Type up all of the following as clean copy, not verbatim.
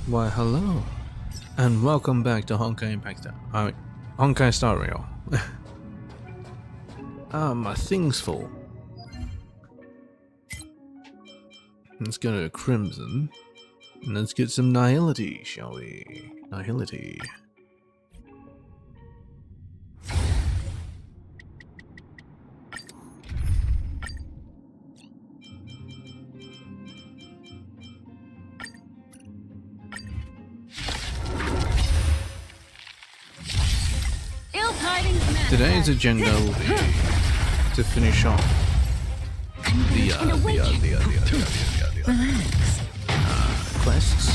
Why, hello, and welcome back to Honkai Impact. Honkai Star Rail. My thing's full. Let's go to Crimson, and let's get some Nihility, shall we? Nihility. Today's agenda will be to finish off the quests.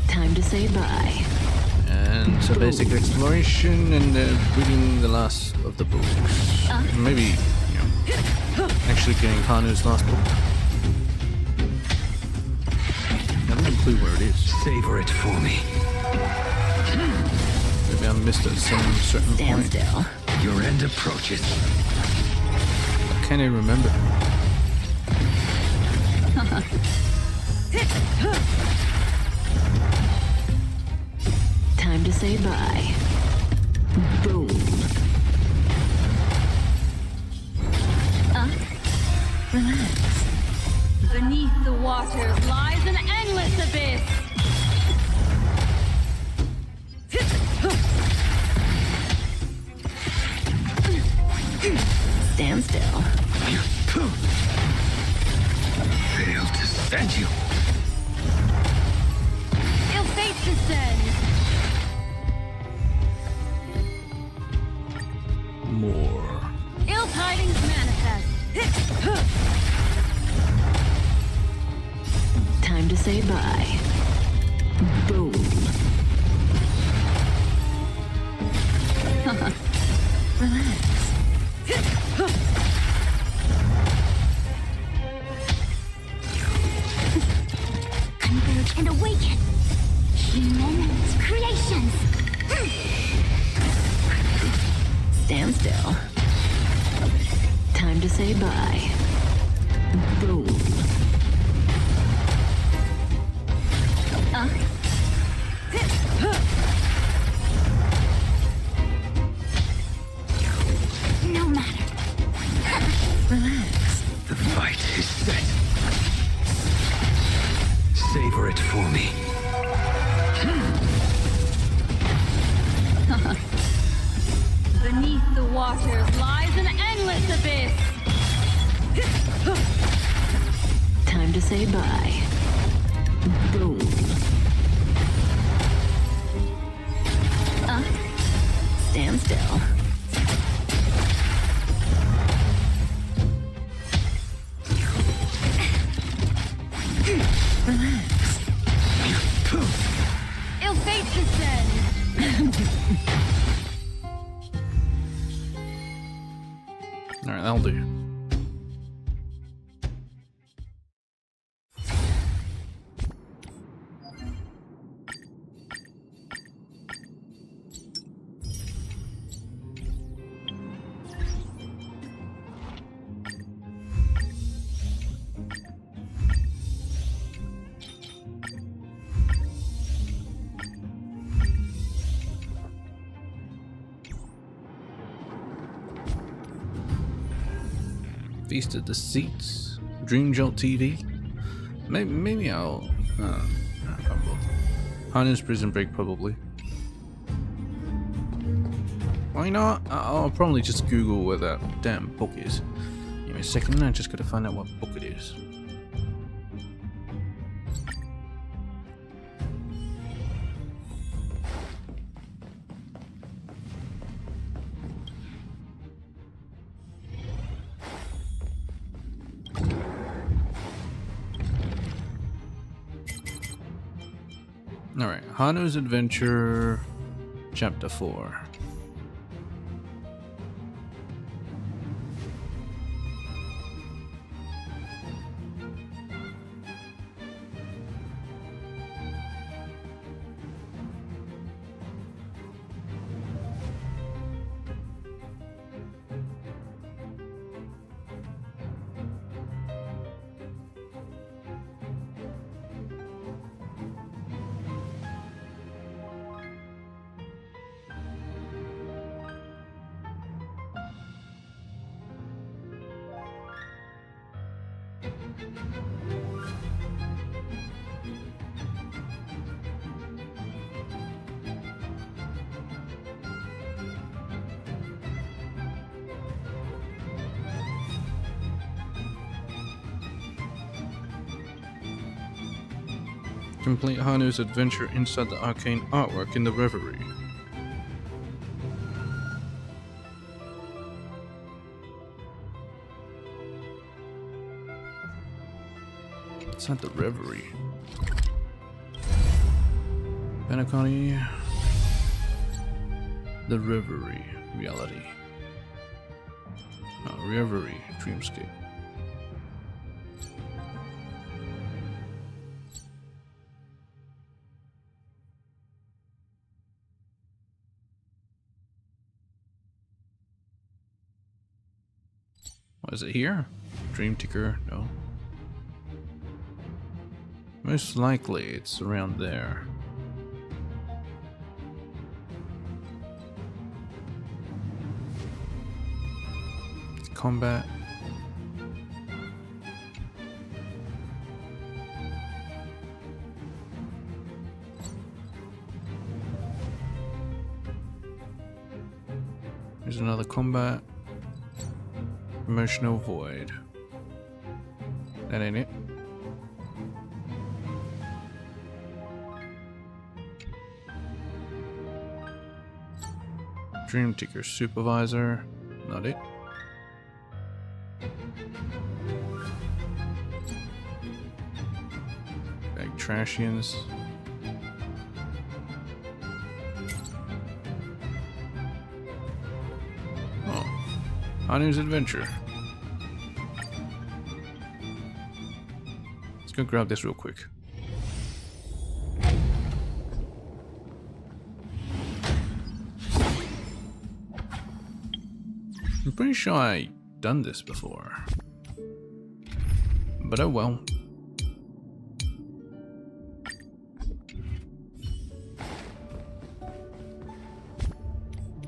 Time to say bye. And so basic exploration and reading the last of the books. Maybe, you know, actually getting Hanu's last book. I don't have a clue where it is. Savor it for me. Maybe I missed it at some certain Stand point. still. Your end approaches. I can't even remember. Time to say bye. Boom. Relax. Beneath the waters lies an endless abyss. Stand still. Failed to send you. Ill fate descend. More. Ill tidings manifest. Time to say bye. Boom. Relax. Converge and awaken. Immense creations. Stand still. Time to say bye. Boom. No matter. Relax. The fight is set. Savor it for me. Beneath the waters lies an endless abyss. Time to say bye. Boom. Stand still. Relax. Ill fate descend. Alright, that'll do. Feast of Deceits, Dream Jolt TV. Maybe I'll. Hanu's Prison Break, probably. Why not? I'll probably just Google where that damn book is. Give me a second, I just gotta find out what book it is. Alright, Hanu's Adventure, Chapter 4. Complete Hanu's adventure inside the arcane artwork in the Reverie. Inside the Reverie. Benacani. The Reverie. Reality. Reverie. Dreamscape. What is it here? Dream Ticker? No. Most likely it's around there. Combat. There's another combat. Emotional void. That ain't it. Dream Ticker Supervisor. Not it. Bag Trashians. Oh. Hanu's Adventure. Let's go grab this real quick. I'm pretty sure I've done this before. But oh well.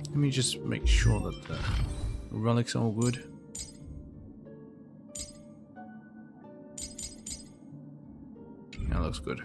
Let me just make sure that the relics are all good. That looks good.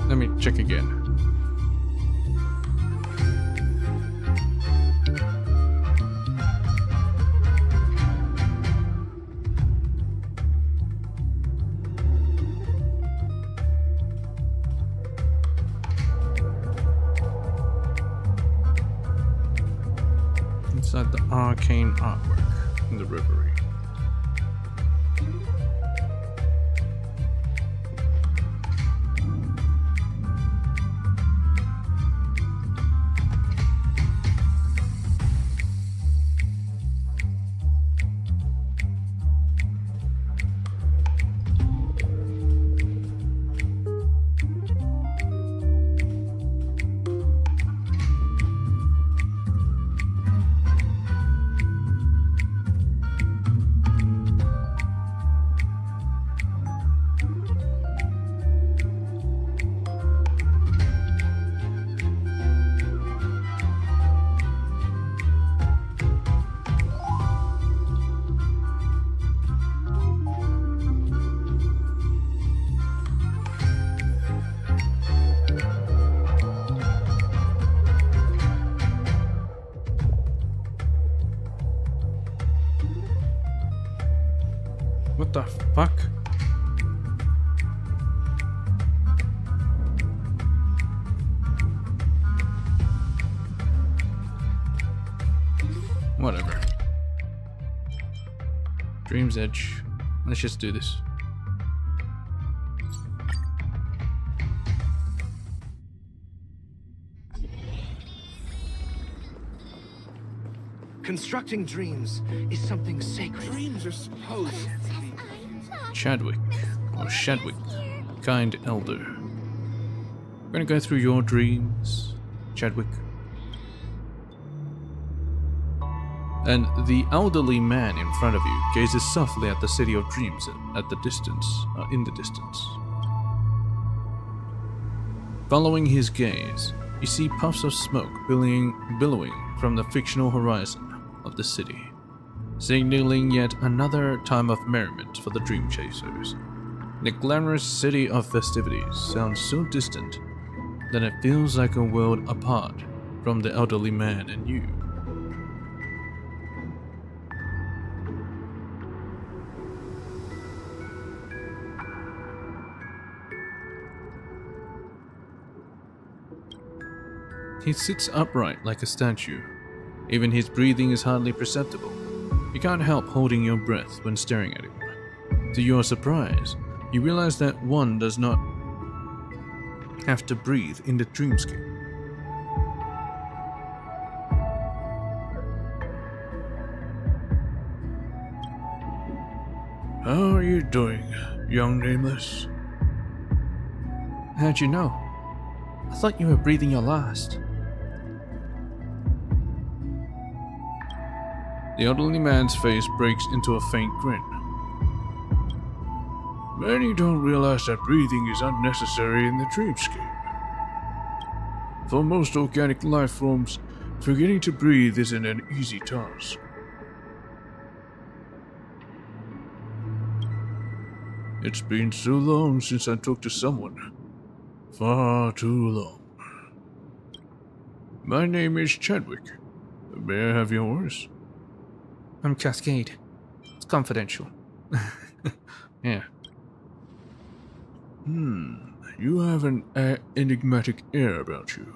Let me check again. Inside the arcane artwork in the Reverie. What the fuck? Whatever. Dream's Edge. Let's just do this. Constructing dreams is something sacred. Dreams are supposed to be. Chadwick, or Shadwick, kind elder. I'm gonna go through your dreams, Chadwick. And the elderly man in front of you gazes softly at the city of dreams at the distance, in the distance. Following his gaze, you see puffs of smoke billowing from the fictional horizon of the city, signaling yet another time of merriment for the dream chasers. The glamorous city of festivities sounds so distant that it feels like a world apart from the elderly man and you. He sits upright like a statue. Even his breathing is hardly perceptible. You can't help holding your breath when staring at him. To your surprise, you realize that one does not have to breathe in the dreamscape. How are you doing, young nameless? How'd you know? I thought you were breathing your last. The elderly man's face breaks into a faint grin. Many don't realize that breathing is unnecessary in the dreamscape. For most organic life forms, forgetting to breathe isn't an easy task. It's been so long since I talked to someone. Far too long. My name is Chadwick. May I have yours? I'm Cascade. It's confidential. Yeah. You have an enigmatic air about you.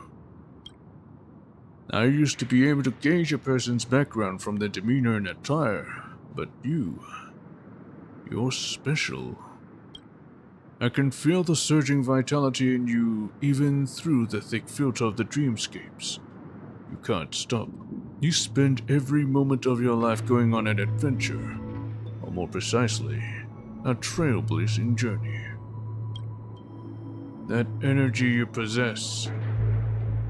I used to be able to gauge a person's background from their demeanor and attire, but you're special. I can feel the surging vitality in you even through the thick filter of the dreamscapes. You can't stop. You spend every moment of your life going on an adventure, or more precisely, a trailblazing journey. That energy you possess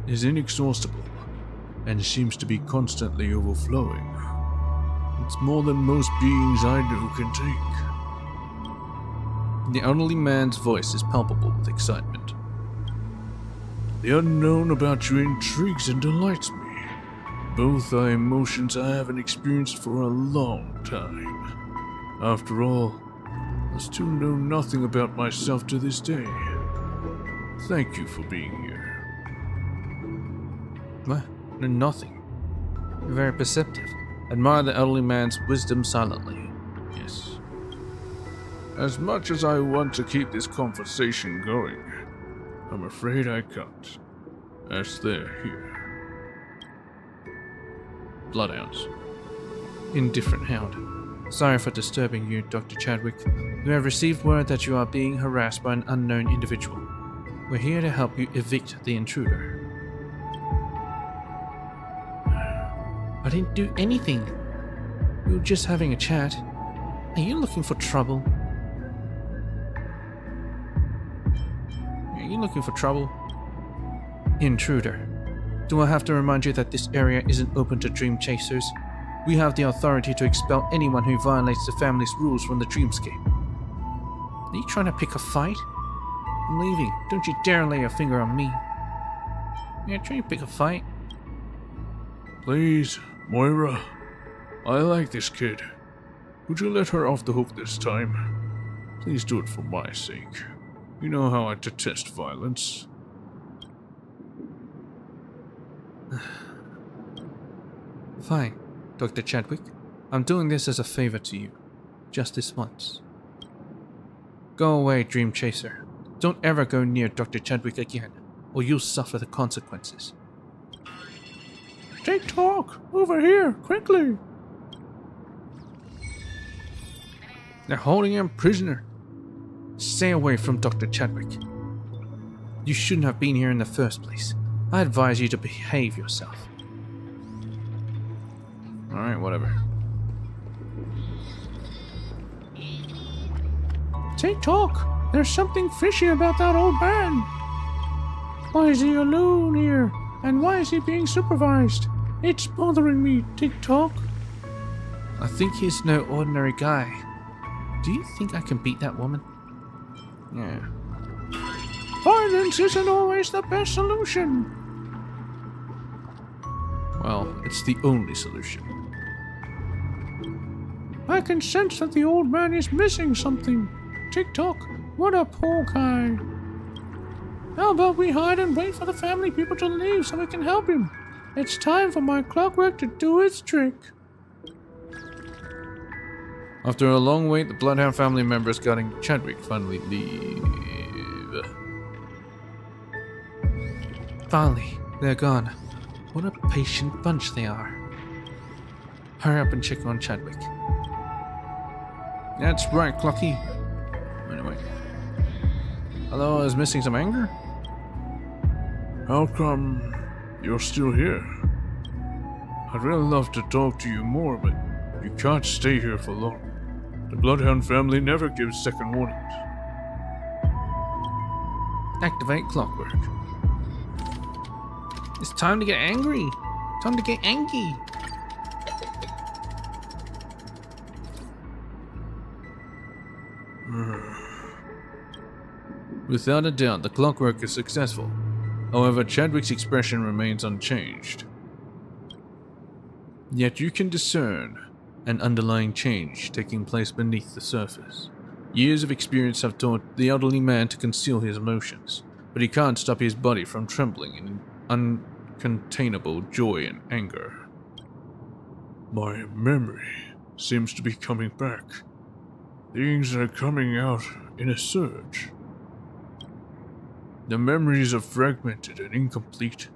is inexhaustible and seems to be constantly overflowing. It's more than most beings I know can take. The elderly man's voice is palpable with excitement. The unknown about you intrigues and delights me. Both are emotions I haven't experienced for a long time. After all, I still know nothing about myself to this day. Thank you for being here. What? Nothing. You're very perceptive. Admire the elderly man's wisdom silently. Yes. As much as I want to keep this conversation going, I'm afraid I can't, as they're here. Bloodhounds. Indifferent hound. Sorry for disturbing you, Dr. Chadwick. You have received word that you are being harassed by an unknown individual. We're here to help you evict the intruder. I didn't do anything. We were just having a chat. Are you looking for trouble? Are you looking for trouble? Intruder. Do I have to remind you that this area isn't open to dream chasers? We have the authority to expel anyone who violates the family's rules from the dreamscape. Are you trying to pick a fight? I'm leaving. Don't you dare lay your finger on me. Yeah, try to pick a fight. Please, Moira. I like this kid. Would you let her off the hook this time? Please do it for my sake. You know how I detest violence. Fine, Dr. Chadwick. I'm doing this as a favor to you. Just this once. Go away, Dream Chaser. Don't ever go near Dr. Chadwick again, or you'll suffer the consequences. Take talk! Over here, quickly! They're holding him prisoner. Stay away from Dr. Chadwick. You shouldn't have been here in the first place. I advise you to behave yourself. Alright, whatever. TikTok, there's something fishy about that old man. Why is he alone here? And why is he being supervised? It's bothering me, TikTok. I think he's no ordinary guy. Do you think I can beat that woman? Yeah. Violence isn't always the best solution. Well, it's the only solution. I can sense that the old man is missing something. TikTok, what a poor guy. How about we hide and wait for the family people to leave so we can help him? It's time for my clockwork to do its trick. After a long wait, the Bloodhound family members guarding Chadwick finally leave. Finally, they're gone. What a patient bunch they are. Hurry up and check on Chadwick. That's right, Clocky. Anyway. Hello, I was missing some anger? How come you're still here? I'd really love to talk to you more, but you can't stay here for long. The Bloodhound family never gives second warnings. Activate clockwork. It's time to get angry. Time to get angry. Without a doubt, the clockwork is successful. However, Chadwick's expression remains unchanged. Yet you can discern an underlying change taking place beneath the surface. Years of experience have taught the elderly man to conceal his emotions, but he can't stop his body from trembling in uncontainable joy and anger. My memory seems to be coming back. Things are coming out in a surge. The memories are fragmented and incomplete,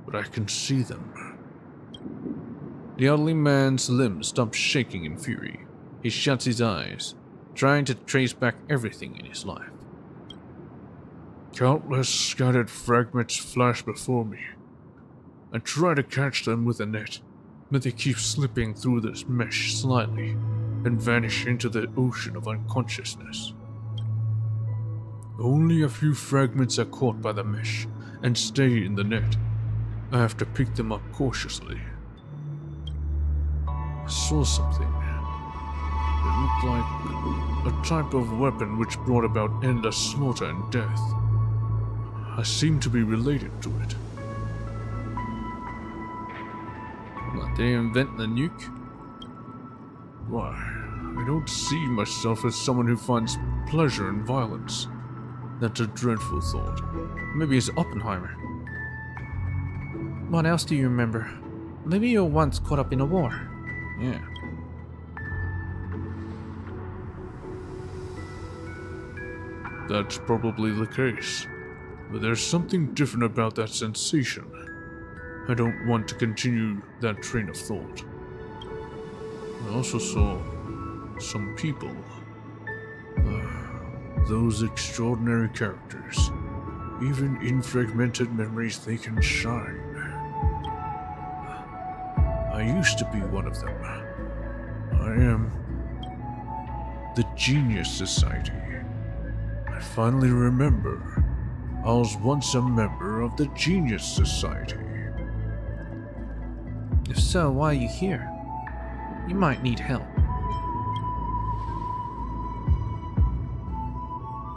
but I can see them. The elderly man's limbs stop shaking in fury. He shuts his eyes, trying to trace back everything in his life. Countless scattered fragments flash before me. I try to catch them with a net, but they keep slipping through this mesh slightly and vanish into the ocean of unconsciousness. Only a few fragments are caught by the mesh and stay in the net. I have to pick them up cautiously. I saw something. It looked like a type of weapon which brought about endless slaughter and death. I seem to be related to it. What, did he invent the nuke? Why, I don't see myself as someone who finds pleasure in violence. That's a dreadful thought. Maybe it's Oppenheimer. What else do you remember? Maybe you were once caught up in a war. Yeah. That's probably the case. But there's something different about that sensation. I don't want to continue that train of thought. I also saw some people. Those extraordinary characters. Even in fragmented memories, they can shine. I used to be one of them. I am the Genius Society. I finally remember I was once a member of the Genius Society. If so, why are you here? You might need help.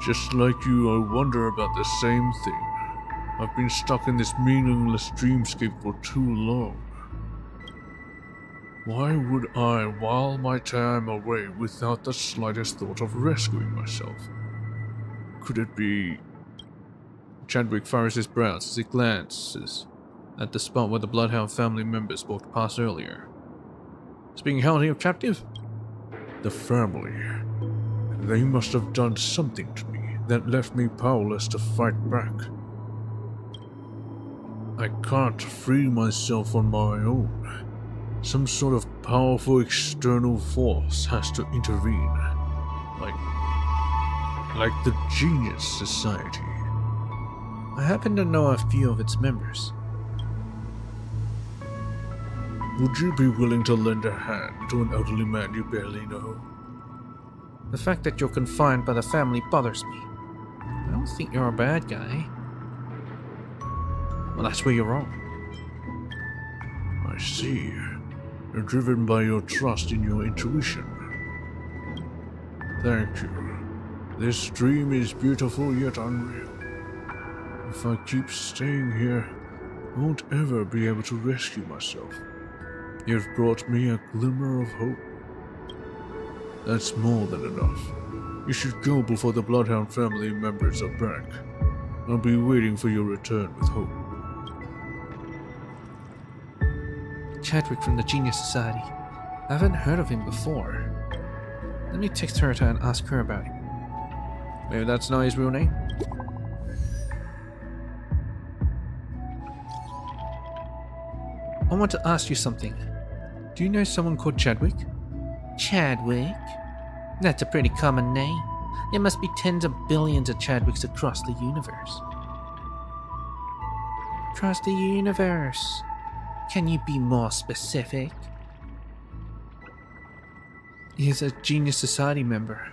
Just like you, I wonder about the same thing. I've been stuck in this meaningless dreamscape for too long. Why would I while my time away without the slightest thought of rescuing myself? Could it be... Chadwick furrows his brows as he glances at the spot where the Bloodhound family members walked past earlier. It's being held here captive? The family. They must have done something to me that left me powerless to fight back. I can't free myself on my own. Some sort of powerful external force has to intervene. Like the Genius Society. I happen to know a few of its members. Would you be willing to lend a hand to an elderly man you barely know? The fact that you're confined by the family bothers me. I don't think you're a bad guy. Well, that's where you're wrong. I see. You're driven by your trust in your intuition. Thank you. This dream is beautiful yet unreal. If I keep staying here, I won't ever be able to rescue myself. You've brought me a glimmer of hope. That's more than enough. You should go before the Bloodhound family members are back. I'll be waiting for your return with hope. Chadwick from the Genius Society. I haven't heard of him before. Let me text her and ask her about him. Maybe that's not his real name? I want to ask you something. Do you know someone called Chadwick? Chadwick? That's a pretty common name. There must be tens of billions of Chadwicks across the universe. Across the universe. Can you be more specific? He's a Genius Society member.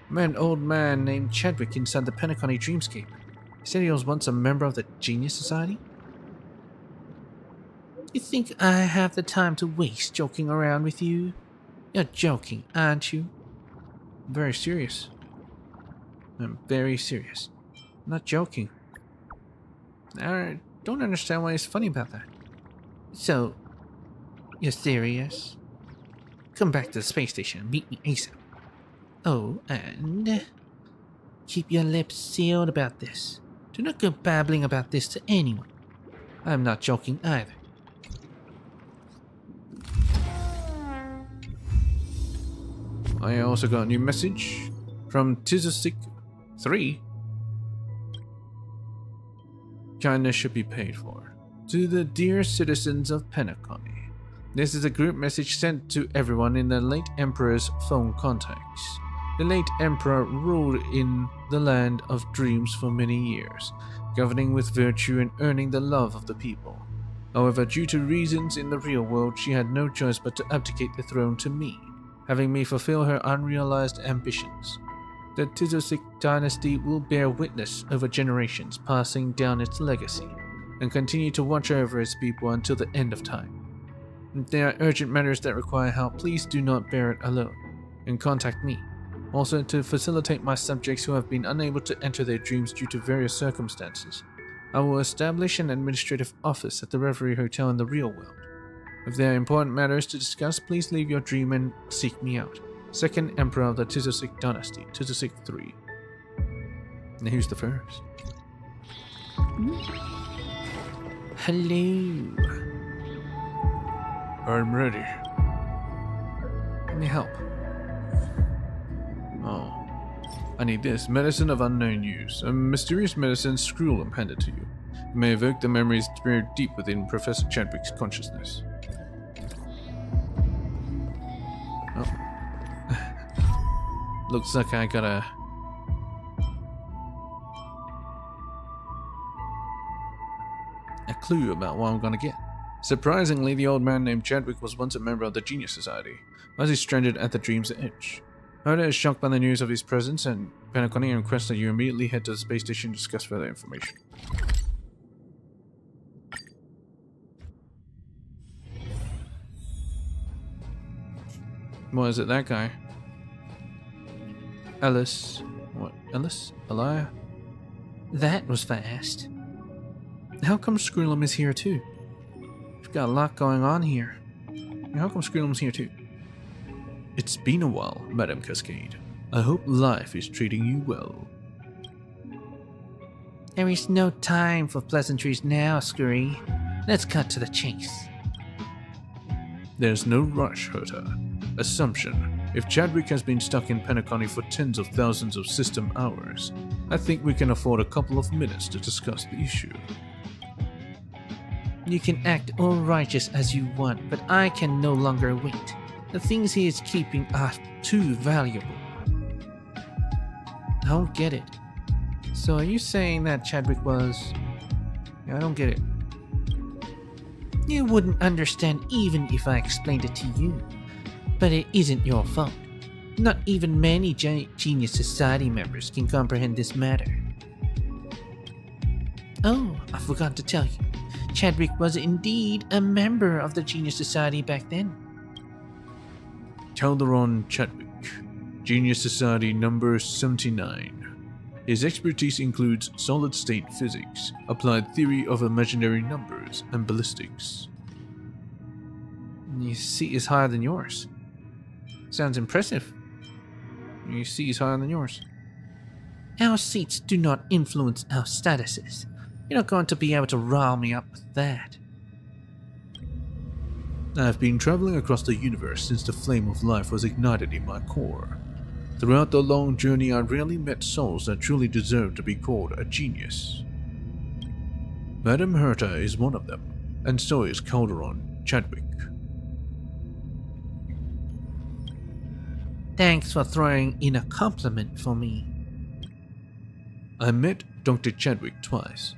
I met an old man named Chadwick inside the Penacony Dreamscape. He said he was once a member of the Genius Society. You think I have the time to waste joking around with you? You're joking, aren't you? I'm very serious. I'm very serious. I'm not joking. I don't understand why he's funny about that. So, you're serious? Come back to the space station and meet me ASAP. Oh, and keep your lips sealed about this. Do not go babbling about this to anyone. I'm not joking either. I also got a new message from Tizosic3. Kindness should be paid for. To the dear citizens of Penacony. This is a group message sent to everyone in the late Emperor's phone contacts. The late Emperor ruled in the land of dreams for many years, governing with virtue and earning the love of the people. However, due to reasons in the real world, she had no choice but to abdicate the throne to me, having me fulfill her unrealized ambitions. The Tizosic dynasty will bear witness over generations, passing down its legacy, and continue to watch over its people until the end of time. If there are urgent matters that require help, please do not bear it alone, and contact me. Also, to facilitate my subjects who have been unable to enter their dreams due to various circumstances, I will establish an administrative office at the Reverie Hotel in the real world. If there are important matters to discuss, please leave your dream and seek me out. Second Emperor of the Tizosic dynasty, Tizosic 3. And who's the first? Hello. I'm ready. Let me help. Oh. I need this. Medicine of unknown use. A mysterious medicine Skrullum handed to you. It may evoke the memories buried deep within Professor Chadwick's consciousness. Oh. Looks like I got a clue about what I'm gonna get. Surprisingly, the old man named Chadwick was once a member of the Genius Society. Why is he stranded at the Dream's Edge? Oda is shocked by the news of his presence, and Penacony requests that you immediately head to the space station to discuss further information. What is it, that guy? Ellis. What? Ellis? Elia? That was fast. How come Skrullum is here too? We've got a lot going on here. How come Skrullum's here too? It's been a while, Madame Cascade. I hope life is treating you well. There is no time for pleasantries now, Scurry. Let's cut to the chase. There's no rush, Herta. Assumption. If Chadwick has been stuck in Penacony for tens of thousands of system hours, I think we can afford a couple of minutes to discuss the issue. You can act all righteous as you want, but I can no longer wait. The things he is keeping are too valuable. I don't get it. So are you saying that Chadwick was... I don't get it. You wouldn't understand even if I explained it to you. But it isn't your fault. Not even many Genius Society members can comprehend this matter. Oh, I forgot to tell you. Chadwick was indeed a member of the Genius Society back then. Calderon Chadwick, Genius Society number 79. His expertise includes solid-state physics, applied theory of imaginary numbers, and ballistics. Your seat is higher than yours. Sounds impressive. Your seat is higher than yours. Our seats do not influence our statuses. You're not going to be able to rile me up with that. I've been traveling across the universe since the flame of life was ignited in my core. Throughout the long journey, I rarely met souls that truly deserved to be called a genius. Madame Herta is one of them, and so is Calderon Chadwick. Thanks for throwing in a compliment for me. I met Dr. Chadwick twice.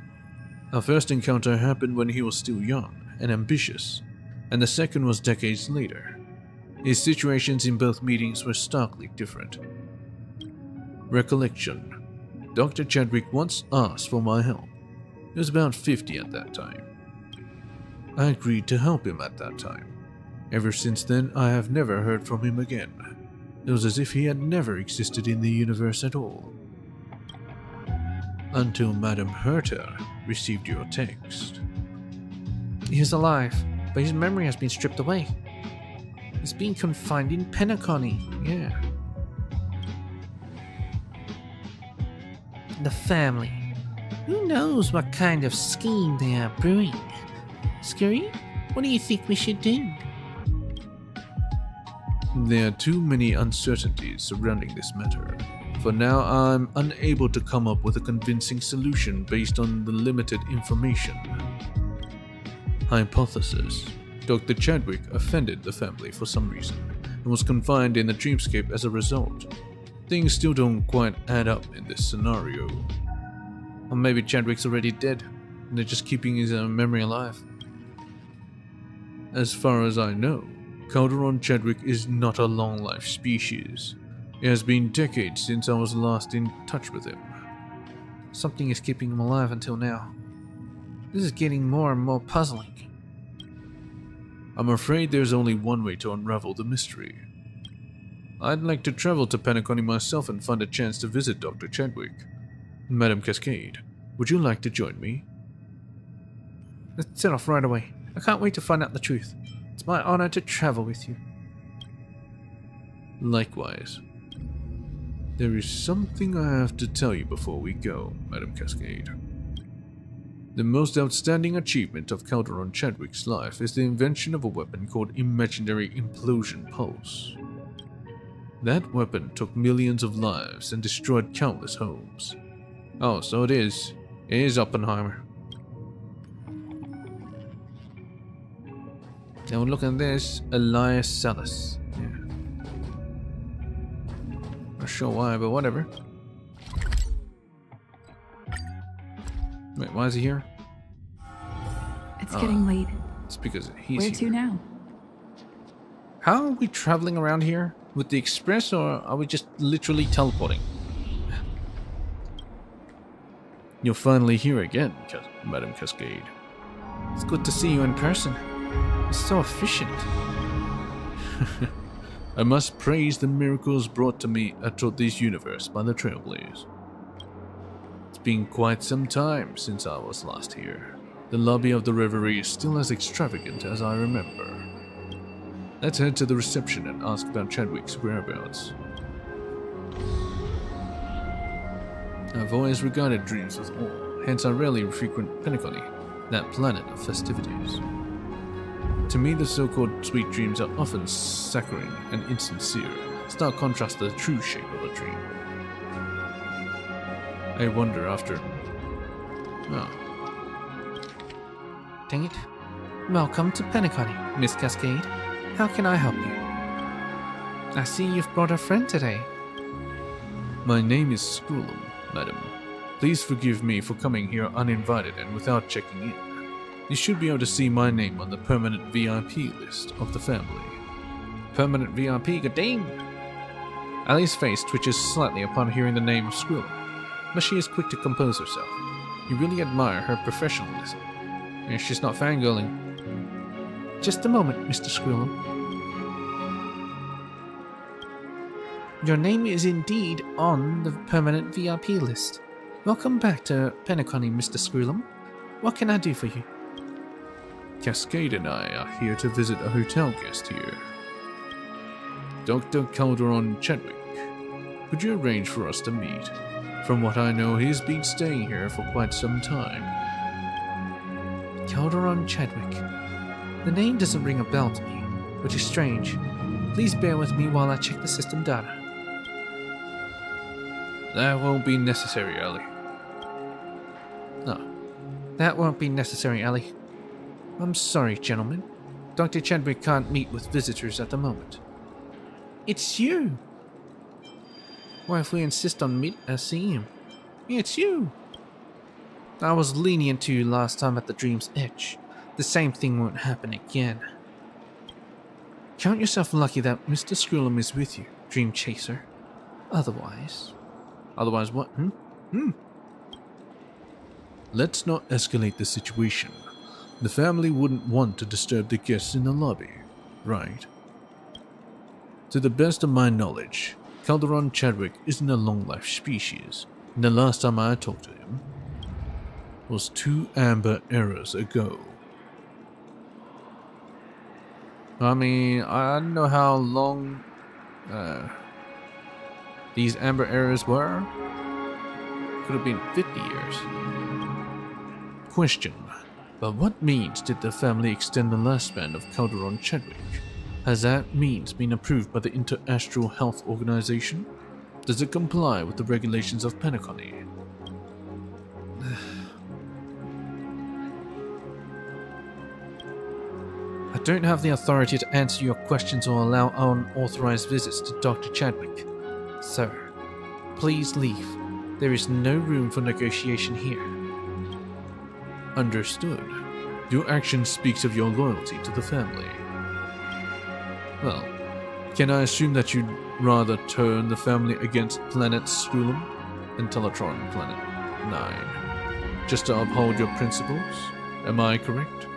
Our first encounter happened when he was still young and ambitious, and the second was decades later. His situations in both meetings were starkly different. Recollection: Dr. Chadwick once asked for my help. He was about 50 at that time. I agreed to help him at that time. Ever since then, I have never heard from him again. It was as if he had never existed in the universe at all. Until Madame Herta received your text. He is alive, but his memory has been stripped away. He's been confined in Penacony, yeah. The family. Who knows what kind of scheme they are brewing? Scurry, what do you think we should do? There are too many uncertainties surrounding this matter. For now, I'm unable to come up with a convincing solution based on the limited information. Hypothesis: Dr. Chadwick offended the family for some reason and was confined in the dreamscape as a result. Things still don't quite add up in this scenario. Or maybe Chadwick's already dead, and they're just keeping his memory alive. As far as I know, Calderon Chadwick is not a long-life species. It has been decades since I was last in touch with him. Something is keeping him alive until now. This is getting more and more puzzling. I'm afraid there's only one way to unravel the mystery. I'd like to travel to Penacony myself and find a chance to visit Dr. Chadwick. Madame Cascade, would you like to join me? Let's set off right away. I can't wait to find out the truth. It's my honor to travel with you. Likewise. There is something I have to tell you before we go, Madame Cascade. The most outstanding achievement of Calderon Chadwick's life is the invention of a weapon called Imaginary Implosion Pulse. That weapon took millions of lives and destroyed countless homes. Oh, so it is. It is Oppenheimer. Now look at this, Elias Salas. Yeah. Not sure why, but whatever. Wait, why is he here? It's getting late. It's because he's Where here. to now? How are we traveling around here? With the express, or are we just literally teleporting? You're finally here again, Madame Cascade. It's good to see you in person. It's so efficient. I must praise the miracles brought to me throughout this universe by the Trailblazers. It's been quite some time since I was last here. The lobby of the Reverie is still as extravagant as I remember. Let's head to the reception and ask about Chadwick's whereabouts. I've always regarded dreams with awe, hence I rarely frequent Penacony, that planet of festivities. To me, the so-called sweet dreams are often saccharine and insincere, stark contrast to the true shape of a dream. I wonder after... Oh. Dang it. Welcome to Penacony, Miss Cascade. How can I help you? I see you've brought a friend today. My name is Scrollum, madam. Please forgive me for coming here uninvited and without checking in. You should be able to see my name on the permanent VIP list of the family. Permanent VIP, goddamn! Ali's face twitches slightly upon hearing the name of Squirrel, but she is quick to compose herself. You really admire her professionalism. And she's not fangirling. Just a moment, Mr. Squirrel. Your name is indeed on the permanent VIP list. Welcome back to Penacony, Mr. Squirrel. What can I do for you? Cascade and I are here to visit a hotel guest here. Dr. Calderon Chadwick. Could you arrange for us to meet? From what I know, he's been staying here for quite some time. Calderon Chadwick. The name doesn't ring a bell to me, which is strange. Please bear with me while I check the system data. That won't be necessary, Ali. No, that won't be necessary, Ali. I'm sorry, gentlemen. Dr. Chadwick can't meet with visitors at the moment. It's you! Why, if we insist on seeing him? It's you! I was lenient to you last time at the Dream's Edge. The same thing won't happen again. Count yourself lucky that Mr. Squirrel is with you, Dream Chaser. Otherwise... Otherwise what? Let's not escalate the situation. The family wouldn't want to disturb the guests in the lobby, right? To the best of my knowledge, Calderon Chadwick isn't a long-life species, and the last time I talked to him was 2 amber eras ago. I mean, I don't know how long these amber eras were. Could have been 50 years. Question. By what means did the family extend the lifespan of Calderon Chadwick? Has that means been approved by the Interastral Health Organization? Does it comply with the regulations of Penacony? I don't have the authority to answer your questions or allow unauthorized visits to Dr. Chadwick. Sir, please leave. There is no room for negotiation here. Understood. Your action speaks of your loyalty to the family. Well, can I assume that you'd rather turn the family against Planet Sculum and Teletron Planet 9, just to uphold your principles? Am I correct?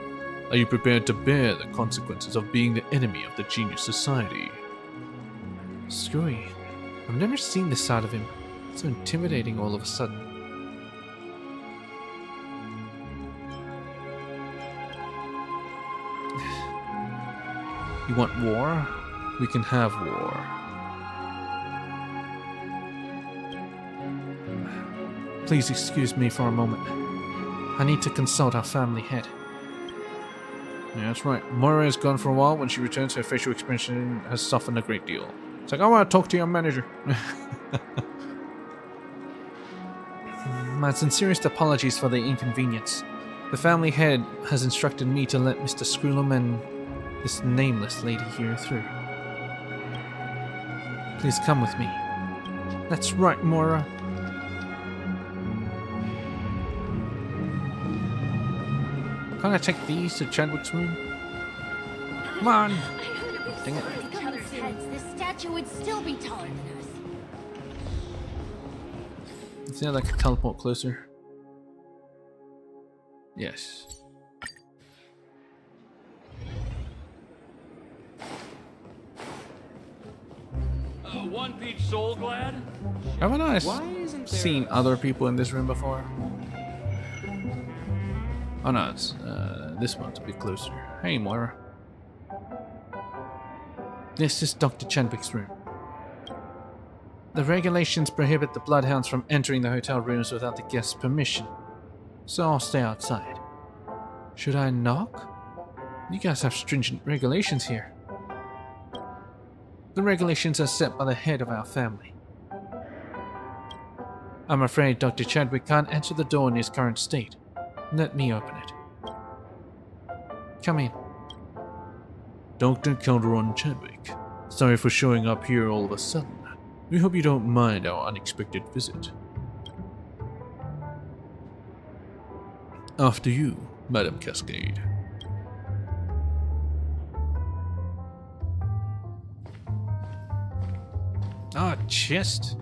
Are you prepared to bear the consequences of being the enemy of the Genius Society? Screwy. I've never seen this side of him. It's so intimidating all of a sudden. You want war? We can have war. Please excuse me for a moment. I need to consult our family head. Yeah, that's right. Moira is gone for a while. When she returns, her facial expression has softened a great deal. It's like, I want to talk to your manager. My sincerest apologies for the inconvenience. The family head has instructed me to let Mr. Scroolum and this nameless lady here through. Please come with me. That's right, Moira. Can I take these to Chadwick's room? Come on! Dang it. This statue would still be taller than us. Is there like a teleport closer? Yes. One Peach Soul Glad? Haven't I seen other people in this room before? Oh no, it's this one to be closer. Hey, Moira. This is Dr. Chadwick's room. The regulations prohibit the bloodhounds from entering the hotel rooms without the guest's permission, so I'll stay outside. Should I knock? You guys have stringent regulations here. The regulations are set by the head of our family. I'm afraid Dr. Chadwick can't enter the door in his current state. Let me open it. Come in. Dr. Calderon Chadwick, sorry for showing up here all of a sudden. We hope you don't mind our unexpected visit. After you. Madam Cascade. Ah, chest.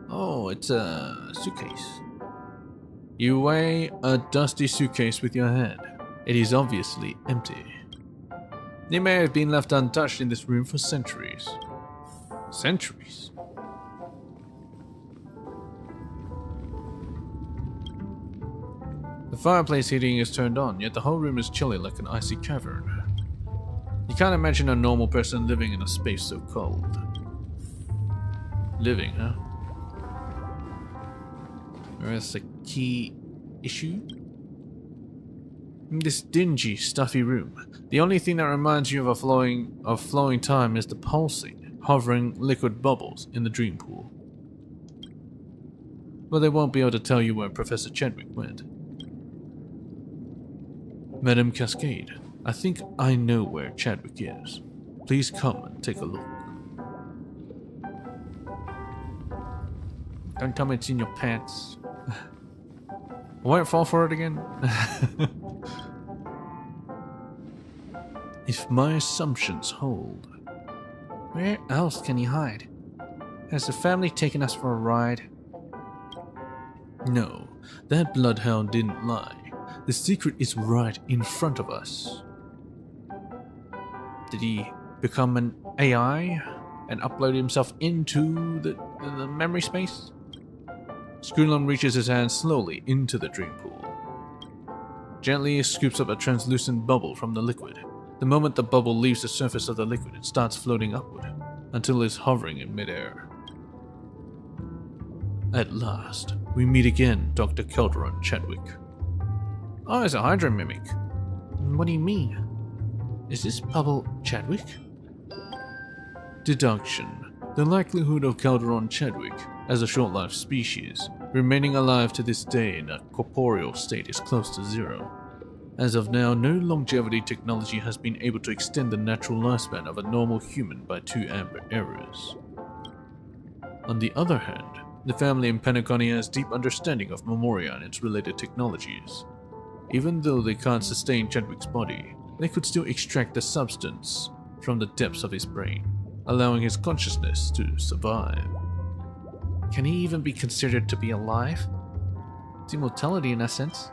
Oh, it's a suitcase. You weigh a dusty suitcase with your hand. It is obviously empty. It may have been left untouched in this room for centuries. Centuries? The fireplace heating is turned on, yet the whole room is chilly like an icy cavern. You can't imagine a normal person living in a space so cold. Living, huh? That's a key issue. In this dingy, stuffy room, the only thing that reminds you of flowing time is the pulsing, hovering liquid bubbles in the dream pool. But they won't be able to tell you where Professor Chadwick went. Madam Cascade, I think I know where Chadwick is. Please come and take a look. Don't tell me it's in your pants. Won't fall for it again? If my assumptions hold, where else can he hide? Has the family taken us for a ride? No, that bloodhound didn't lie. The secret is right in front of us. Did he become an AI and upload himself into the memory space? Skrulum reaches his hand slowly into the dream pool. Gently scoops up a translucent bubble from the liquid. The moment the bubble leaves the surface of the liquid, it starts floating upward, until it's hovering in midair. At last, we meet again, Dr. Calderon Chadwick. Oh, it's a Hydra mimic. What do you mean? Is this bubble Chadwick? Deduction. The likelihood of Calderon Chadwick, as a short-lived species, remaining alive to this day in a corporeal state is close to zero. As of now, no longevity technology has been able to extend the natural lifespan of a normal human by 2 amber errors. On the other hand, the family in Penacony has deep understanding of Memoria and its related technologies. Even though they can't sustain Chadwick's body, they could still extract the substance from the depths of his brain, allowing his consciousness to survive. Can he even be considered to be alive? It's immortality in essence.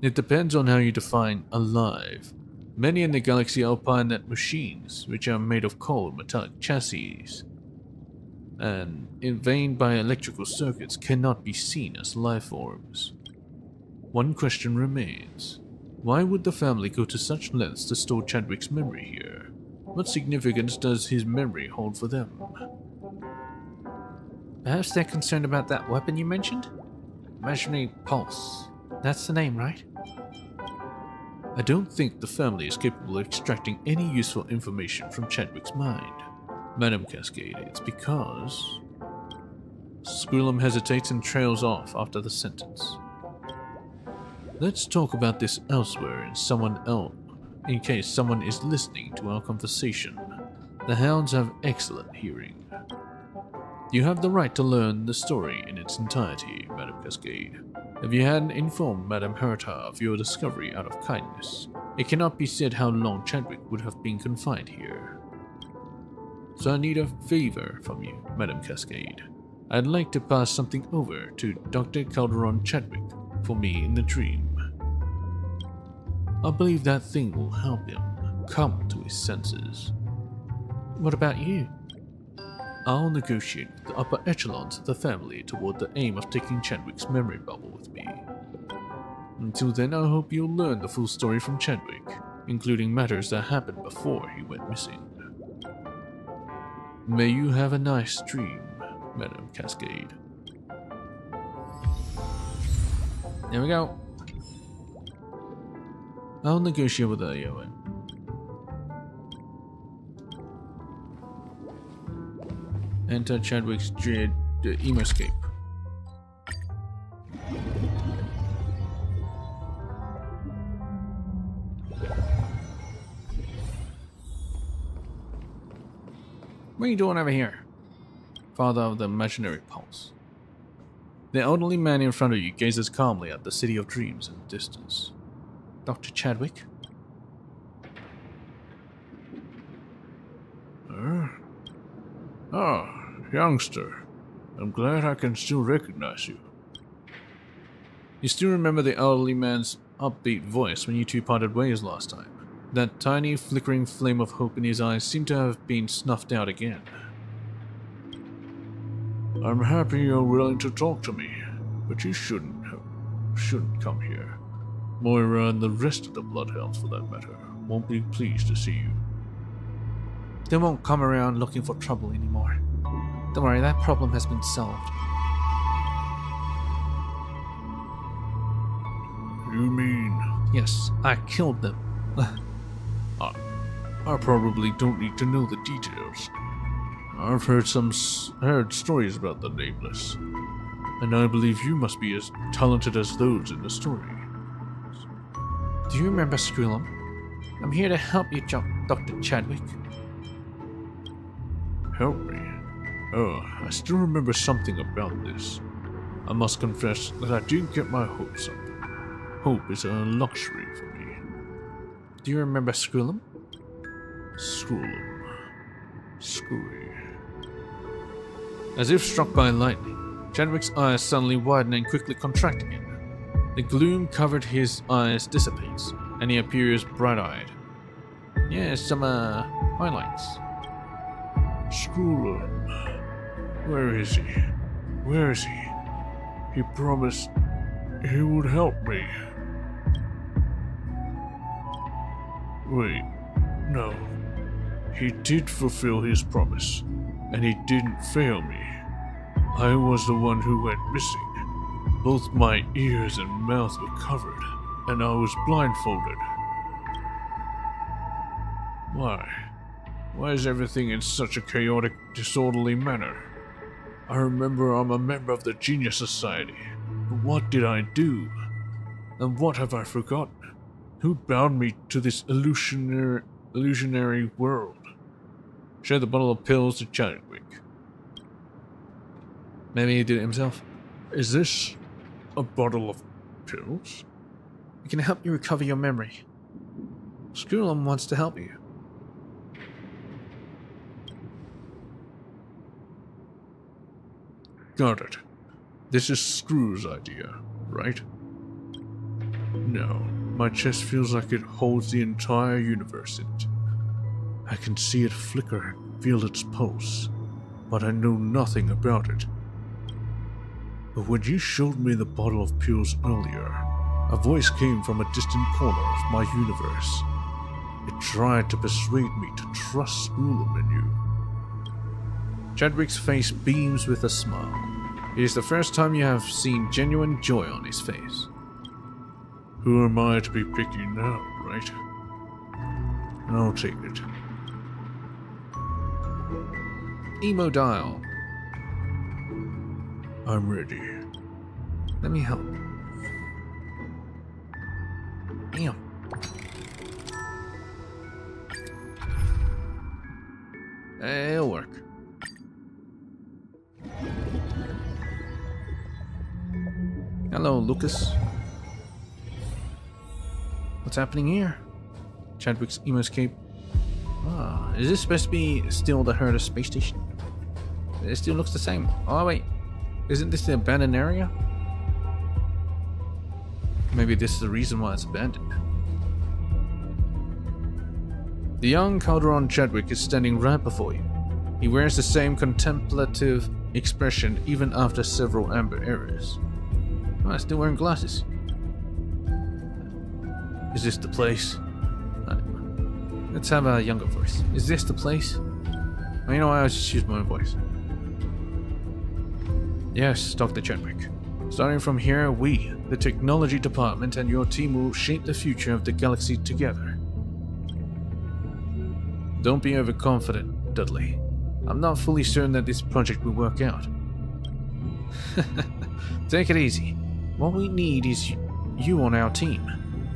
It depends on how you define alive. Many in the galaxy opine that machines, which are made of cold metallic chassis and inveined by electrical circuits, cannot be seen as life forms. One question remains. Why would the family go to such lengths to store Chadwick's memory here? What significance does his memory hold for them? Perhaps they're concerned about that weapon you mentioned? Imaginary Pulse. That's the name, right? I don't think the family is capable of extracting any useful information from Chadwick's mind. Madam Cascade, it's because... Skrulum hesitates and trails off after the sentence. Let's talk about this elsewhere in case someone is listening to our conversation. The hounds have excellent hearing. You have the right to learn the story in its entirety, Madam Cascade. If you hadn't informed Madam Herta of your discovery out of kindness, it cannot be said how long Chadwick would have been confined here. So I need a favor from you, Madam Cascade. I'd like to pass something over to Dr. Calderon Chadwick for me in the dream. I believe that thing will help him come to his senses. What about you? I'll negotiate with the upper echelons of the family toward the aim of taking Chadwick's memory bubble with me. Until then, I hope you'll learn the full story from Chadwick, including matters that happened before he went missing. May you have a nice dream, Madam Cascade. There we go. I'll negotiate with the AON. Enter Chadwick's Emoscape. What are you doing over here? Father of the imaginary pulse. The elderly man in front of you gazes calmly at the city of dreams in the distance. Dr. Chadwick? Youngster. I'm glad I can still recognize you. You still remember the elderly man's upbeat voice when you two parted ways last time? That tiny, flickering flame of hope in his eyes seemed to have been snuffed out again. I'm happy you're willing to talk to me, but you shouldn't come here. Moira and the rest of the Bloodhounds, for that matter, won't be pleased to see you. They won't come around looking for trouble anymore. Don't worry, that problem has been solved. You mean... Yes, I killed them. I probably don't need to know the details. I've heard stories about the Nameless, and I believe you must be as talented as those in the story. Do you remember Skrullum? I'm here to help you, Dr. Chadwick. Help me? Oh, I still remember something about this. I must confess that I didn't get my hopes up. Hope is a luxury for me. Do you remember Skrullum? Skrullum. Screwy. As if struck by lightning, Chadwick's eyes suddenly widen and quickly contract again. The gloom covered his eyes dissipates, and he appears bright-eyed. Yeah, some highlights. Skrullum. Where is he? Where is he? He promised he would help me. Wait, no. He did fulfill his promise, and he didn't fail me. I was the one who went missing. Both my ears and mouth were covered, and I was blindfolded. Why? Why is everything in such a chaotic, disorderly manner? I remember I'm a member of the Genius Society, but what did I do? And what have I forgotten? Who bound me to this illusionary world? Showed the bottle of pills to Chadwick. Maybe he did it himself. Is this a bottle of pills? It can help you recover your memory. Skrullum wants to help you. Got it. This is Screw's idea, right? No, my chest feels like it holds the entire universe in it. I can see it flicker and feel its pulse, but I know nothing about it. But when you showed me the bottle of pills earlier, a voice came from a distant corner of my universe. It tried to persuade me to trust Skrullum in you. Chadwick's face beams with a smile. It is the first time you have seen genuine joy on his face. Who am I to be picky now, right? I'll take it. Emo dial. I'm ready. Let me help. Damn. It'll work. Hello, Lucas. What's happening here? Chadwick's emoscape. Ah, is this supposed to be still the Herder space station? It still looks the same. Oh wait, isn't this the abandoned area? Maybe this is the reason why it's abandoned. The young Calderon Chadwick is standing right before you. He wears the same contemplative expression even after several amber eras. Oh, still wearing glasses. Is this the place? Let's have a younger voice. Is this the place? You know, I'll just use my own voice. Yes, Dr. Chadwick. Starting from here, we, the technology department, and your team will shape the future of the galaxy together. Don't be overconfident, Dudley. I'm not fully certain that this project will work out. Take it easy. What we need is you on our team,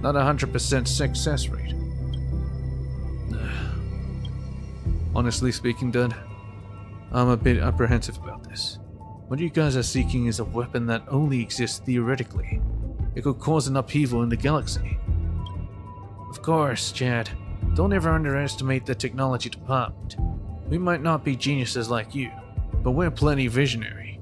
not 100% success rate. Honestly speaking, Dud, I'm a bit apprehensive about this. What you guys are seeking is a weapon that only exists theoretically. It could cause an upheaval in the galaxy. Of course, Chad. Don't ever underestimate the technology department. We might not be geniuses like you, but we're plenty visionary.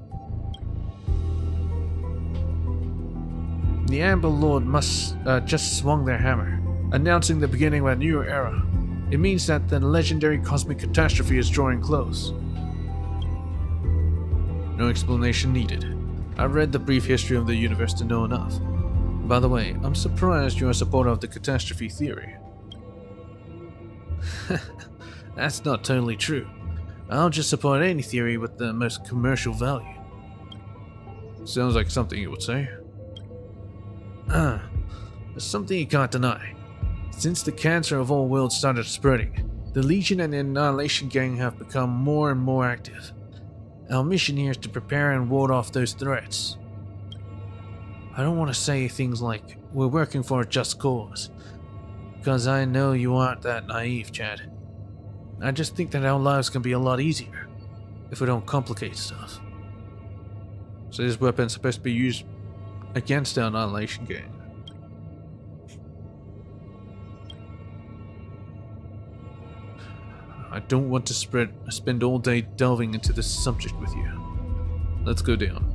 The Amber Lord must just swung their hammer, announcing the beginning of a new era. It means that the legendary cosmic catastrophe is drawing close. No explanation needed. I've read the brief history of the universe to know enough. By the way, I'm surprised you're a supporter of the catastrophe theory. That's not totally true. I'll just support any theory with the most commercial value. Sounds like something you would say. There's something you can't deny. Since the cancer of all worlds started spreading, the Legion and the Annihilation Gang have become more and more active. Our mission here is to prepare and ward off those threats. I don't want to say things like, we're working for a just cause, because I know you aren't that naive, Chad. I just think that our lives can be a lot easier if we don't complicate stuff. So this weapon's supposed to be used against our Annihilation Gang. I don't want to spend all day delving into this subject with you. Let's go down.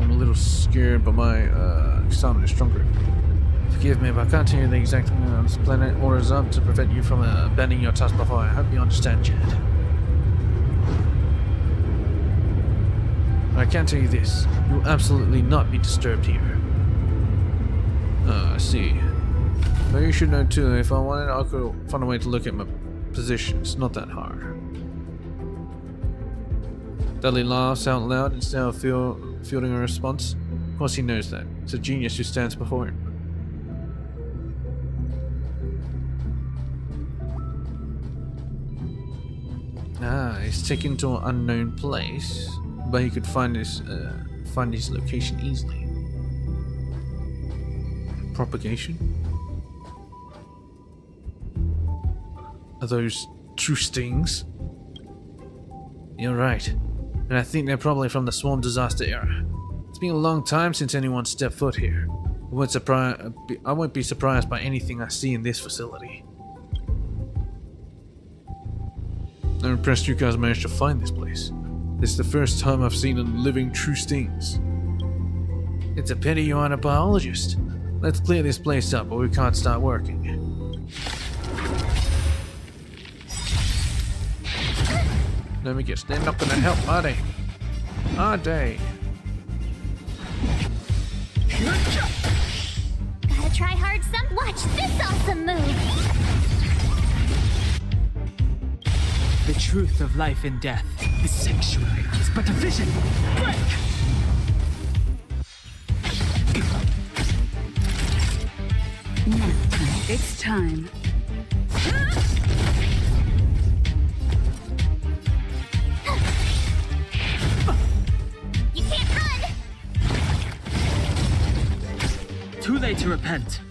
I'm a little scared, but my excitement is stronger. Forgive me, but I can't tell you the exact thing on this planet orders up to prevent you from abandoning your task before. I hope you understand, Chad. I can tell you this, you will absolutely not be disturbed here. I see. But you should know too, if I wanted, I could find a way to look at my position. It's not that hard. Dudley laughs out loud instead of fielding a response. Of course he knows that. It's a genius who stands before him. He's taken to an unknown place. But he could find his location easily. Propagation? Are those true stings? You're right. And I think they're probably from the swarm disaster era. It's been a long time since anyone stepped foot here. I won't be surprised by anything I see in this facility. I'm impressed you guys managed to find this place. This is the first time I've seen a living true stings. It's a pity you aren't a biologist. Let's clear this place up or we can't start working. Let me guess, they're not gonna help, are they? Are they? Gotta try hard some. Watch this awesome move. The truth of life and death. The sanctuary is but a vision. Break! Now, it's time. You can't run. Too late to repent.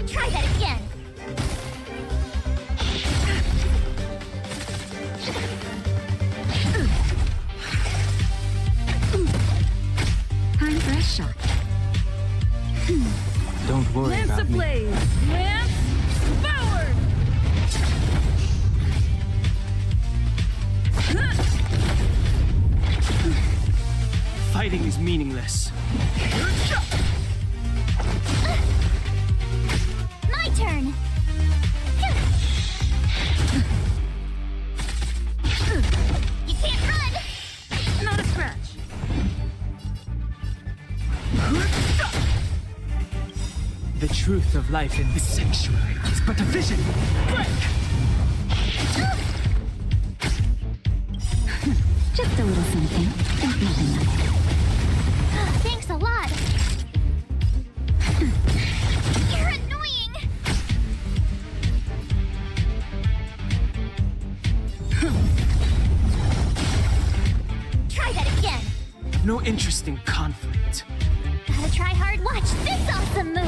Try that again. Time for a shot. Don't worry Lance about me. ablaze. Lance forward. Fighting is meaningless. My turn. You can't run. Not a scratch. The truth of life in this sanctuary is but a vision. Break! Just a little something. Ain't nothing like it. Thanks a lot. You're annoying. Try that again. no interest in conflict. Gotta try hard. Watch this awesome move.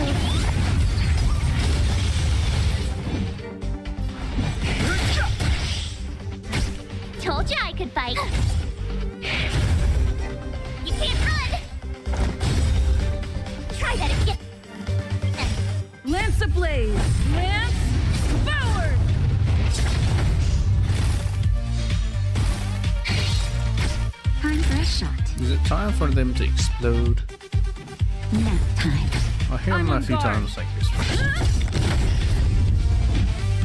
Told you I could fight. You can't run. Try that again. Lance ablaze! Lance forward! Time for a shot. Is it time for them to explode? Nap time. I hear them a few times like this.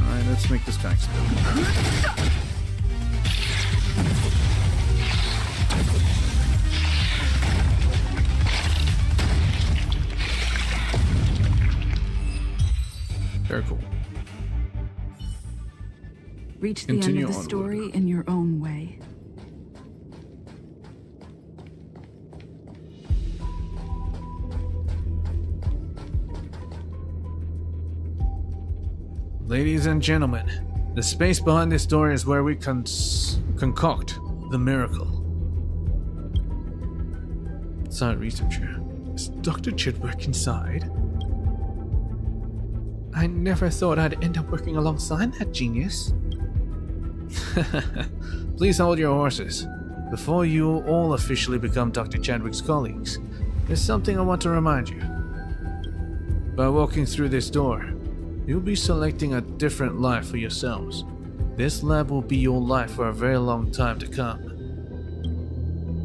Alright, let's make this guy explode. Very cool. Reach the Continue end of the onward. story in your own way. Ladies and gentlemen, the space behind this door is where we concoct the miracle. Side researcher. Is Dr. Chidwick inside? I never thought I'd end up working alongside that genius. Please hold your horses. Before you all officially become Dr. Chadwick's colleagues, there's something I want to remind you. By walking through this door, you'll be selecting a different life for yourselves. This lab will be your life for a very long time to come.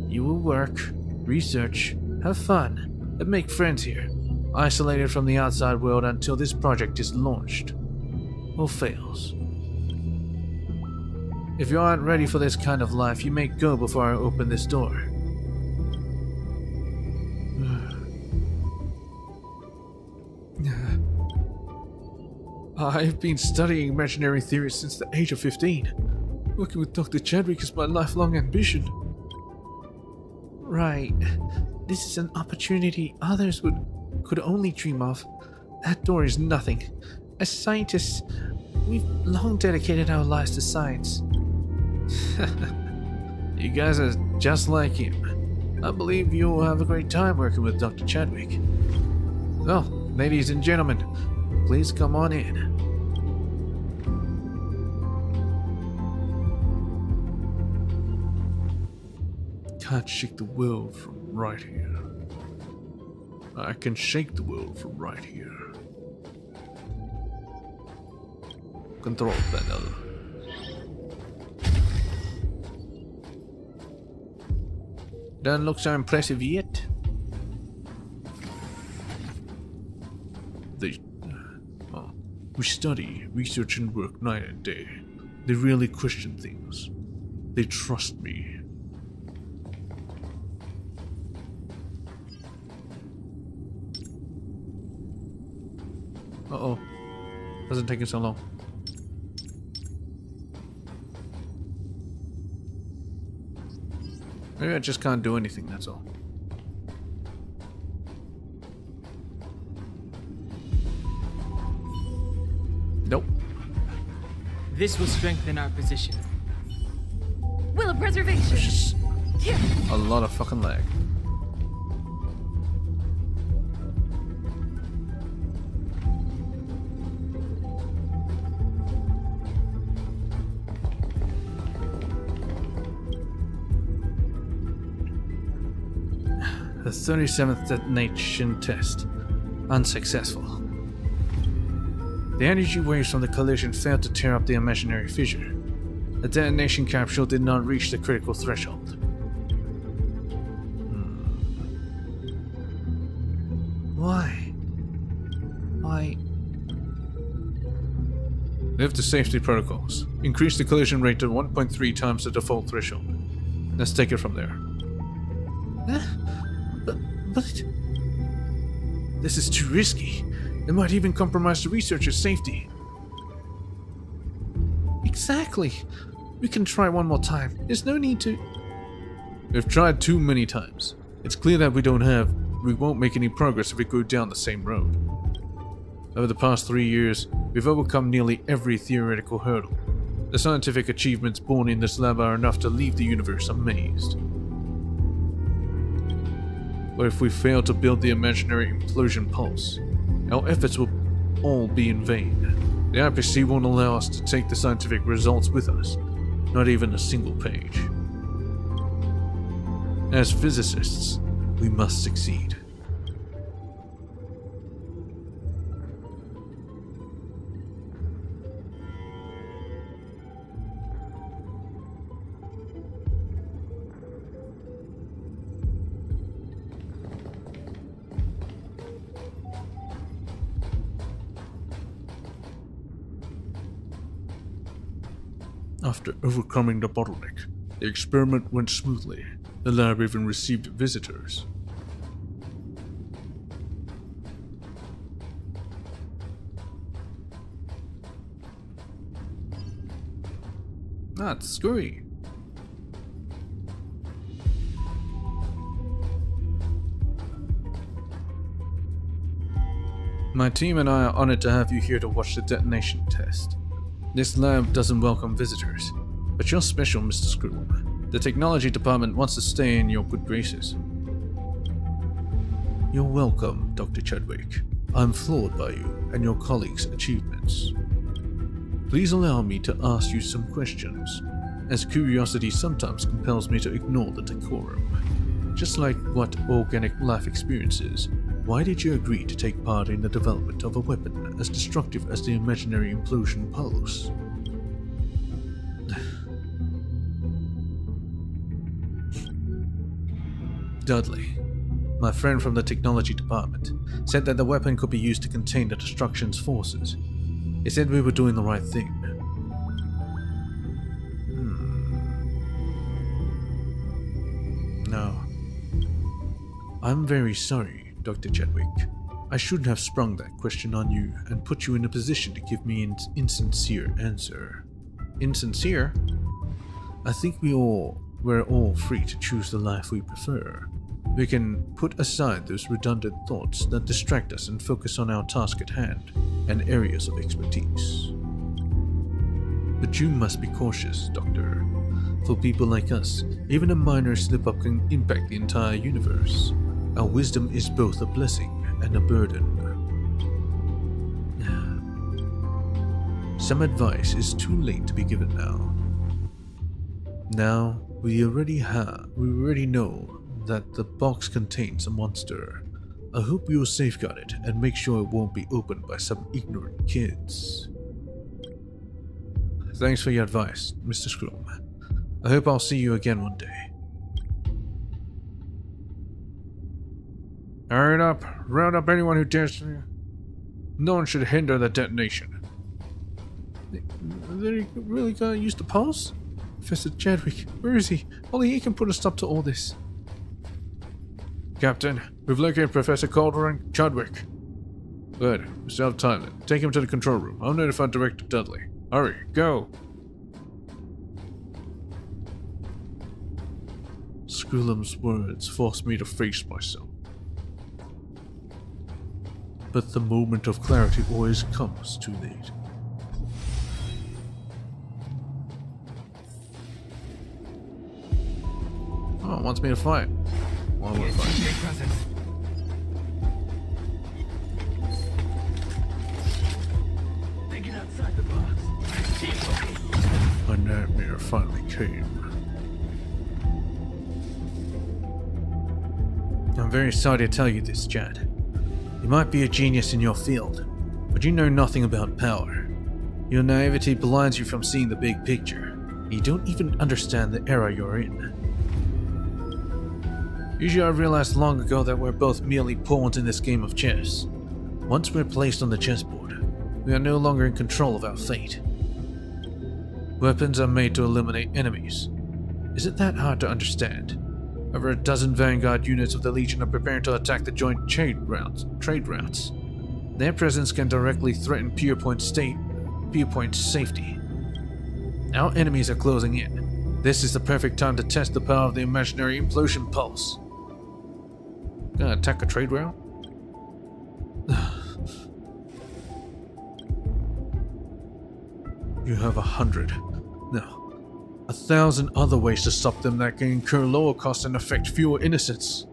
You will work, research, have fun, and make friends here, isolated from the outside world until this project is launched or fails. If you aren't ready for this kind of life, you may go before I open this door. I've been studying imaginary theory since the age of 15. Working with Dr. Chadwick is my lifelong ambition. Right. This is an opportunity others could only dream of. That door is nothing. As scientists, we've long dedicated our lives to science. You guys are just like him. I believe you'll have a great time working with Dr. Chadwick. Well, ladies and gentlemen, please come on in. Can't shake the world from right here. I can shake the world from right here. Control panel. Doesn't look so impressive yet. We study, research, and work night and day. They really question things. They trust me. Uh-oh. Doesn't take it so long. Maybe I just can't do anything, that's all. Nope. This will strengthen our position. Will of preservation! Just a lot of fucking lag. The 37th detonation test. Unsuccessful. The energy waves from the collision failed to tear up the imaginary fissure. The detonation capsule did not reach the critical threshold. Why? Lift the safety protocols. Increase the collision rate to 1.3 times the default threshold. Let's take it from there. But this is too risky. It might even compromise the researcher's safety. Exactly. We can try one more time. There's no need to... We've tried too many times. It's clear that we won't make any progress if we go down the same road. Over the past 3 years, we've overcome nearly every theoretical hurdle. The scientific achievements born in this lab are enough to leave the universe amazed. But if we fail to build the imaginary implosion pulse, our efforts will all be in vain. The IPC won't allow us to take the scientific results with us, not even a single page. As physicists, we must succeed. After overcoming the bottleneck, the experiment went smoothly. The lab even received visitors. Not screwy. My team and I are honored to have you here to watch the detonation test. This lab doesn't welcome visitors, but you're special, Mr. Scroom. The technology department wants to stay in your good graces. You're welcome, Dr. Chadwick. I'm floored by you and your colleagues' achievements. Please allow me to ask you some questions, as curiosity sometimes compels me to ignore the decorum. Just like what organic life experiences, why did you agree to take part in the development of a weapon as destructive as the imaginary implosion pulse? Dudley, my friend from the technology department, said that the weapon could be used to contain the destruction's forces. He said we were doing the right thing. No. I'm very sorry, Dr. Chadwick. I shouldn't have sprung that question on you and put you in a position to give me an insincere answer. Insincere? I think we're all free to choose the life we prefer. We can put aside those redundant thoughts that distract us and focus on our task at hand and areas of expertise. But you must be cautious, Doctor. For people like us, even a minor slip-up can impact the entire universe. Our wisdom is both a blessing and a burden. Some advice is too late to be given now. Now, we already know that the box contains a monster. I hope you will safeguard it and make sure it won't be opened by some ignorant kids. Thanks for your advice, Mr. Scrum. I hope I'll see you again one day. Hurry up! Round up anyone who dares to... No one should hinder the detonation. They're really gonna use the pulse? Professor Chadwick, where is he? Only he can put a stop to all this. Captain, we've located Professor Calder and Chadwick. Good. We still have time then. Take him to the control room. I'll notify Director Dudley. Hurry, go! Screwlum's words forced me to face myself. But the moment of clarity always comes too late. Oh, wants me to fight. Well, I want to fight. My nightmare finally came. I'm very sorry to tell you this, Chad. You might be a genius in your field, but you know nothing about power. Your naivety blinds you from seeing the big picture. You don't even understand the era you're in. Usually I realized long ago that we're both merely pawns in this game of chess. Once we're placed on the chessboard, we are no longer in control of our fate. Weapons are made to eliminate enemies. Is it that hard to understand? Over a dozen vanguard units of the Legion are preparing to attack the joint trade routes. Their presence can directly threaten Pierpoint's safety. Our enemies are closing in. This is the perfect time to test the power of the imaginary implosion pulse. Gonna attack a trade route? You have 100. No. 1,000 other ways to stop them that can incur lower costs and affect fewer innocents.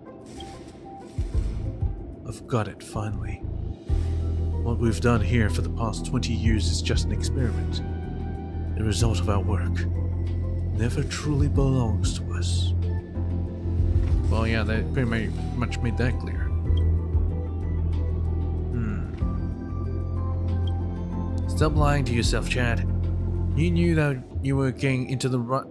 You've got it, finally. What we've done here for the past 20 years is just an experiment. The result of our work never truly belongs to us. Well, yeah, they pretty much made that clear. Stop lying to yourself, Chad. You knew that you were getting into the right.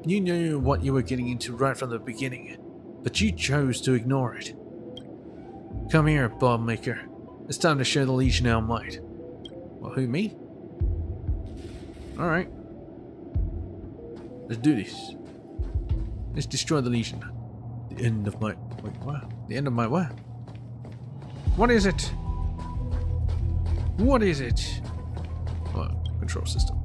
You knew what you were getting into right from the beginning, but you chose to ignore it. Come here, Bob Maker. It's time to show the Legion our might. Well, who, me? Alright. Let's do this. Let's destroy the Legion. The end of my... Wait, what? The end of my what? What is it? What is it? What? Control system.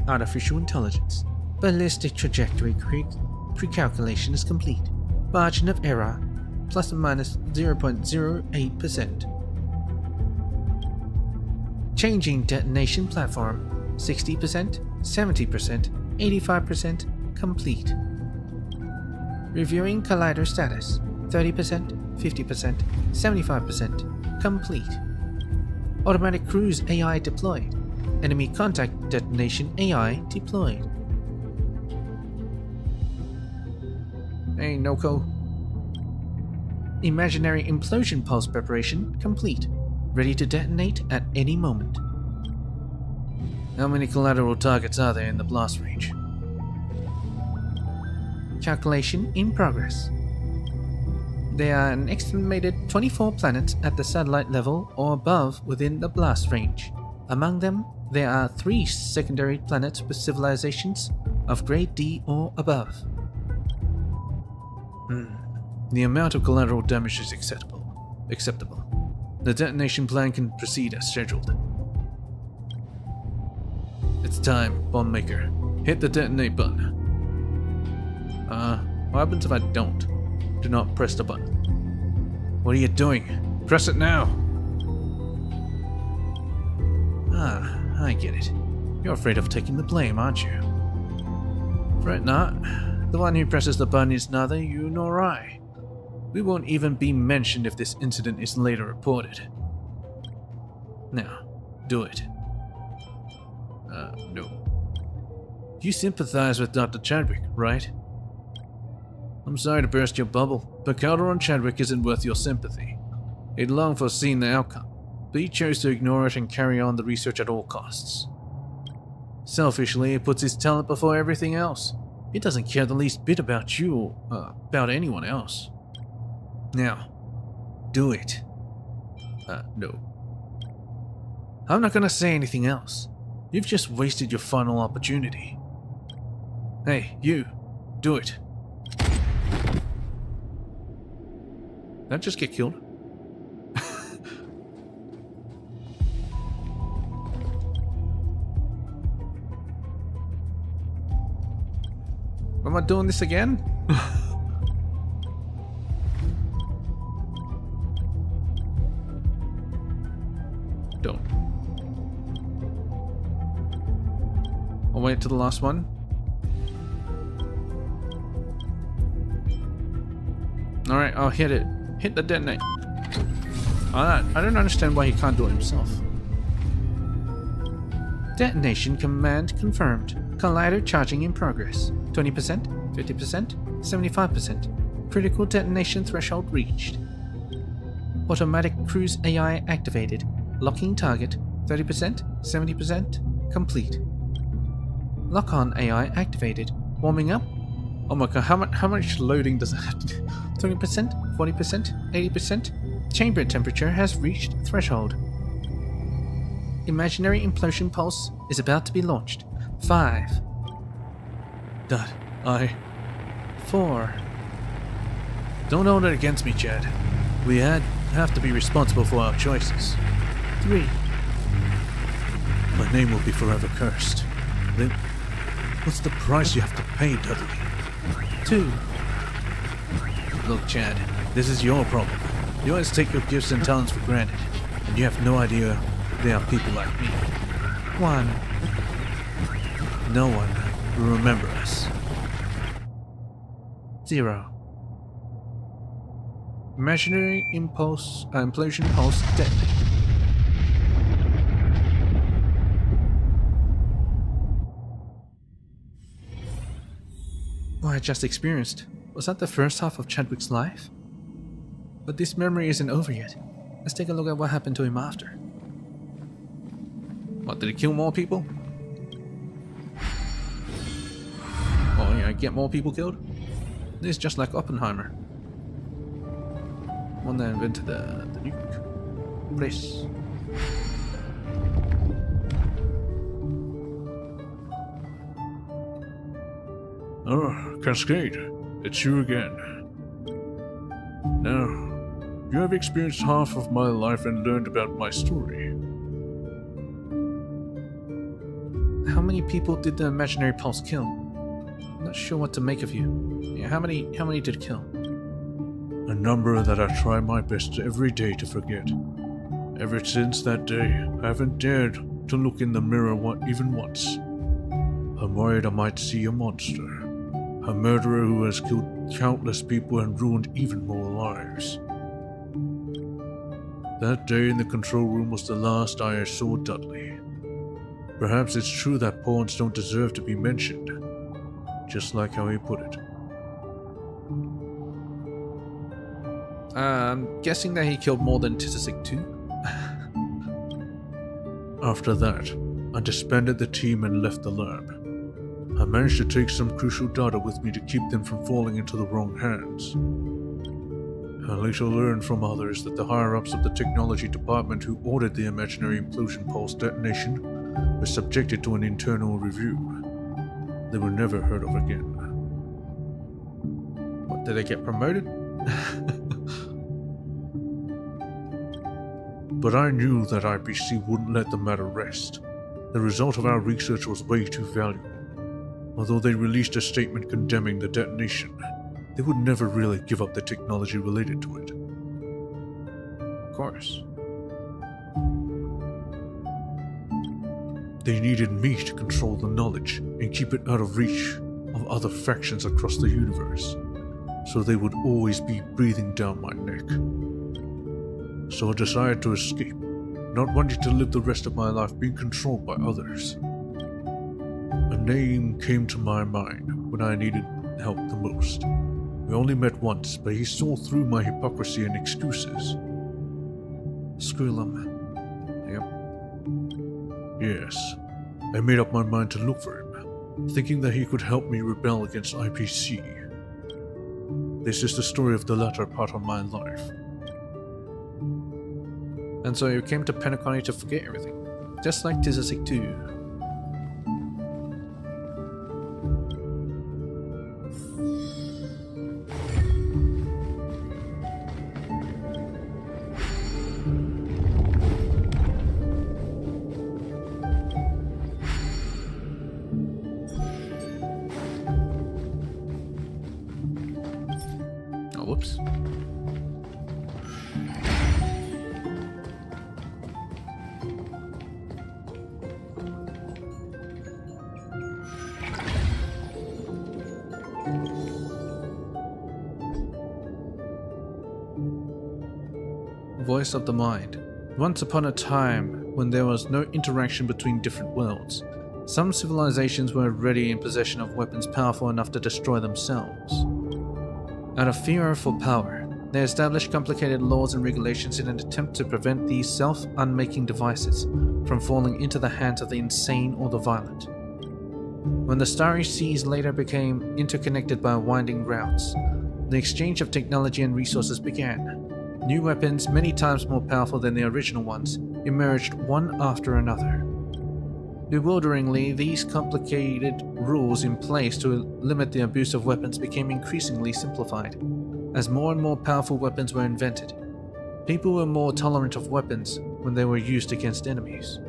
Artificial intelligence. Ballistic trajectory pre-calculation is complete. Margin of error, plus or minus 0.08%. Changing detonation platform, 60%, 70%, 85%, complete. Reviewing collider status, 30%, 50%, 75%, complete. Automatic cruise AI deployed. Enemy contact detonation AI deployed. Hey, Noko. Imaginary implosion pulse preparation complete. Ready to detonate at any moment. How many collateral targets are there in the blast range? Calculation in progress. There are an estimated 24 planets at the satellite level or above within the blast range. Among them, there are 3 secondary planets with civilizations of grade D or above. The amount of collateral damage is acceptable. The detonation plan can proceed as scheduled. It's time, Bomb Maker. Hit the detonate button. What happens if I don't? Do not press the button. What are you doing? Press it now! I get it. You're afraid of taking the blame, aren't you? Fret not. The one who presses the button is neither you nor I. We won't even be mentioned if this incident is later reported. Now, do it. No. You sympathize with Dr. Chadwick, right? I'm sorry to burst your bubble, but Calderon Chadwick isn't worth your sympathy. He'd long foreseen the outcome, but he chose to ignore it and carry on the research at all costs. Selfishly, he puts his talent before everything else. He doesn't care the least bit about you or about anyone else. Now, do it. No. I'm not gonna say anything else. You've just wasted your final opportunity. Hey, you. Do it. Did I just get killed? Am I doing this again? Don't. I'll wait to the last one. Alright, I'll hit it. Hit the detonate. I don't understand why he can't do it himself. Detonation command confirmed. Collider charging in progress. 20%, 50%, 75%. Critical detonation threshold reached. Automatic cruise AI activated. Locking target. 30%, 70%, complete. Lock-on AI activated. Warming up. Oh my god, how much loading does it have to do? 20%, 40%, 80%. Chamber temperature has reached threshold. Imaginary implosion pulse is about to be launched. 5. Dot. 4. Don't hold it against me, Chad. We have to be responsible for our choices. 3. My name will be forever cursed. Then, what's the price you have to pay, Dudley? 2. Look, Chad, this is your problem. You always take your gifts and talents for granted, and you have no idea there are people like me. 1. No one will remember us. 0. Imaginary implosion pulse detonate. What I just experienced, was that the first half of Chadwick's life? But this memory isn't over yet. Let's take a look at what happened to him after. What, did he kill more people? Oh yeah, get more people killed? This is just like Oppenheimer. One that invented the nuke. Bliss. Oh, Cascade, it's you again. Now, you have experienced half of my life and learned about my story. How many people did the imaginary pulse kill? I'm not sure what to make of you. Yeah, how many did it kill? A number that I try my best every day to forget. Ever since that day, I haven't dared to look in the mirror even once. I'm worried I might see a monster. A murderer who has killed countless people and ruined even more lives. That day in the control room was the last I saw Dudley. Perhaps it's true that pawns don't deserve to be mentioned, just like how he put it. I'm guessing that he killed more than Tizasik too? After that, I disbanded the team and left the lab. I managed to take some crucial data with me to keep them from falling into the wrong hands. I later learned from others that the higher-ups of the technology department who ordered the imaginary implosion pulse detonation were subjected to an internal review. They were never heard of again. What, did they get promoted? But I knew that IPC wouldn't let the matter rest. The result of our research was way too valuable. Although they released a statement condemning the detonation, they would never really give up the technology related to it. Of course. They needed me to control the knowledge and keep it out of reach of other factions across the universe, so they would always be breathing down my neck. So I decided to escape, not wanting to live the rest of my life being controlled by others. A name came to my mind when I needed help the most. We only met once, but he saw through my hypocrisy and excuses. Skrullum. Yep. Yes, I made up my mind to look for him, thinking that he could help me rebel against IPC. This is the story of the latter part of my life. And so you came to Penacony to forget everything, just like Tizasik too. Oh, whoops. Voice of the Mind. Once upon a time, when there was no interaction between different worlds, some civilizations were already in possession of weapons powerful enough to destroy themselves. Out of fear for power, they established complicated laws and regulations in an attempt to prevent these self-unmaking devices from falling into the hands of the insane or the violent. When the starry seas later became interconnected by winding routes, the exchange of technology and resources began. New weapons, many times more powerful than the original ones, emerged one after another. Bewilderingly, these complicated rules in place to limit the abuse of weapons became increasingly simplified. As more and more powerful weapons were invented, people were more tolerant of weapons when they were used against enemies.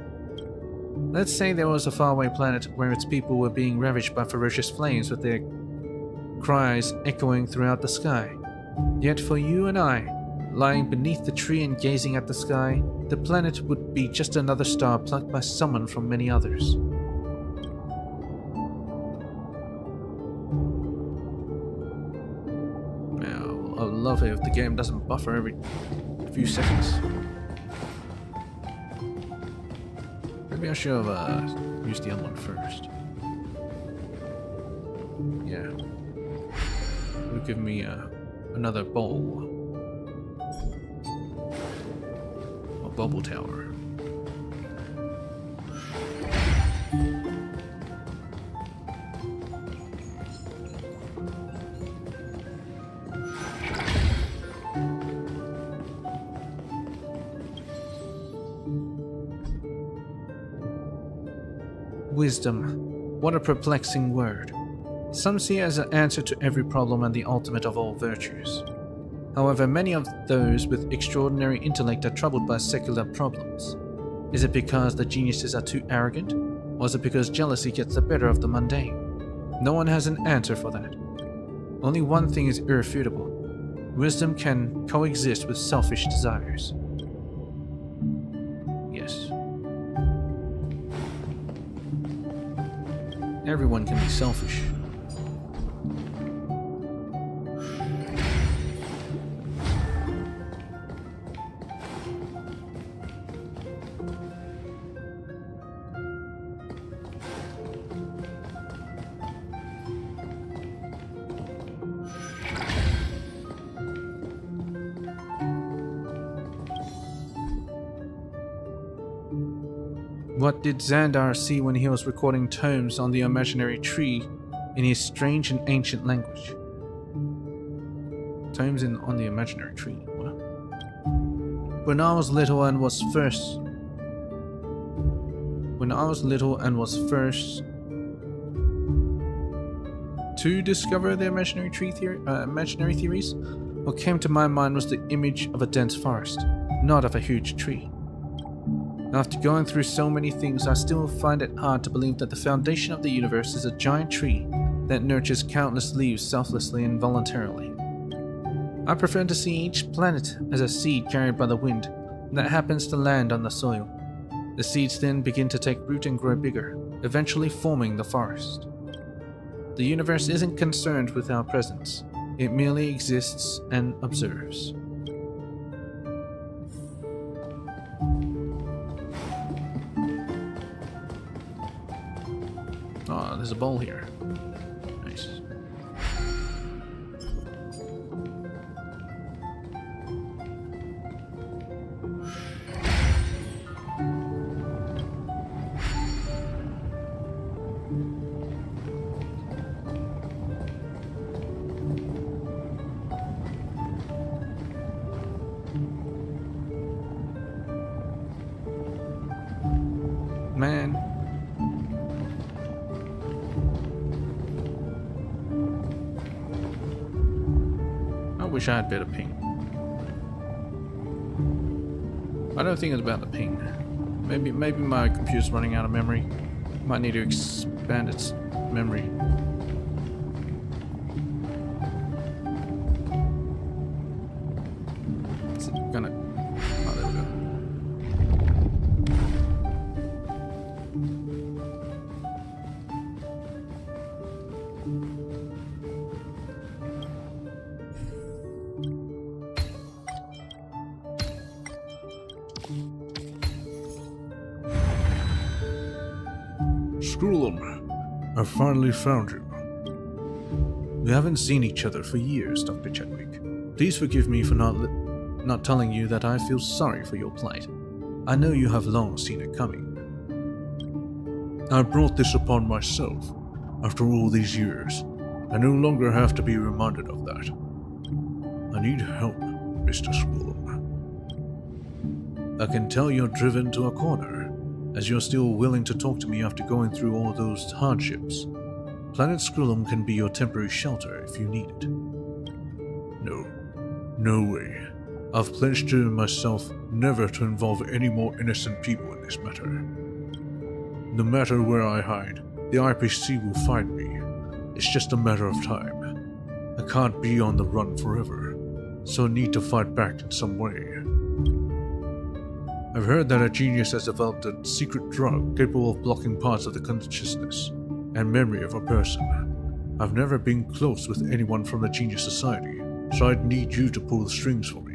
Let's say there was a faraway planet where its people were being ravaged by ferocious flames with their cries echoing throughout the sky. Yet for you and I, lying beneath the tree and gazing at the sky, the planet would be just another star plucked by someone from many others. Now, love it if the game doesn't buffer every few seconds. Maybe I should have used the other one first. Yeah. It'll give me another bowl. A bubble tower. Wisdom. What a perplexing word. Some see it as an answer to every problem and the ultimate of all virtues. However, many of those with extraordinary intellect are troubled by secular problems. Is it because the geniuses are too arrogant? Or is it because jealousy gets the better of the mundane? No one has an answer for that. Only one thing is irrefutable. Wisdom can coexist with selfish desires. Yes. Everyone can be selfish. What did Xandar see when he was recording tomes on the imaginary tree in his strange and ancient language? Tomes on the imaginary tree. What? When I was little and was first to discover the imaginary theories, what came to my mind was the image of a dense forest, not of a huge tree. After going through so many things, I still find it hard to believe that the foundation of the universe is a giant tree that nurtures countless leaves selflessly and voluntarily. I prefer to see each planet as a seed carried by the wind that happens to land on the soil. The seeds then begin to take root and grow bigger, eventually forming the forest. The universe isn't concerned with our presence. It merely exists and observes. Oh, there's a bowl here. Nice. Man. I wish I had better ping. I don't think it's about the ping. Maybe my computer's running out of memory. Might need to expand its memory. Is it gonna... Oh, there we go. Scrollum, I finally found you. We haven't seen each other for years, Dr. Chadwick. Please forgive me for not telling you that I feel sorry for your plight. I know you have long seen it coming. I brought this upon myself. After all these years, I no longer have to be reminded of that. I need help, Mr. Scrollum. I can tell you're driven to a corner, as you're still willing to talk to me after going through all those hardships. Planet Scrollum can be your temporary shelter if you need it. No way. I've pledged to myself never to involve any more innocent people in this matter. No matter where I hide, the IPC will find me. It's just a matter of time. I can't be on the run forever, so I need to fight back in some way. I've heard that a genius has developed a secret drug capable of blocking parts of the consciousness and memory of a person. I've never been close with anyone from the Genius Society, so I'd need you to pull the strings for me.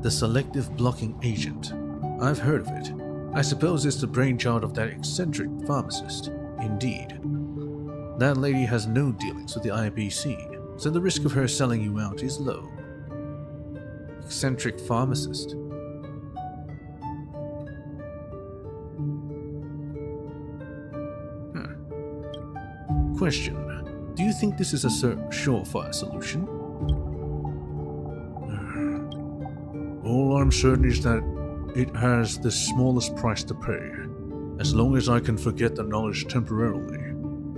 The selective blocking agent. I've heard of it. I suppose it's the brainchild of that eccentric pharmacist. Indeed. That lady has no dealings with the IPC, so the risk of her selling you out is low. Eccentric pharmacist. Question. Do you think this is a surefire solution? All I'm certain is that it has the smallest price to pay. As long as I can forget the knowledge temporarily,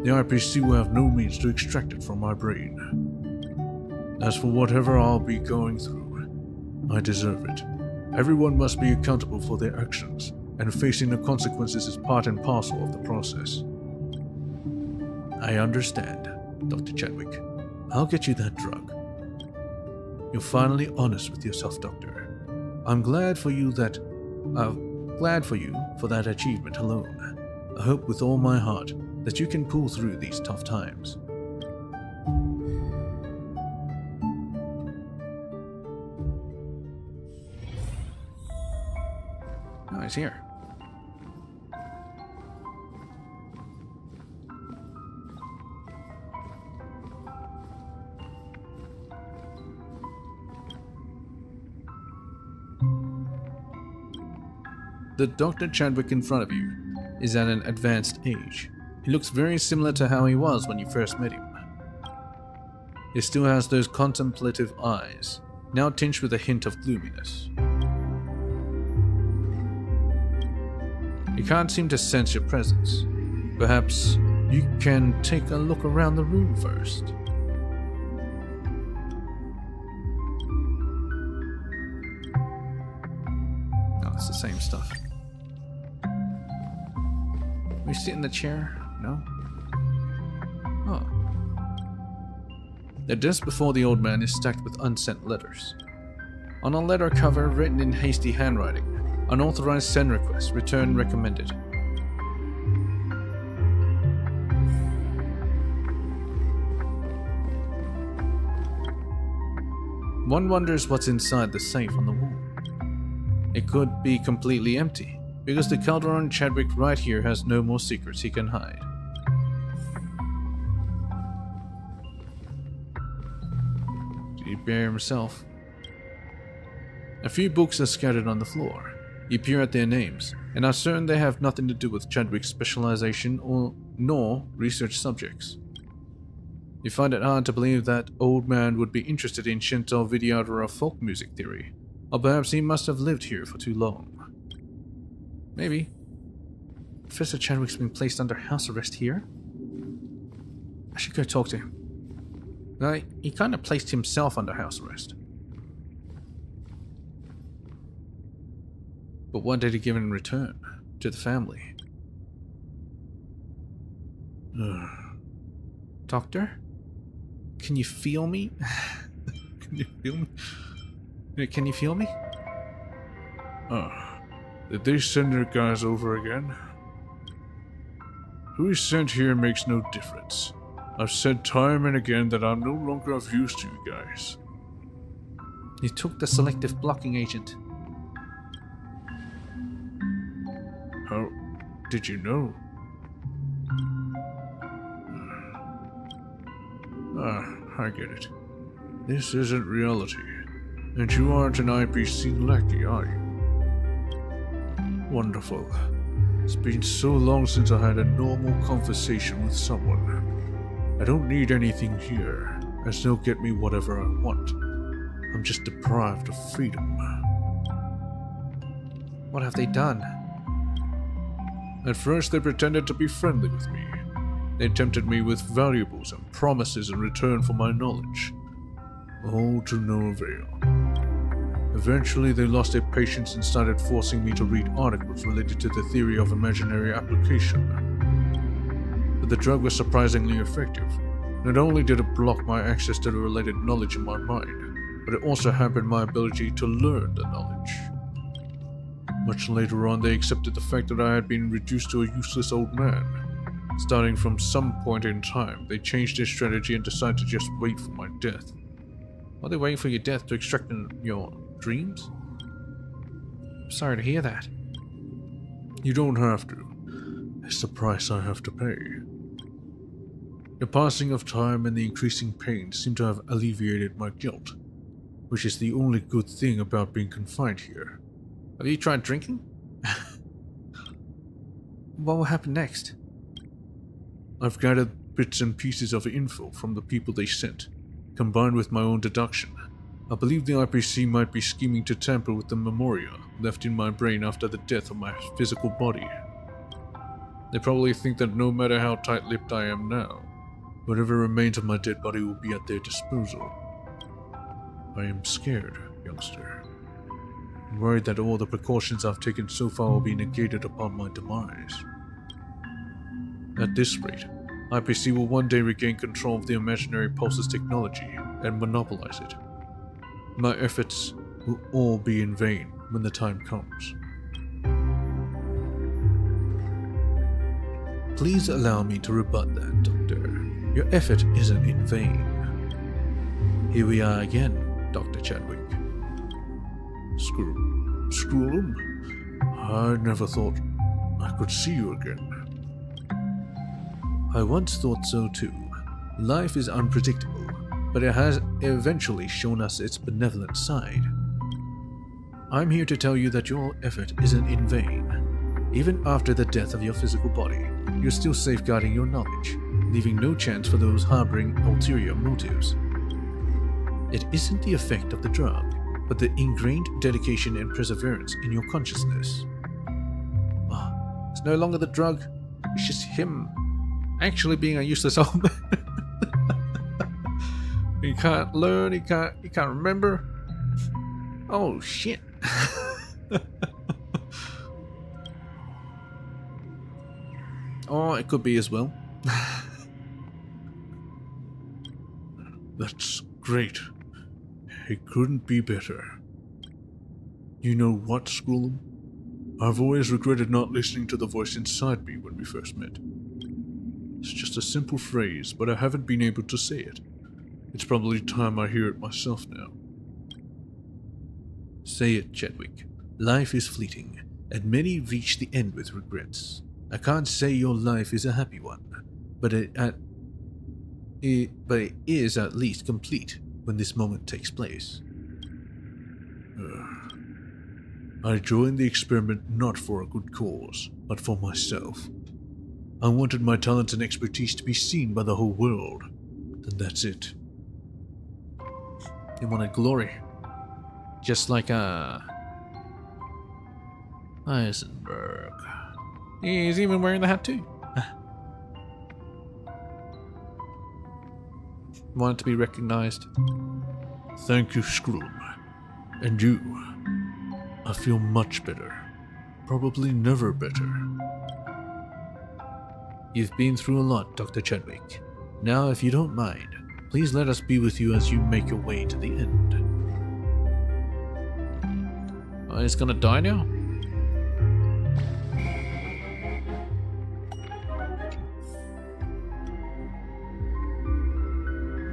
the IPC will have no means to extract it from my brain. As for whatever I'll be going through, I deserve it. Everyone must be accountable for their actions, and facing the consequences is part and parcel of the process. I understand, Dr. Chadwick. I'll get you that drug. You're finally honest with yourself, Doctor. I'm glad for you for that achievement alone. I hope with all my heart that you can pull through these tough times. Oh, he's here. The Dr. Chadwick in front of you is at an advanced age. He looks very similar to how he was when you first met him. He still has those contemplative eyes, now tinged with a hint of gloominess. He can't seem to sense your presence. Perhaps you can take a look around the room first. No, it's the same stuff. We sit in the chair? No? Oh. The desk before the old man is stacked with unsent letters. On a letter cover written in hasty handwriting, unauthorized send request, return recommended. One wonders what's inside the safe on the wall. It could be completely empty, because the Calderon Chadwick right here has no more secrets he can hide. Did he bear himself? A few books are scattered on the floor. You peer at their names, and are certain they have nothing to do with Chadwick's specialization nor research subjects. You find it hard to believe that old man would be interested in Shinto Vidyadhara folk music theory, or perhaps he must have lived here for too long. Maybe. Professor Chadwick's been placed under house arrest here? I should go talk to him. He kind of placed himself under house arrest. But what did he give in return to the family? Doctor? Can you feel me? Can you feel me? Can you feel me? Did they send their guys over again? Who is sent here makes no difference. I've said time and again that I'm no longer of use to you guys. You took the selective blocking agent. How did you know? I get it. This isn't reality, and you aren't an IPC lackey, are you? Wonderful. It's been so long since I had a normal conversation with someone. I don't need anything here, as they'll get me whatever I want. I'm just deprived of freedom. What have they done? At first they pretended to be friendly with me. They tempted me with valuables and promises in return for my knowledge. All to no avail. Eventually they lost their patience and started forcing me to read articles related to the theory of imaginary application. But the drug was surprisingly effective. Not only did it block my access to the related knowledge in my mind, but it also hampered my ability to learn the knowledge. Much later on, they accepted the fact that I had been reduced to a useless old man. Starting from some point in time, they changed their strategy and decided to just wait for my death. Are they waiting for your death to extract in your dreams? I'm sorry to hear that. You don't have to. It's the price I have to pay. The passing of time and the increasing pain seem to have alleviated my guilt, which is the only good thing about being confined here. Have you tried drinking? What will happen next? I've gathered bits and pieces of info from the people they sent, combined with my own deduction. I believe the IPC might be scheming to tamper with the memoria left in my brain after the death of my physical body. They probably think that no matter how tight-lipped I am now, whatever remains of my dead body will be at their disposal. I am scared, youngster. I'm worried that all the precautions I've taken so far will be negated upon my demise. At this rate, IPC will one day regain control of the imaginary pulses technology and monopolize it. My efforts will all be in vain when the time comes. Please allow me to rebut that, Doctor. Your effort isn't in vain. Here we are again, Dr. Chadwick. Screw him. I never thought I could see you again. I once thought so too. Life is unpredictable, but it has eventually shown us its benevolent side. I'm here to tell you that your effort isn't in vain. Even after the death of your physical body, you're still safeguarding your knowledge, leaving no chance for those harboring ulterior motives. It isn't the effect of the drug, but the ingrained dedication and perseverance in your consciousness. It's no longer the drug, it's just him actually being a useless old man. He can't learn, he can't remember. Oh shit. Oh, it could be as well. That's great. It couldn't be better. You know what, Skrullum? I've always regretted not listening to the voice inside me when we first met. It's just a simple phrase, but I haven't been able to say it. It's probably time I hear it myself now. Say it, Chadwick. Life is fleeting, and many reach the end with regrets. I can't say your life is a happy one, but it is at least complete when this moment takes place. I joined the experiment not for a good cause, but for myself. I wanted my talents and expertise to be seen by the whole world, and that's it. You wanted glory. Just like Heisenberg. He's even wearing the hat too. Wanted to be recognized. Thank you, Skrullum. And you. I feel much better. Probably never better. You've been through a lot, Dr. Chadwick. Now, if you don't mind, please let us be with you as you make your way to the end. Oh, he's gonna die now?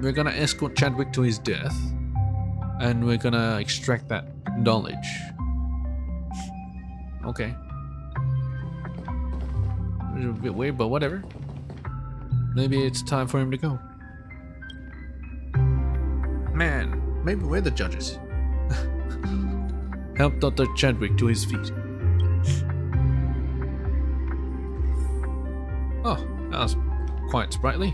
We're gonna escort Chadwick to his death, and we're gonna extract that knowledge. Okay. It's a bit weird, but whatever. Maybe it's time for him to go. Man, maybe we're the judges. Help Dr. Chadwick to his feet. Oh, that was quite sprightly.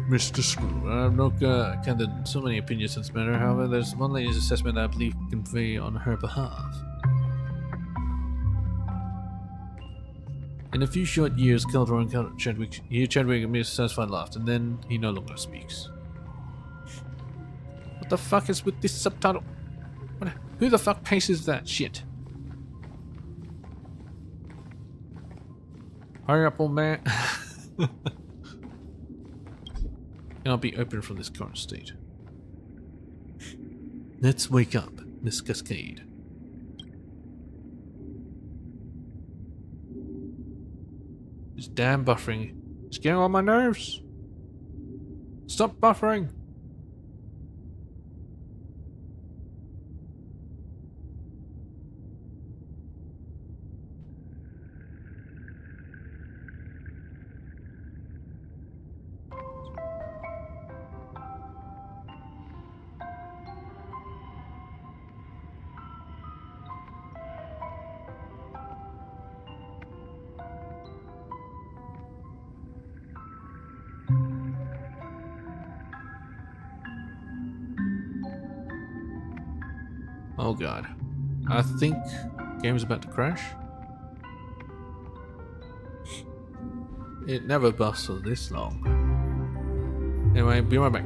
Mr. Screw, I've not gathered so many opinions on this matter. However, there's one lady's assessment that I believe can convey on her behalf. In a few short years, Caldor encountered Chadwick. Chadwick emits a satisfied laugh, and then he no longer speaks. What the fuck is with this subtitle? Who the fuck paces that shit? Hurry up, old man. Cannot be opened from this current state. Let's wake up, Miss Cascade. damn buffering. It's getting on my nerves. Stop buffering. Oh god. I think game's about to crash. It never busts for this long. Anyway, be right back.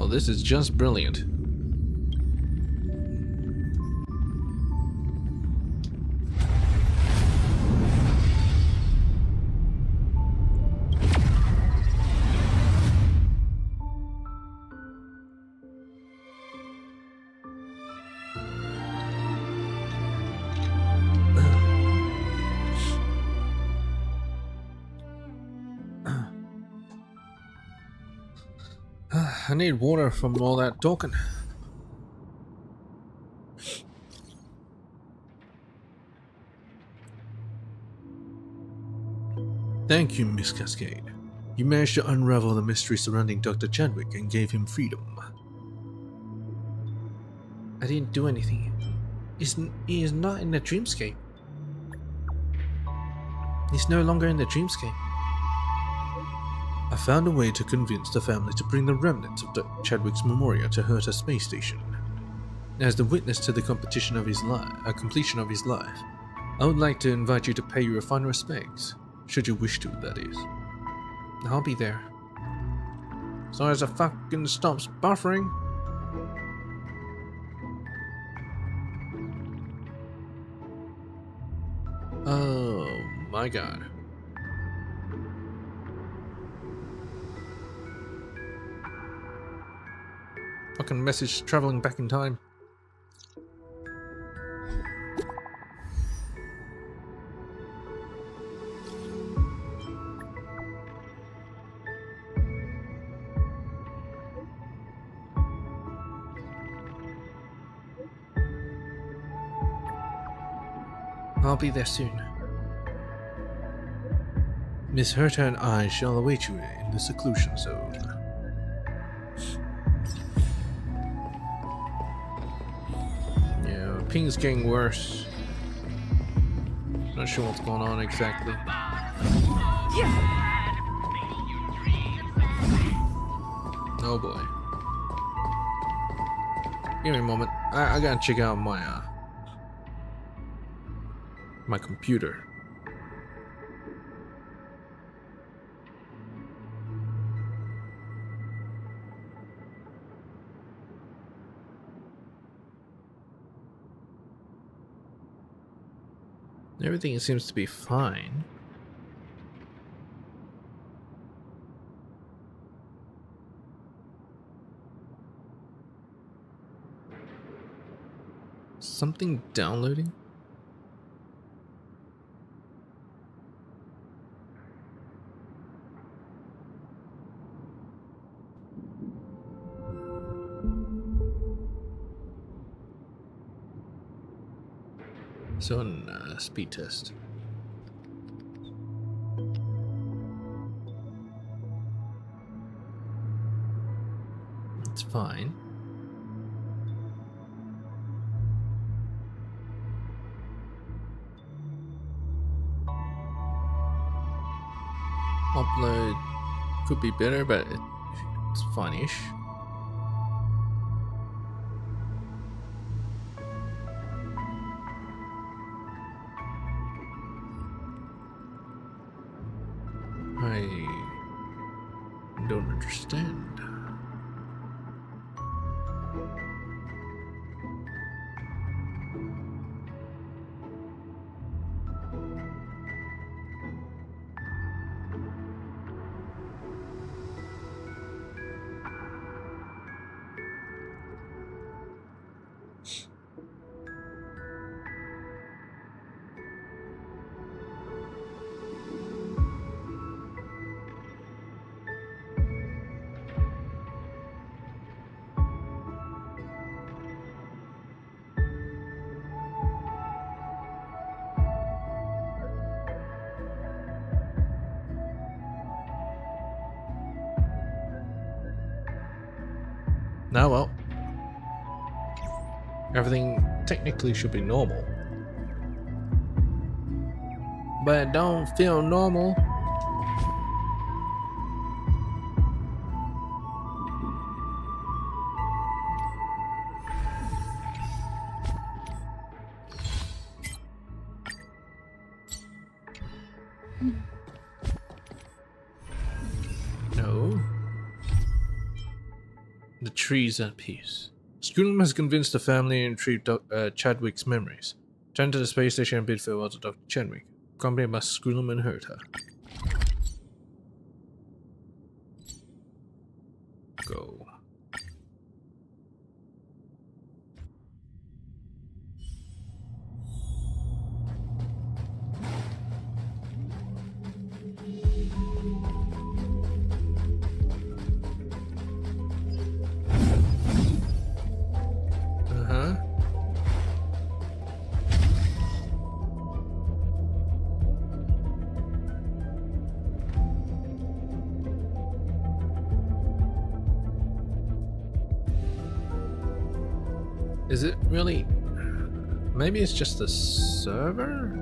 Oh, this is just brilliant. I need water from all that talking. Thank you, Miss Cascade. You managed to unravel the mystery surrounding Dr. Chadwick and gave him freedom. I didn't do anything. He is not in the dreamscape. He's no longer in the dreamscape. I found a way to convince the family to bring the remnants of Dr. Chadwick's memorial to Herta space station. As the witness to the completion of his life, I would like to invite you to pay your final respects, should you wish to, that is. I'll be there. So as it fucking stops buffering. Oh my god. Fucking message traveling back in time. I'll be there soon. Miss Herta and I shall await you in the seclusion zone. Yeah, ping's getting worse. Not sure what's going on exactly. Oh boy. Give me a moment. I gotta check out my my computer. Everything seems to be fine. Something downloading? So on speed test. It's fine. Upload could be better, but it's fine-ish. I don't understand. Now, well, everything technically should be normal, but it don't feel normal. No. The tree's at peace. Scrotum has convinced the family and retrieved Chadwick's memories. Turn to the space station and bid farewell to Dr. Chadwick, accompanied by Scrotum and Herta. Go. Is it really? Maybe it's just the server?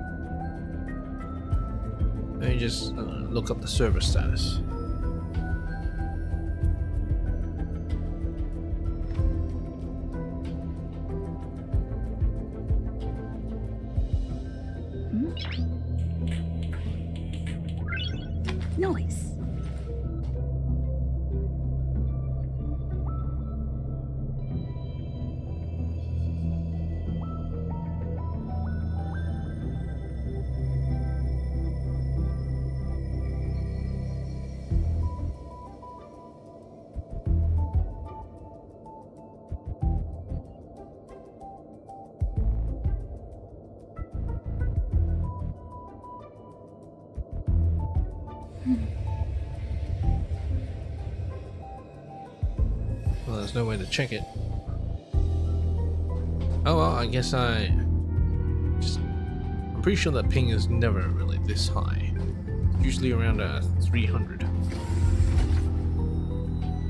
Let me just look up the server status. Noise. Well, there's no way to check it. Oh well, I guess I'm pretty sure that ping is never really this high. It's usually around 300.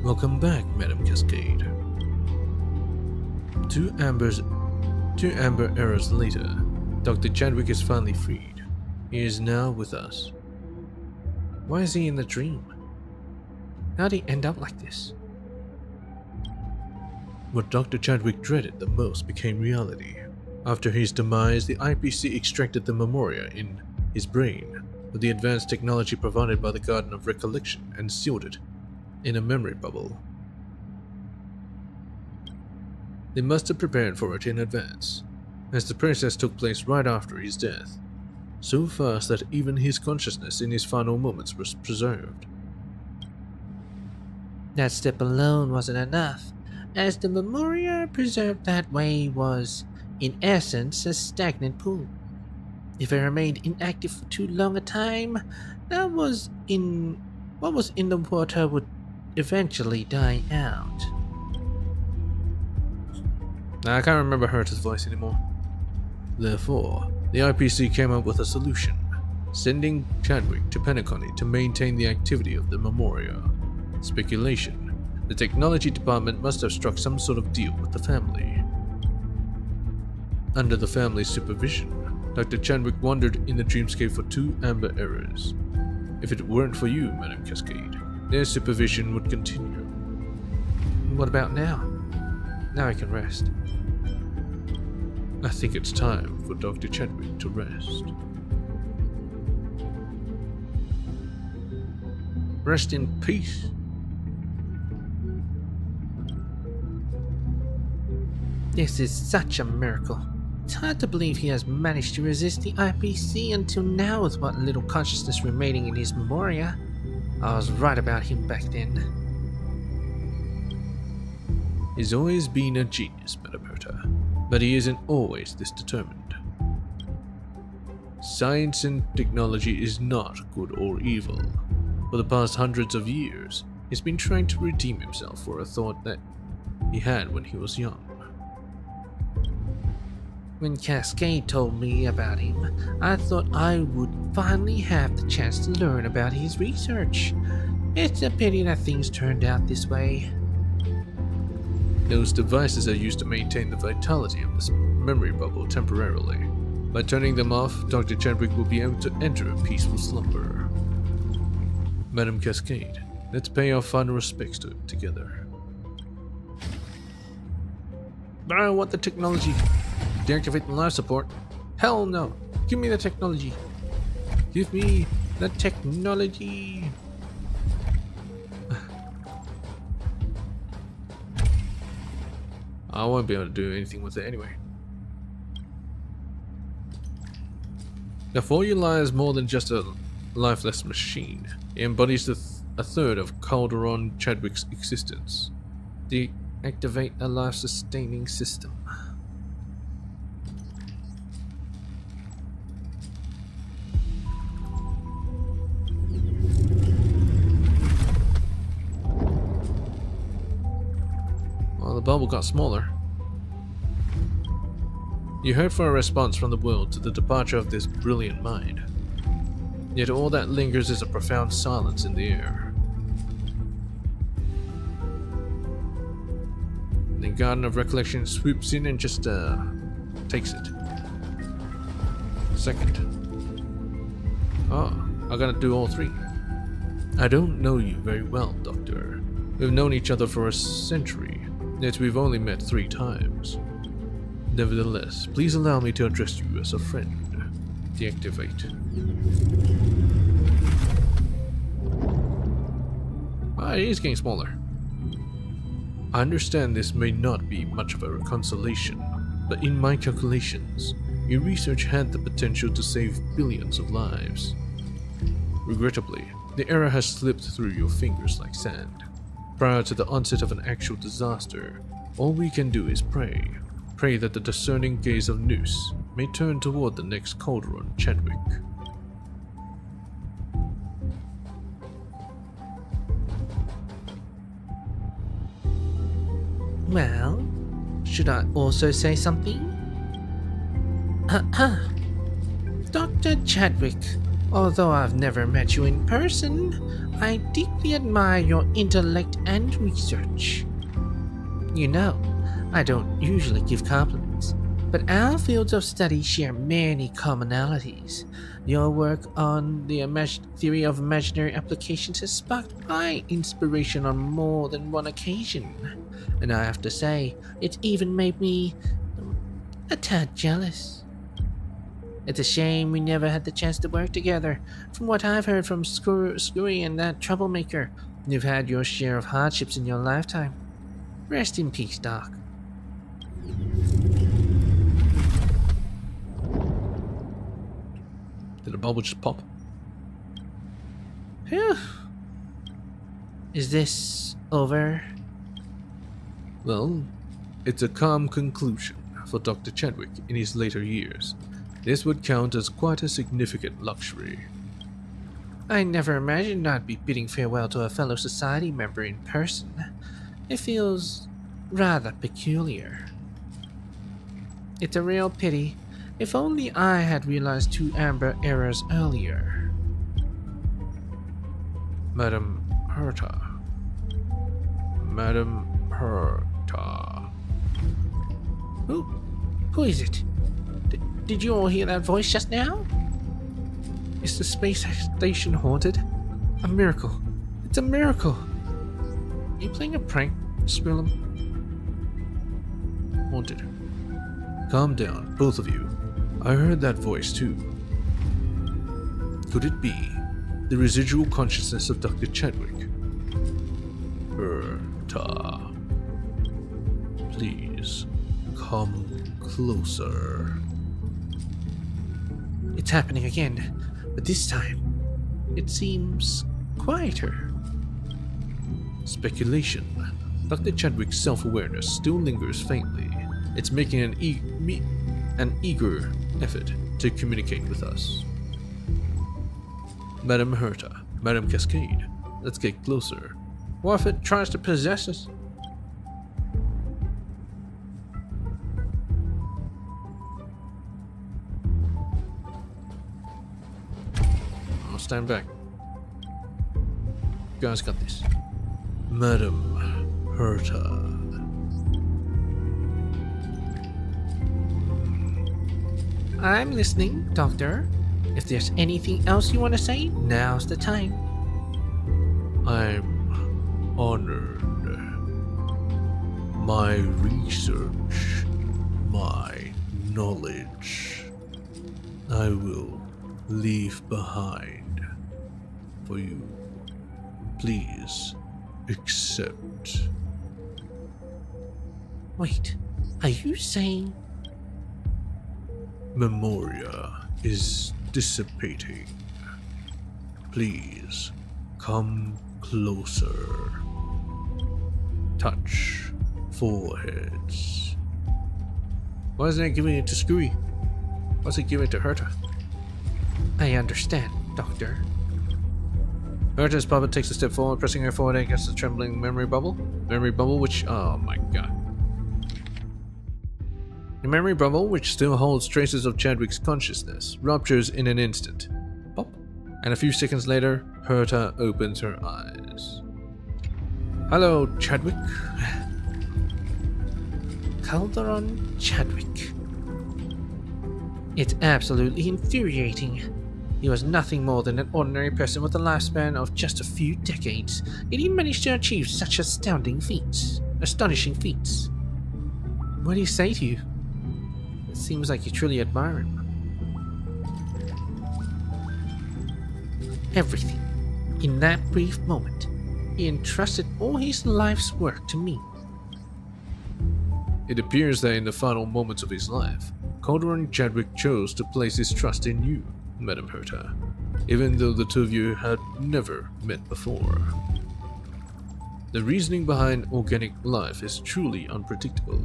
Welcome back, Madam Cascade. Two amber eras later, Dr. Chadwick is finally freed. He is now with us. Why is he in the dream? How'd he end up like this? What Dr. Chadwick dreaded the most became reality. After his demise, the IPC extracted the memoria in his brain with the advanced technology provided by the Garden of Recollection and sealed it in a memory bubble. They must have prepared for it in advance, as the process took place right after his death. so fast that even his consciousness in his final moments was preserved. That step alone wasn't enough, as the Memoria preserved that way was, in essence, a stagnant pool. If it remained inactive for too long a time, what was in the water would eventually die out. I can't remember Herta's voice anymore. Therefore, the IPC came up with a solution, sending Chadwick to Penacony to maintain the activity of the Memoria. Speculation: the technology department must have struck some sort of deal with the family. Under the family's supervision, Dr. Chadwick wandered in the dreamscape for 2 amber eras. If it weren't for you, Madame Cascade, their supervision would continue. What about now? Now I can rest. I think it's time for Dr. Chadwick to rest. Rest in peace. This is such a miracle. It's hard to believe he has managed to resist the IPC until now with what little consciousness remaining in his Memoria. I was right about him back then. He's always been a genius, Madame Herta, but he isn't always this determined. Science and technology is not good or evil. For the past hundreds of years, he's been trying to redeem himself for a thought that he had when he was young. When Cascade told me about him, I thought I would finally have the chance to learn about his research. It's a pity that things turned out this way. Those devices are used to maintain the vitality of this memory bubble temporarily. By turning them off, Dr. Chadwick will be able to enter a peaceful slumber. Madame Cascade, let's pay our final respects to it together. But I want the technology. Deactivate the life support. Hell no. Give me the technology. Give me the technology. I won't be able to do anything with it anyway. The Fourier lies more than just a lifeless machine. It embodies a third of Calderon Chadwick's existence. Deactivate a life-sustaining system. Well, the bubble got smaller. You heard for a response from the world to the departure of this brilliant mind. Yet all that lingers is a profound silence in the air. The Garden of Recollection swoops in and just takes it. Second. Oh, I gotta do all 3. I don't know you very well, Doctor. We've known each other for a century, yet we've only met 3 times. Nevertheless, please allow me to address you as a friend. Deactivate. It is getting smaller. I understand this may not be much of a consolation, but in my calculations, your research had the potential to save billions of lives. Regrettably, the error has slipped through your fingers like sand. Prior to the onset of an actual disaster, all we can do is pray. Pray that the discerning gaze of Noose may turn toward the next Calderon Chadwick. Well, should I also say something? Dr. Chadwick, although I've never met you in person, I deeply admire your intellect and research. You know, I don't usually give compliments, but our fields of study share many commonalities. Your work on the theory of imaginary applications has sparked my inspiration on more than one occasion, and I have to say, it's even made me a tad jealous. It's a shame we never had the chance to work together. From what I've heard from Screwy and that troublemaker, you've had your share of hardships in your lifetime. Rest in peace, Doc. Did the bubble just pop? Phew. Is this over? Well, it's a calm conclusion for Dr. Chadwick in his later years. This would count as quite a significant luxury. I never imagined I'd be bidding farewell to a fellow society member in person. It feels rather peculiar. It's a real pity. If only I had realized 2 amber errors earlier. Madam Herta. Madam Herta. Who is it? Did you all hear that voice just now? Is the space station haunted? A miracle. It's a miracle. Are you playing a prank, Spillum? Haunted. Calm down, both of you. I heard that voice too. Could it be the residual consciousness of Dr. Chadwick? Herta. Please, come closer. It's happening again, but this time, it seems quieter. Speculation. Dr. Chadwick's self-awareness still lingers faintly. It's making an eager effort to communicate with us. Madam Herta, Madam Cascade, let's get closer. What if it tries to possess us? I'll stand back. You guys got this. Madam Herta. I'm listening, Doctor. If there's anything else you want to say, now's the time. I'm honored. My research, my knowledge, I will leave behind for you. Please accept. Wait, are you saying... Memoria is dissipating. Please come closer. Touch foreheads. Why isn't it giving it to Screwy? Why's it giving it to Herta? I understand, Doctor. Herta's puppet takes a step forward, pressing her forehead against the trembling memory bubble. Memory bubble which... oh my god. The memory bubble, which still holds traces of Chadwick's consciousness, ruptures in an instant. Pop. And a few seconds later, Herta opens her eyes. Hello, Chadwick. Calderon Chadwick. It's absolutely infuriating. He was nothing more than an ordinary person with a lifespan of just a few decades, yet he managed to achieve such astonishing feats. What do you say to you? It seems like you truly admire him. Everything. In that brief moment, he entrusted all his life's work to me. It appears that in the final moments of his life, Calderon Chadwick chose to place his trust in you, Madam Herta, even though the two of you had never met before. The reasoning behind organic life is truly unpredictable.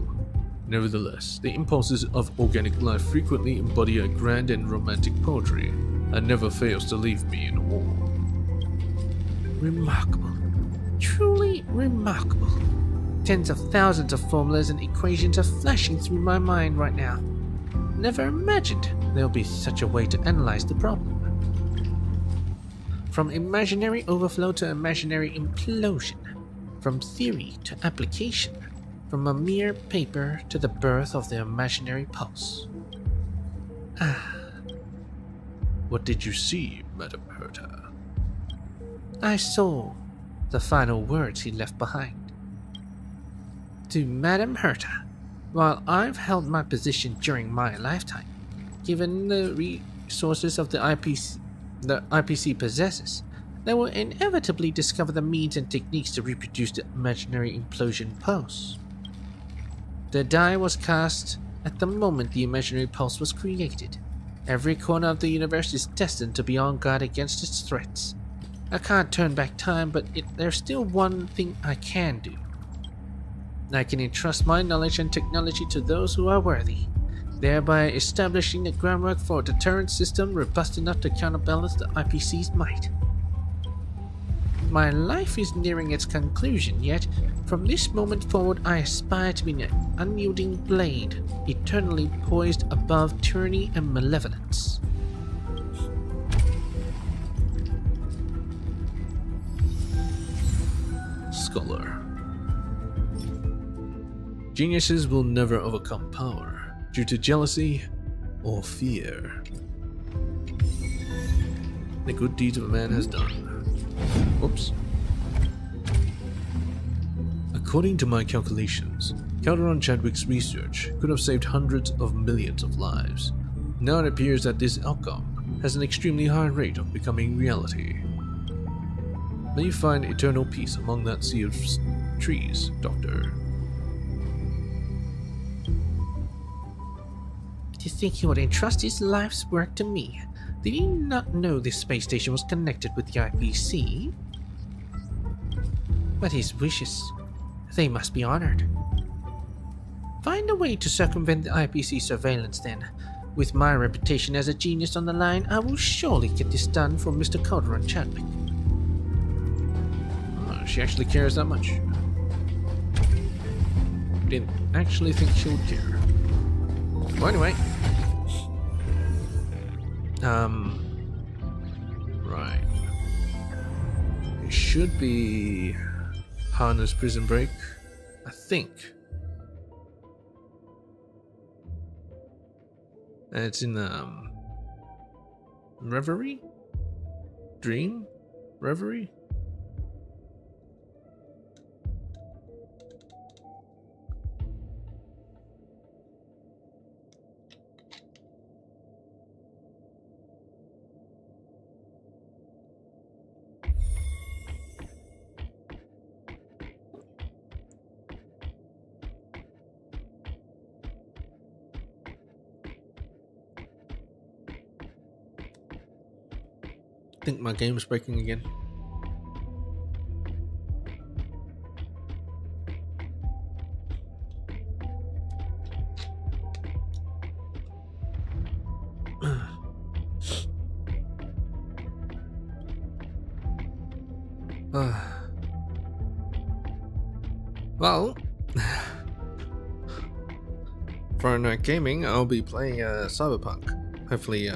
Nevertheless, the impulses of organic life frequently embody a grand and romantic poetry and never fails to leave me in awe. Remarkable. Truly remarkable. Tens of thousands of formulas and equations are flashing through my mind right now. Never imagined there would be such a way to analyze the problem. From imaginary overflow to imaginary implosion. From theory to application. From a mere paper to the birth of the imaginary pulse. What did you see, Madam Herta? I saw the final words he left behind. To Madam Herta, while I've held my position during my lifetime, given the resources of the IPC possesses, they will inevitably discover the means and techniques to reproduce the imaginary implosion pulse. The die was cast at the moment the imaginary pulse was created. Every corner of the universe is destined to be on guard against its threats. I can't turn back time, but there's still one thing I can do. I can entrust my knowledge and technology to those who are worthy, thereby establishing the groundwork for a deterrent system robust enough to counterbalance the IPC's might. My life is nearing its conclusion, yet from this moment forward I aspire to be an unyielding blade, eternally poised above tyranny and malevolence. Scholar. Geniuses will never overcome power due to jealousy or fear. The good deeds of a man has done. Whoops. According to my calculations, Calderon Chadwick's research could have saved hundreds of millions of lives. Now it appears that this outcome has an extremely high rate of becoming reality. May you find eternal peace among that sea of trees, Doctor. To think he would entrust his life's work to me. Did he not know this space station was connected with the IPC? But his wishes, they must be honored. Find a way to circumvent the IPC surveillance then. With my reputation as a genius on the line, I will surely get this done for Mr. Calderon Chadwick. Oh, she actually cares that much. Didn't actually think she would care. Well, anyway. Right. It should be Hana's Prison Break, I think. And it's in Reverie? Dream? Reverie? I think my game's breaking again. Well, for night gaming, I'll be playing Cyberpunk. Hopefully, it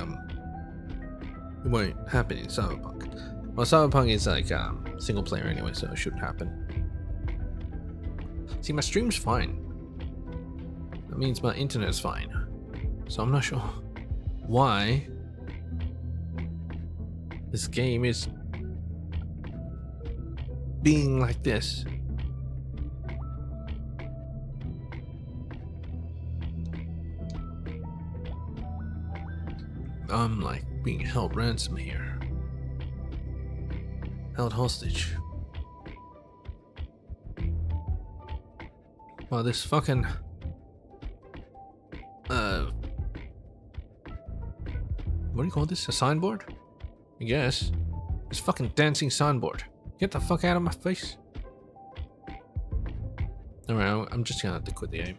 won't happen in Cyberpunk. Well, Cyberpunk is like single player anyway, so it should happen. See, my stream's fine. That means my internet's fine. So I'm not sure why this game is being like this. I'm like being held ransom here. Held hostage. Wow, this fucking what do you call this? A signboard? I guess. This fucking dancing signboard. Get the fuck out of my face. Alright, I'm just gonna have to quit the game.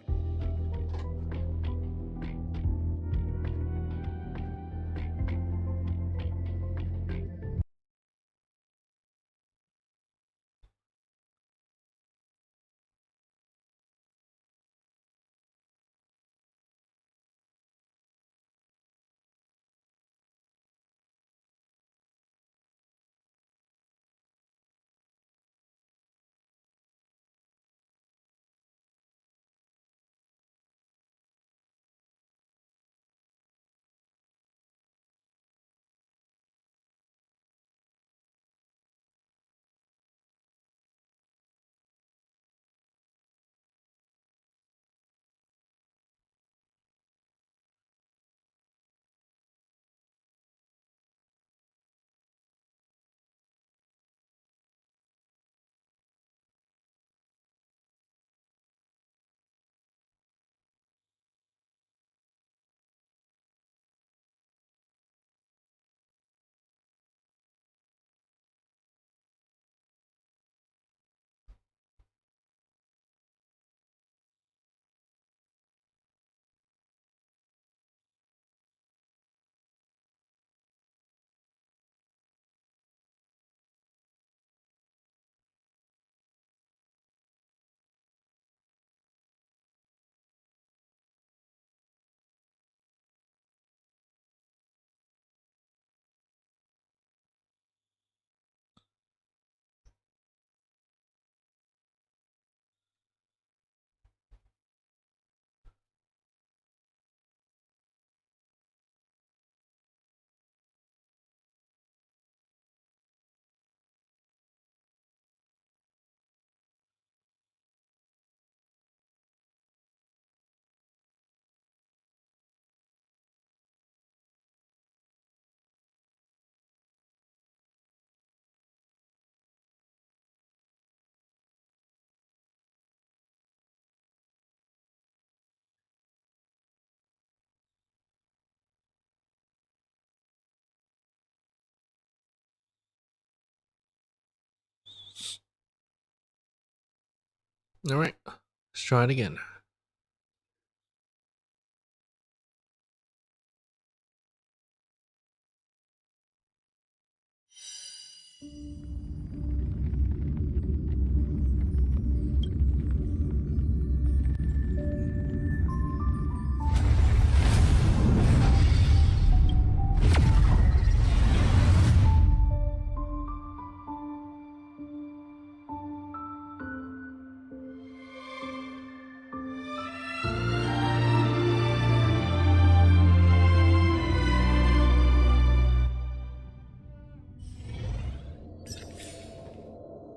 Alright, let's try it again.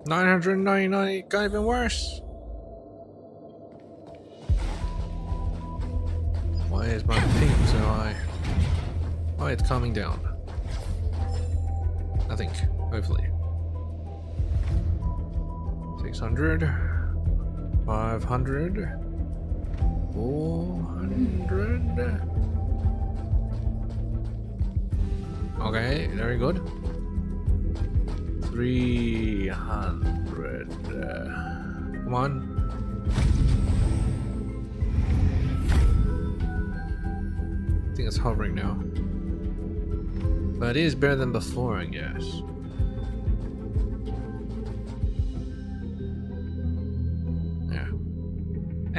$999, it got even worse. Why is my ping so high? Oh, it's calming down. I think, hopefully. 600, 500, 400. Okay, very good. 300. Come on. I think it's hovering now. But it is better than before, I guess. Yeah.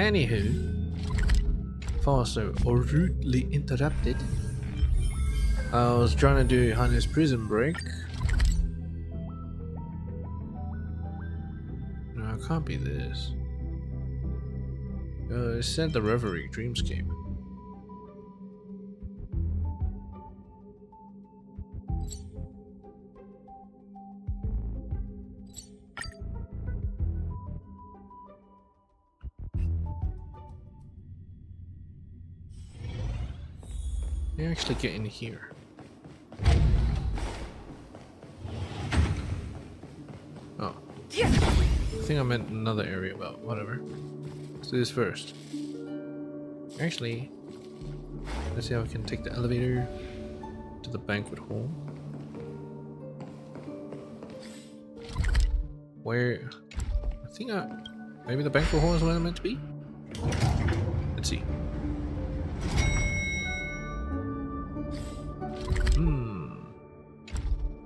Anywho, before so rudely interrupted, I was trying to do Hunter's Prison Break. No, it can't be this. It said the Reverie Dreamscape. You actually get in here. Oh. I think I meant another area, but whatever. Let's do this first. Actually, let's see how we can take the elevator to the banquet hall. Where... I think maybe the banquet hall is where I'm meant to be? Let's see.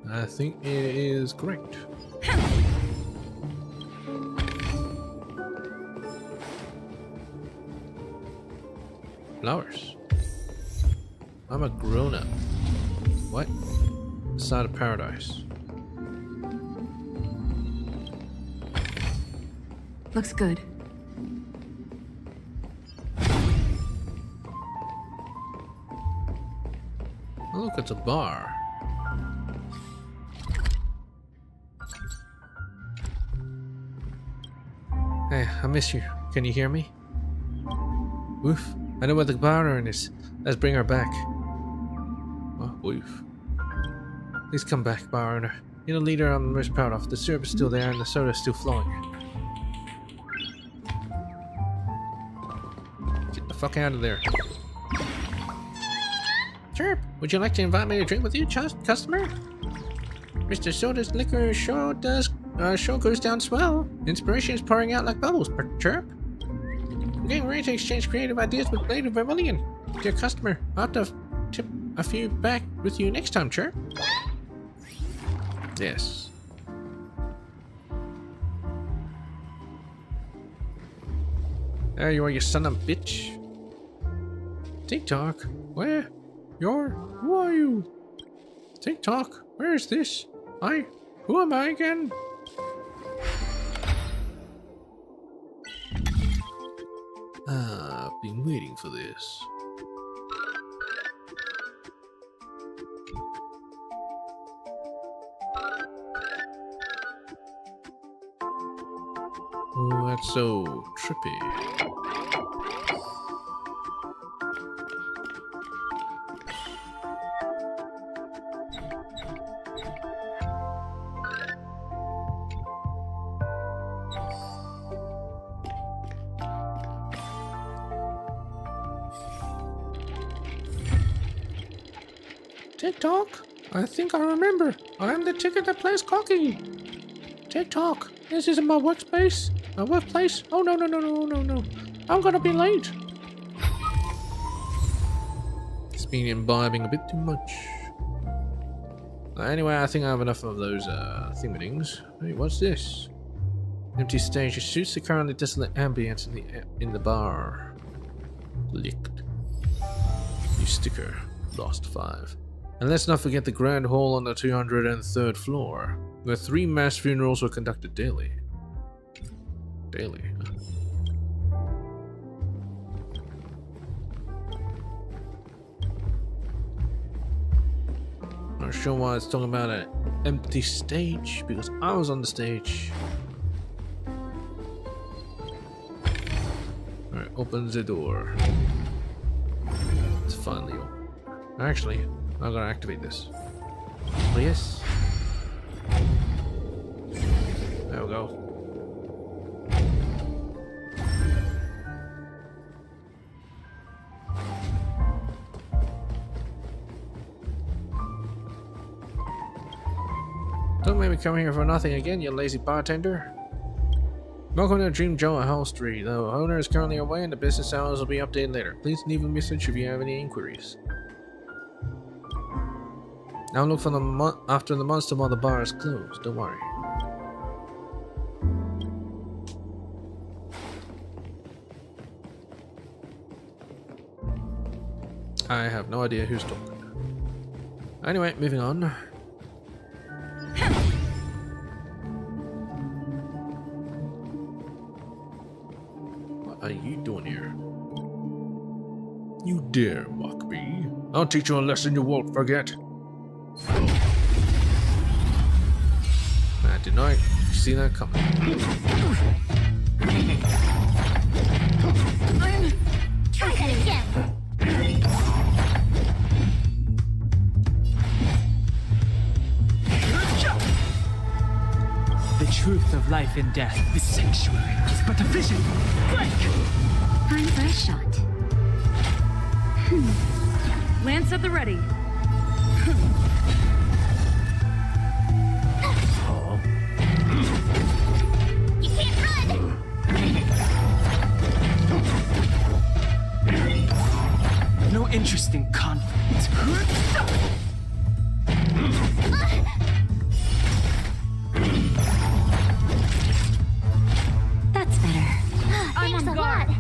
I think it is correct. Flowers. I'm a grown-up. What? Side of paradise. Looks good. Oh, look, it's a bar. Hey, I miss you. Can you hear me? Woof. I know where the bar is. Let's bring her back. Oh, woof. Please come back, bar owner. You're the leader I'm most proud of. The syrup is still there and the soda is still flowing. Get the fuck out of there. Chirp, would you like to invite me to drink with you, customer? Mr. Soda's liquor sure goes down swell. Inspiration is pouring out like bubbles, Chirp. I'm getting ready to exchange creative ideas with Blade of Vermilion. Dear customer, I'll have to tip a few back with you next time, Chirp. Yes. There you are, you son of a bitch. TikTok, where? Who are you? TikTok, where is this? Who am I again? I've been waiting for this. Oh, that's so trippy. TikTok? I think I remember. I'm the ticket that plays cocky. TikTok, this isn't my workspace. My workplace? Oh, no. I'm gonna be late. It's been imbibing a bit too much. Anyway, I think I have enough of those thingamajiggies. Hey, what's this? Empty stage. It suits the currently desolate ambience in the bar. Licked. New sticker. Lost 5. And let's not forget the grand hall on the 203rd floor, where 3 mass funerals were conducted daily. Daily, huh? Not sure why it's talking about an empty stage, because I was on the stage. Alright, opens the door. It's finally open. Actually, I'm gonna activate this. Oh yes. There we go. Don't make me come here for nothing again, you lazy bartender. Welcome to Dream Joe at Hall Street. The owner is currently away and the business hours will be updated later. Please leave a message if you have any inquiries. Now look for the after the monster while the bar is closed. Don't worry. I have no idea who's talking. Anyway, moving on. What are you doing here? You dare mock me? I'll teach you a lesson you won't forget. I did not see that coming. Try that again. The truth of life and death, the sanctuary, is but a vision. Break! Time for a shot. Lance at the ready. You can't run! No interest in conflict. That's better. I'm Thanks on a guard. lot.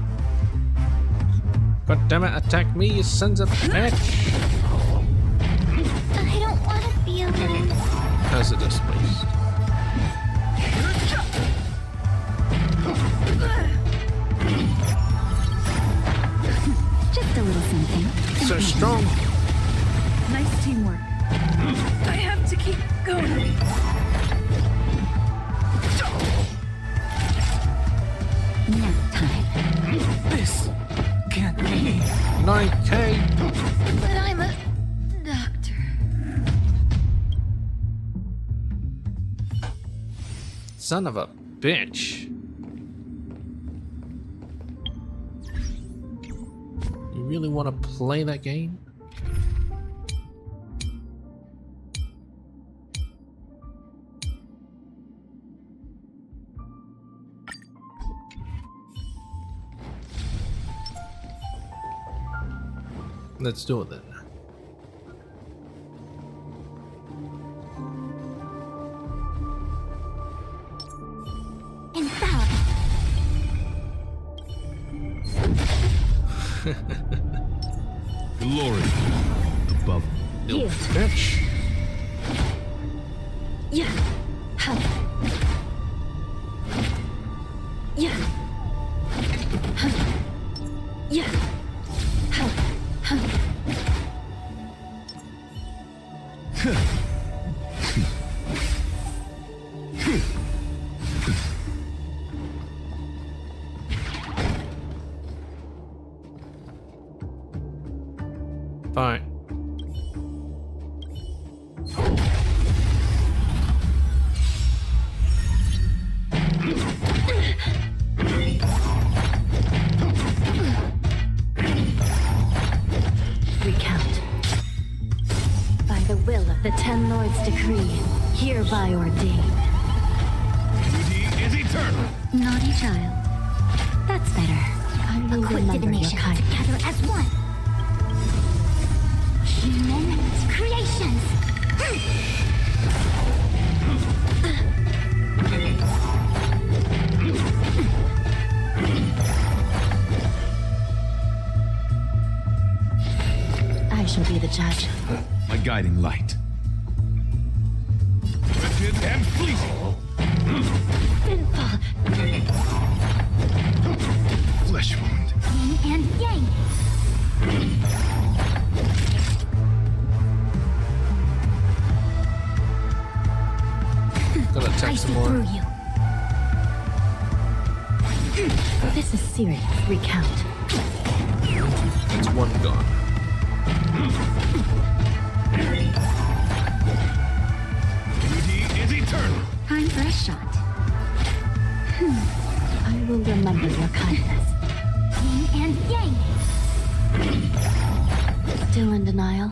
God damn it, attack me, you sons of bitch! I don't want to be alone. Hazardous waste. Just a little something. So strong. Nice teamwork. I have to keep going. Nap time. This can't be. 9k. But I'm a doctor. Son of a bitch. You really want to play that game? Let's do it then. Infallible. Glory above. You. Bitch. Yeah. Huh. Yeah. Huh. Yeah. Huh. Huh. Fine. Recount. By the will of the Ten Lords' decree, hereby ordained. eternal! Naughty child. That's better. I will A quick remember your divination kindness. together as one. Human creations. I shall be the judge. My guiding light. Wretched and fleeting! Sinful. Flesh wound. Yin and yang. Gotta I attack see some more. through you. This is serious. Recount. That's one gone. Beauty is eternal! Time for a shot. I will remember your kindness. Yin and yang. Still in denial?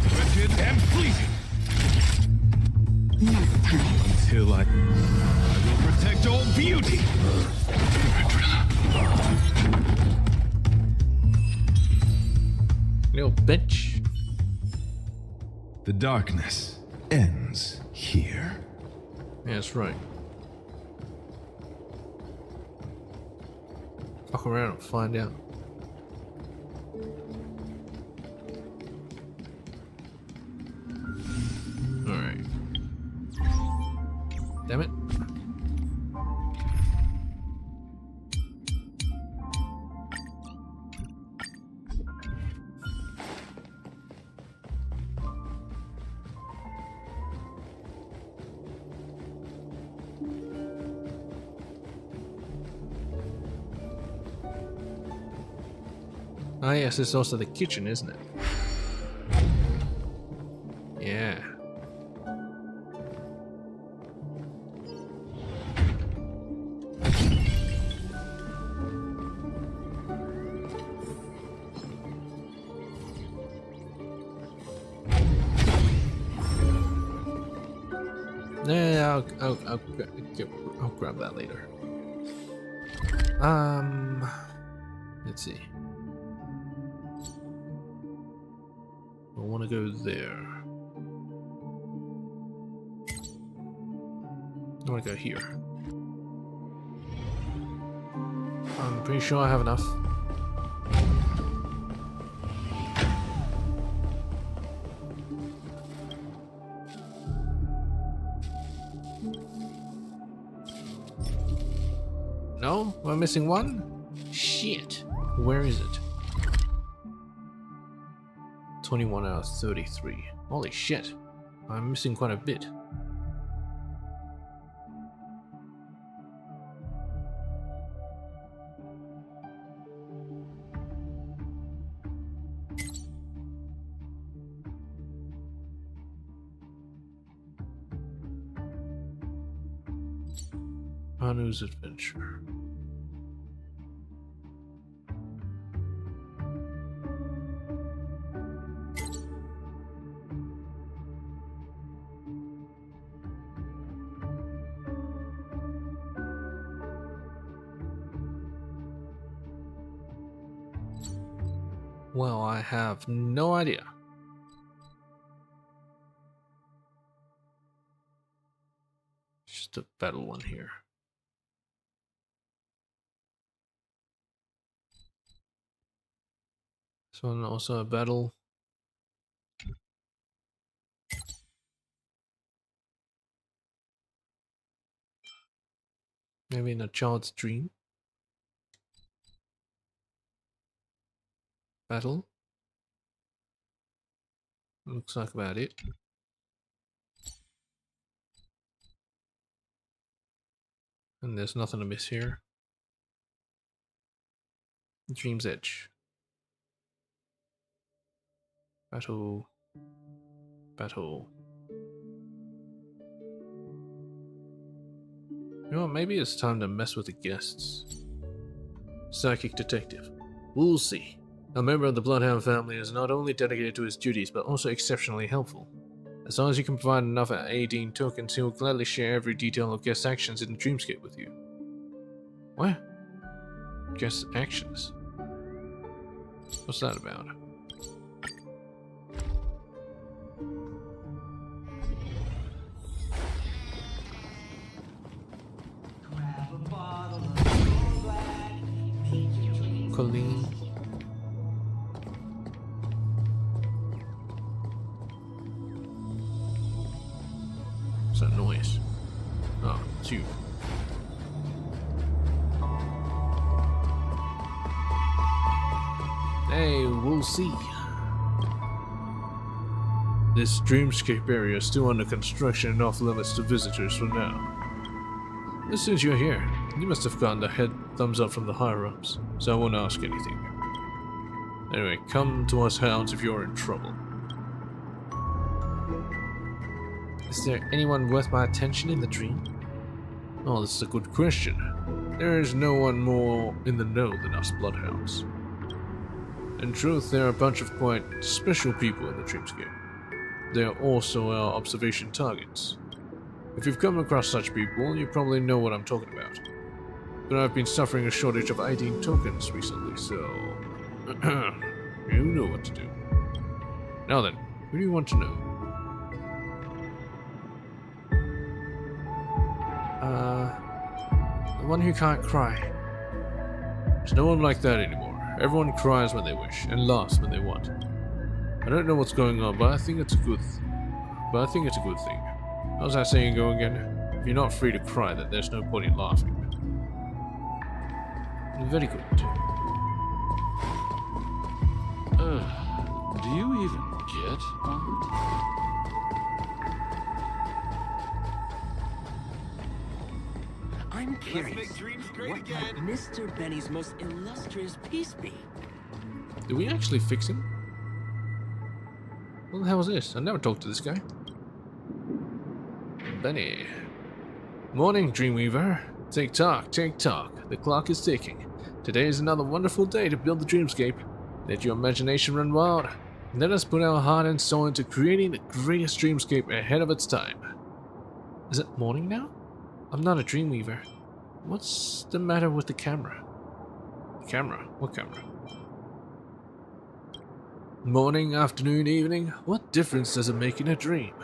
Wretched and fleeting! Nap time. Until I will protect all beauty! Little bitch. The darkness ends here. Yeah, that's right. Fuck around and find out. Alright. Damn it. Ah, yes, it's also the kitchen, isn't it? Yeah. Yeah, I'll grab that later. Let's see. I want to go there. I want to go here. I'm pretty sure I have enough. No? Am I missing one? Shit. Where is it? 21 out of 33. Holy shit. I'm missing quite a bit. Anu's adventure. Well, I have no idea. Just a battle one here. This one also a battle. Maybe in a child's dream. Battle. Looks like about it. And there's nothing to miss here. Dream's Edge. Battle. Battle. You know what, maybe it's time to mess with the guests. Psychic detective. We'll see. A member of the Bloodhound family is not only dedicated to his duties, but also exceptionally helpful. As long as you can provide enough 18 tokens, he will gladly share every detail of guest actions in the dreamscape with you. What? Guest actions? What's that about? Colleen. What's that noise? Oh, it's you. Hey, we'll see. This dreamscape area is still under construction and off limits to visitors for now. As soon as you're here, you must have gotten the head thumbs up from the higher-ups, so I won't ask anything. Anyway, come to us hounds if you're in trouble. Is there anyone worth my attention in the dream? Oh, this is a good question. There is no one more in the know than us bloodhounds. In truth, there are a bunch of quite special people in the dreamscape. They are also our observation targets. If you've come across such people, you probably know what I'm talking about. But I've been suffering a shortage of 18 tokens recently, so... you know what to do. Now then, who do you want to know? The one who can't cry. There's no one like that anymore. Everyone cries when they wish, and laughs when they want. I don't know what's going on, but I think it's a good thing. How's that saying go again? If you're not free to cry, then there's no point in laughing. Very good. Do you even get on? I'm curious, what might Mr. Benny's most illustrious piece be? Did we actually fix him? What the hell was this? I never talked to this guy. Benny. Morning, Dreamweaver. Tick tock, tick tock. The clock is ticking. Today is another wonderful day to build the dreamscape. Let your imagination run wild. Let us put our heart and soul into creating the greatest dreamscape ahead of its time. Is it morning now? I'm not a Dreamweaver. What's the matter with the camera? Camera? What camera? Morning, afternoon, evening, what difference does it make in a dream?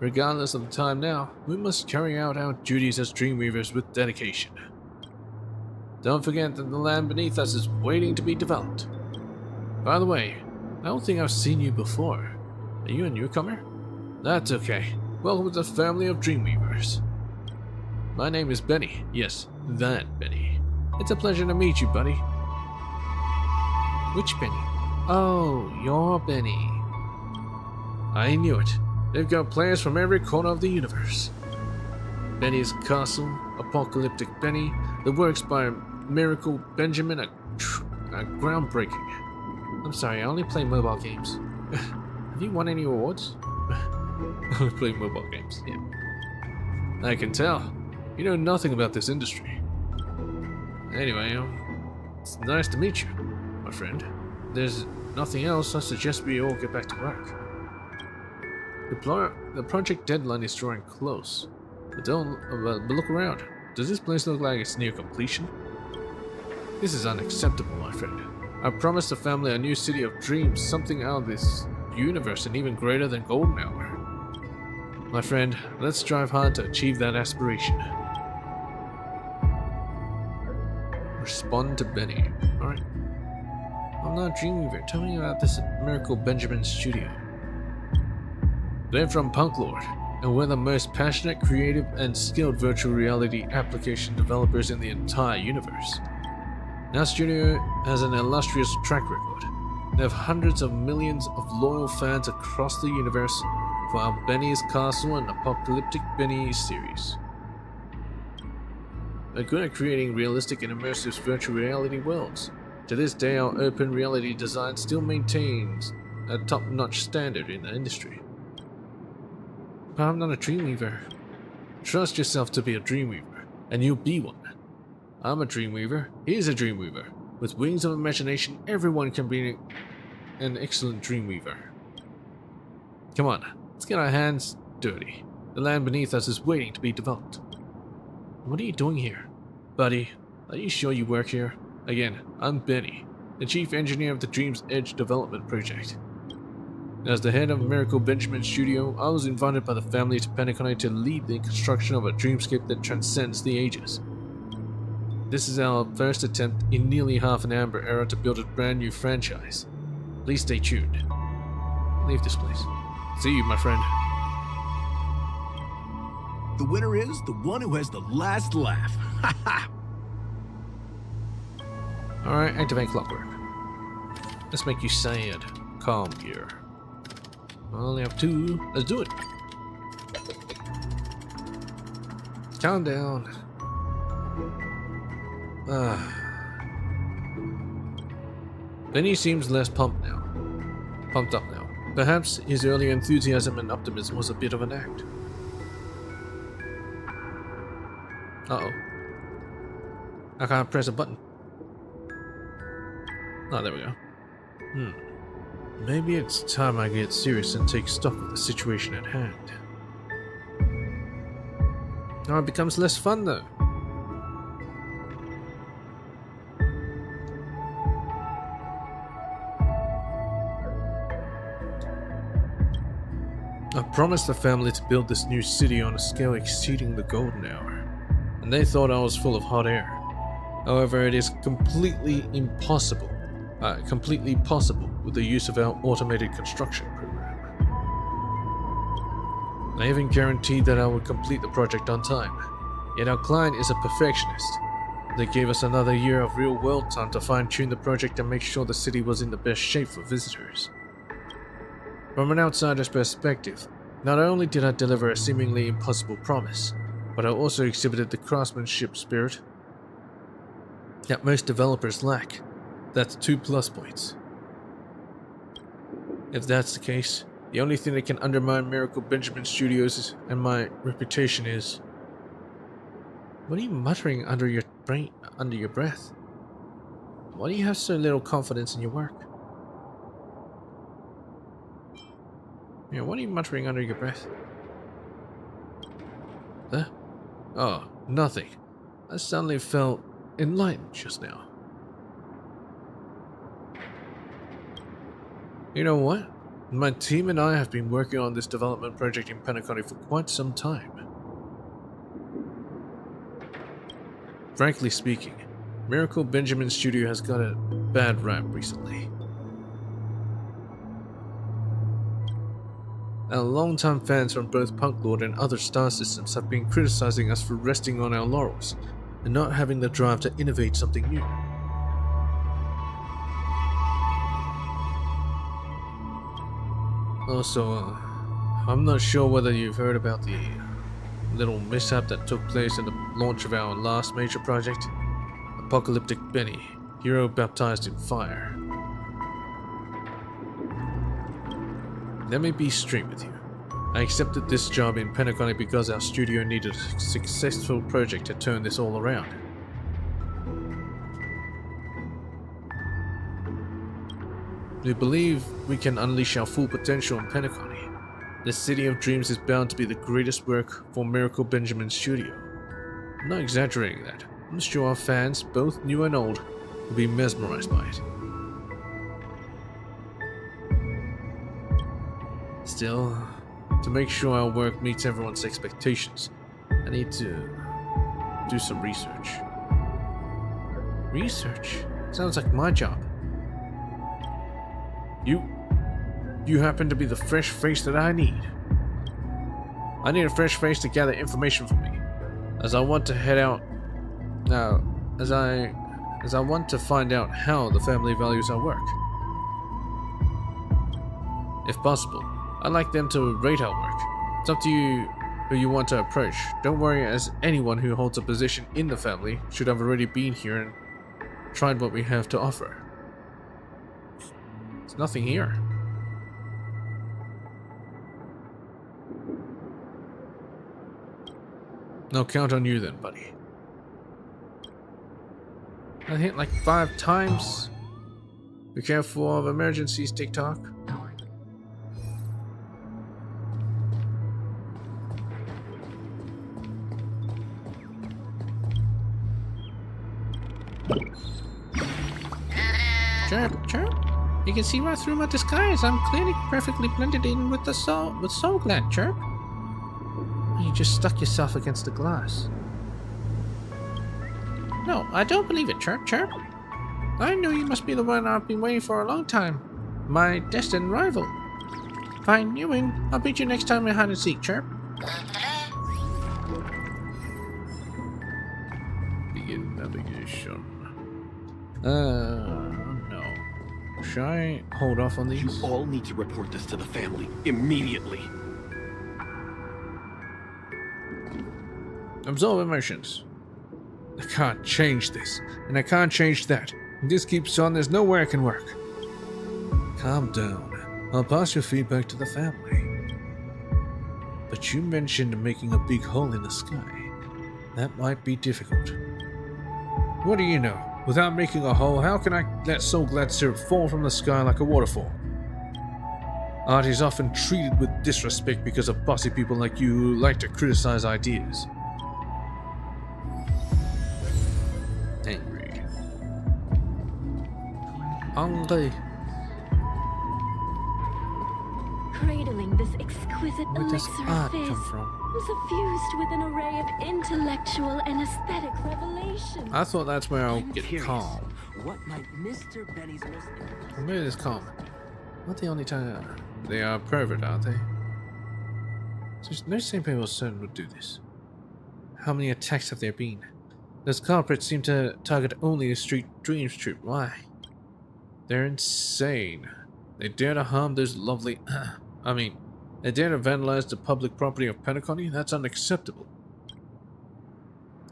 Regardless of the time now, we must carry out our duties as Dreamweavers with dedication. Don't forget that the land beneath us is waiting to be developed. By the way, I don't think I've seen you before. Are you a newcomer? That's okay. Welcome to the family of Dreamweavers. My name is Benny. Yes, that Benny. It's a pleasure to meet you, buddy. Which Benny? Oh, you're Benny. I knew it. They've got players from every corner of the universe. Benny's Castle, Apocalyptic Benny, the works by Miracle Benjamin are groundbreaking. I'm sorry, I only play mobile games. Have you won any awards? I only play mobile games, yeah. I can tell. You know nothing about this industry. Anyway, it's nice to meet you, my friend. If there's nothing else, I suggest we all get back to work. The project deadline is drawing close. But look around. Does this place look like it's near completion? This is unacceptable, my friend. I promised the family a new city of dreams, something out of this universe and even greater than Golden Hour. My friend, let's strive hard to achieve that aspiration. Respond to Benny. Alright. I'm not a Dreamweaver. Tell me about this Miracle Benjamin studio. They're from Punk Lord, and we're the most passionate, creative, and skilled virtual reality application developers in the entire universe. Our studio has an illustrious track record. They have hundreds of millions of loyal fans across the universe for our Benny's Castle and Apocalyptic Benny series. We're good at creating realistic and immersive virtual reality worlds. To this day, our open reality design still maintains a top-notch standard in the industry. But I'm not a Dreamweaver. Trust yourself to be a Dreamweaver, and you'll be one. I'm a Dreamweaver, he's a Dreamweaver. With wings of imagination, everyone can be an excellent dream weaver. Come on, let's get our hands dirty. The land beneath us is waiting to be developed. What are you doing here? Buddy, are you sure you work here? Again, I'm Benny, the chief engineer of the Dream's Edge development project. As the head of Miracle Benjamin Studio, I was invited by the family to Penacony to lead the construction of a dreamscape that transcends the ages. This is our first attempt in nearly half an amber era to build a brand new franchise. Please stay tuned. Leave this place. See you, my friend. The winner is the one who has the last laugh. Ha ha! Alright, activate clockwork. Let's make you sad. Calm gear. I only have 2. Let's do it. Calm down. Benny seems less pumped up now. Perhaps his earlier enthusiasm and optimism was a bit of an act. Uh-oh. I can't press a button. Oh, there we go. Maybe it's time I get serious and take stock of the situation at hand. Now it becomes less fun though. I promised the family to build this new city on a scale exceeding the golden hour, and they thought I was full of hot air. However, it is completely possible with the use of our automated construction program. I even guaranteed that I would complete the project on time, yet our client is a perfectionist. They gave us another year of real-world time to fine-tune the project and make sure the city was in the best shape for visitors. From an outsider's perspective, not only did I deliver a seemingly impossible promise, but I also exhibited the craftsmanship spirit that most developers lack. That's 2 plus points. If that's the case, the only thing that can undermine Miracle Benjamin Studios and my reputation is... What are you muttering under your breath? Why do you have so little confidence in your work? Yeah, what are you muttering under your breath? Huh? Oh, nothing. I suddenly felt enlightened just now. You know what? My team and I have been working on this development project in Penacony for quite some time. Frankly speaking, Miracle Benjamin Studio has got a bad rap recently. Our longtime fans from both Punk Lord and other star systems have been criticizing us for resting on our laurels and not having the drive to innovate something new. Also, I'm not sure whether you've heard about the little mishap that took place in the launch of our last major project, Apocalyptic Benny, hero baptized in fire. Let me be straight with you. I accepted this job in Penacony because our studio needed a successful project to turn this all around. We believe we can unleash our full potential in Penacony. The City of Dreams is bound to be the greatest work for Miracle Benjamin Studio. I'm not exaggerating that. I'm sure our fans, both new and old, will be mesmerized by it. Still, to make sure our work meets everyone's expectations, I need to do some research. Research? Sounds like my job. You happen to be the fresh face that I need. I need a fresh face to gather information for me, as I want to head out now, as I want to find out how the family values our work. If possible, I'd like them to rate our work. It's up to you who you want to approach. Don't worry, as anyone who holds a position in the family should have already been here and tried what we have to offer. There's nothing here. I'll count on you then, buddy. I hit like 5 times. Be careful of emergencies, TikTok. Chirp, chirp. You can see right through my disguise. I'm clearly perfectly blended in with Soul Glad, Chirp. You just stuck yourself against the glass. No, I don't believe it, Chirp, Chirp. I know you must be the one I've been waiting for a long time. My destined rival. Fine, you win. I'll beat you next time in hide and seek, Chirp. Begin navigation. No. Should I hold off on these? You all need to report this to the family immediately. Absorb emotions. I can't change this, and I can't change that. If this keeps on, there's no way I can work. Calm down. I'll pass your feedback to the family. But you mentioned making a big hole in the sky. That might be difficult. What do you know? Without making a hole, how can I let Soul Glad syrup fall from the sky like a waterfall? Art is often treated with disrespect because of bossy people like you who like to criticize ideas. Angry. Angry. Cradling this exquisite Where does elixir art of fizz come from? was suffused with an array of intellectual and aesthetic revelations. I thought that's where I'll I'm get curious. calm. What might Mr. Benny's most... Or maybe it's calm. Not the only time. They are pervert, aren't they? There's no same people certain would do this. How many attacks have there been? Those culprits seem to target only the street dreams troop. Why? They're insane. They dare to harm those lovely... they dare to vandalize the public property of Penacony? That's unacceptable.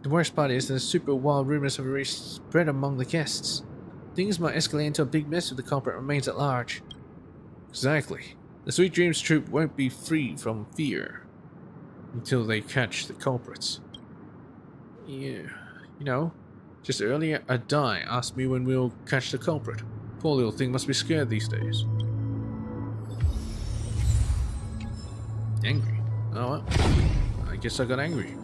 The worst part is that super wild rumors have already spread among the guests. Things might escalate into a big mess if the culprit remains at large. Exactly. The Sweet Dreams troop won't be free from fear until they catch the culprits. Yeah, you know, just earlier a die asked me when we'll catch the culprit. Poor little thing must be scared these days. Angry. Oh well, I guess I got angry.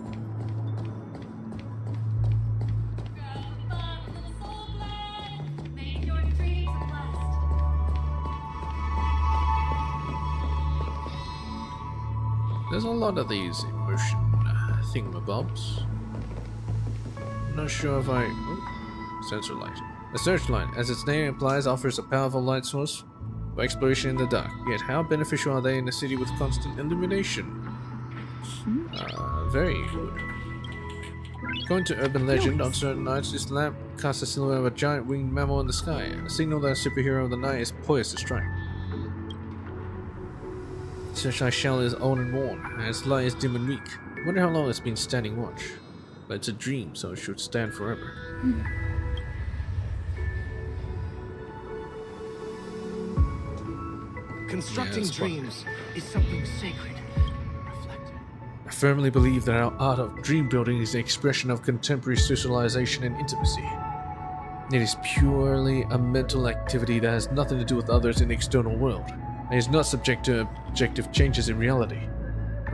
There's a lot of these emotion thingamabobs. I'm not sure if I... Oh, sensor light. A searchlight, as its name implies, offers a powerful light source for exploration in the dark. Yet how beneficial are they in a city with constant illumination? Very good. According to urban legend, on certain nights this lamp casts a silhouette of a giant winged mammal in the sky, a signal that a superhero of the night is poised to strike. Searchlight shell is old and worn, and its light is dim and weak. I wonder how long it's been standing watch. But it's a dream, so it should stand forever. Constructing Yeah, dreams is something sacred. Reflective. I firmly believe that our art of dream building is the expression of contemporary socialization and intimacy. It is purely a mental activity that has nothing to do with others in the external world, and is not subject to objective changes in reality.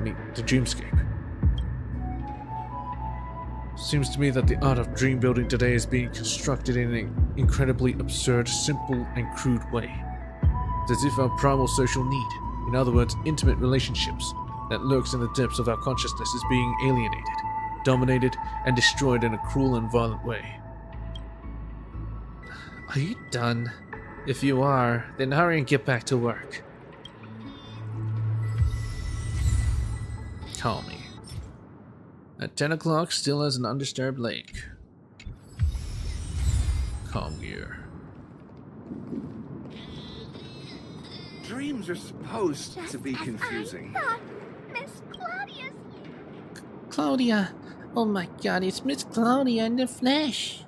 The dreamscape. Seems to me that the art of dream building today is being constructed in an incredibly absurd, simple, and crude way. It's as if our primal social need, in other words, intimate relationships, that lurks in the depths of our consciousness is being alienated, dominated, and destroyed in a cruel and violent way. Are you done? If you are, then hurry and get back to work. Call me. At 10 o'clock, still has an undisturbed lake. Calm gear. Dreams are supposed to be confusing. I thought Miss Claudia's... Claudia! Oh my god, it's Miss Claudia in the flesh!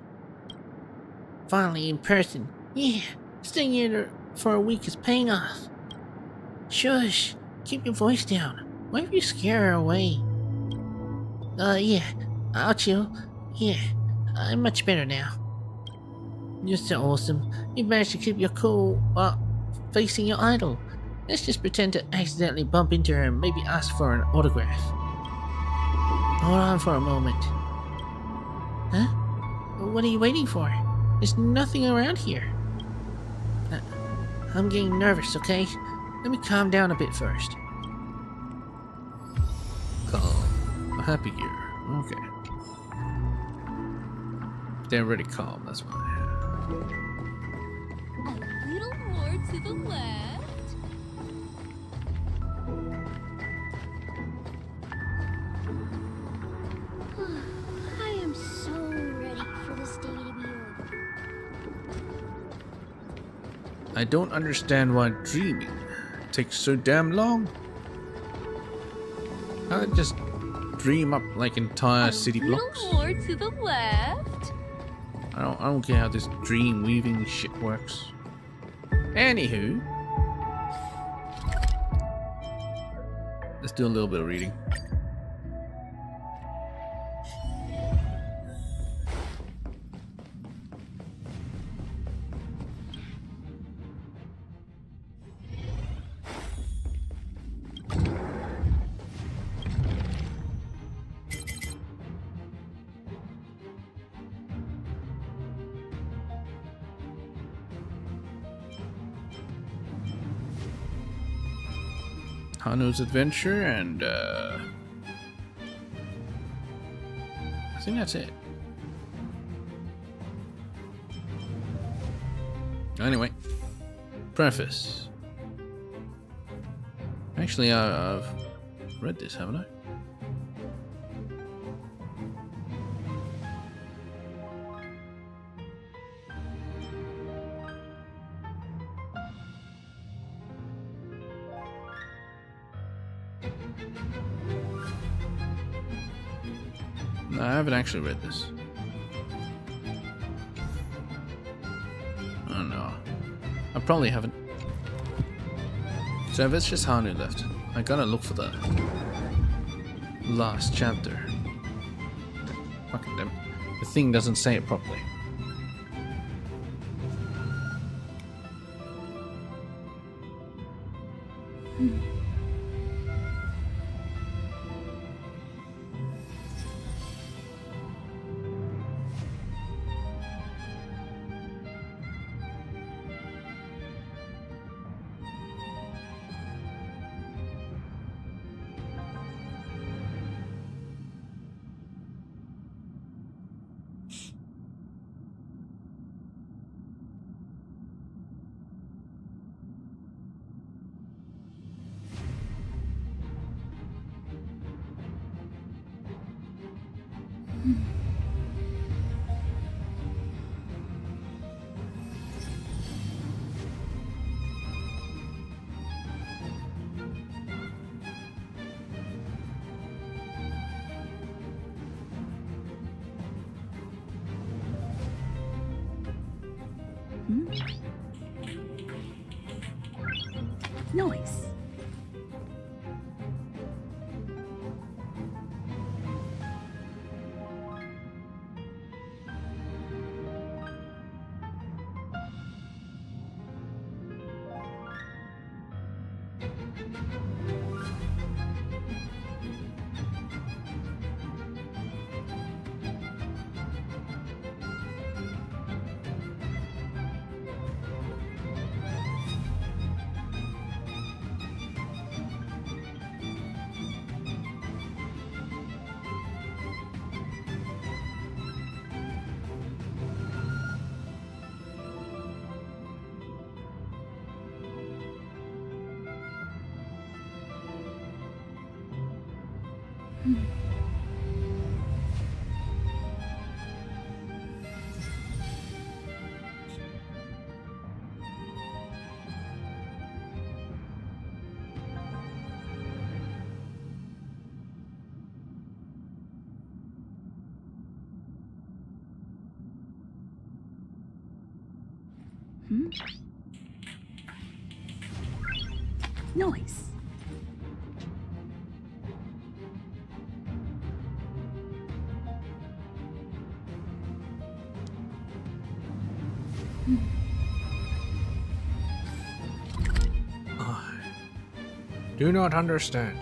Finally in person. Yeah, staying here for a week is paying off. Shush! Keep your voice down. Why don't you scare her away? Yeah, I'll chill. Yeah, I'm much better now. You're so awesome. You managed to keep your cool while facing your idol. Let's just pretend to accidentally bump into her and maybe ask for an autograph. Hold on for a moment. Huh? What are you waiting for? There's nothing around here. I'm getting nervous, okay? Let me calm down a bit first. Calm. A happy year. Okay. They're already calm, that's why. A little more to the left. I am so ready for this day to be over. I don't understand why dreaming takes so damn long. I just dream up like entire city blocks. A little more to the left. I don't care how this dream weaving shit works. Anywho, let's do a little bit of reading. Hanu's adventure, and I think that's it. Anyway, preface. Actually, I've read this, haven't I? No, I haven't actually read this. Oh no. I probably haven't. So if it's just Hanu left, I gotta look for the last chapter. Fucking damn it. The thing doesn't say it properly. Nice. Nice. Do not understand.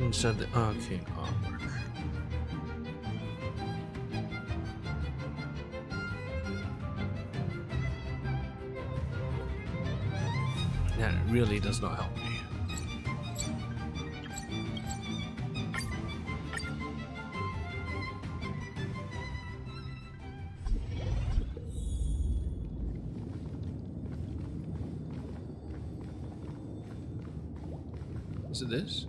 Inside the arcane artwork. That really does not help me. Is it this?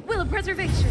Will of preservation.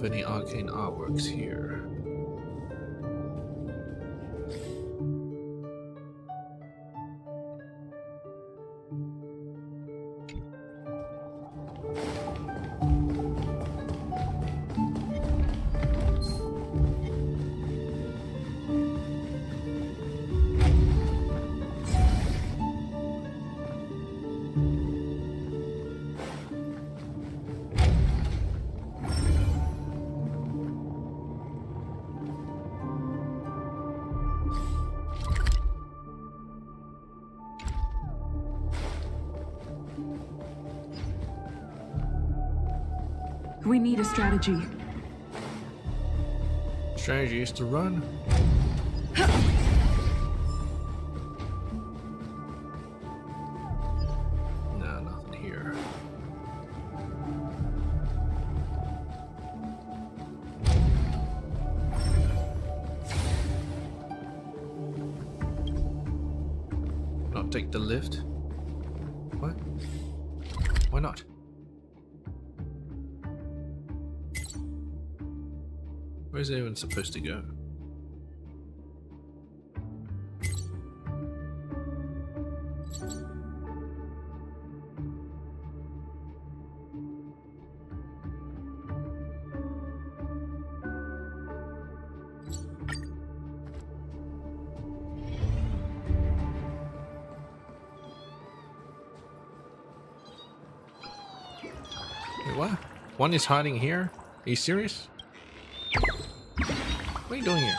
of any arcane artworks here. We need a strategy. Strategy is to run. No, nothing here. Not take the lift. What? Why not? Where's it even supposed to go? Wait, what? One is hiding here? Are you serious? What are you doing here?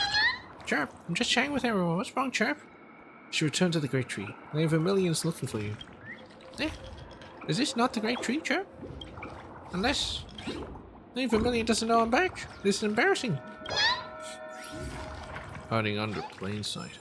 Chirp, I'm just chatting with everyone. What's wrong, Chirp? You should return to the Great Tree. I have millions looking for you. Eh? Is this not the Great Tree, Chirp? Unless... the Vermilion doesn't know I'm back. This is embarrassing. Hiding under plain sight.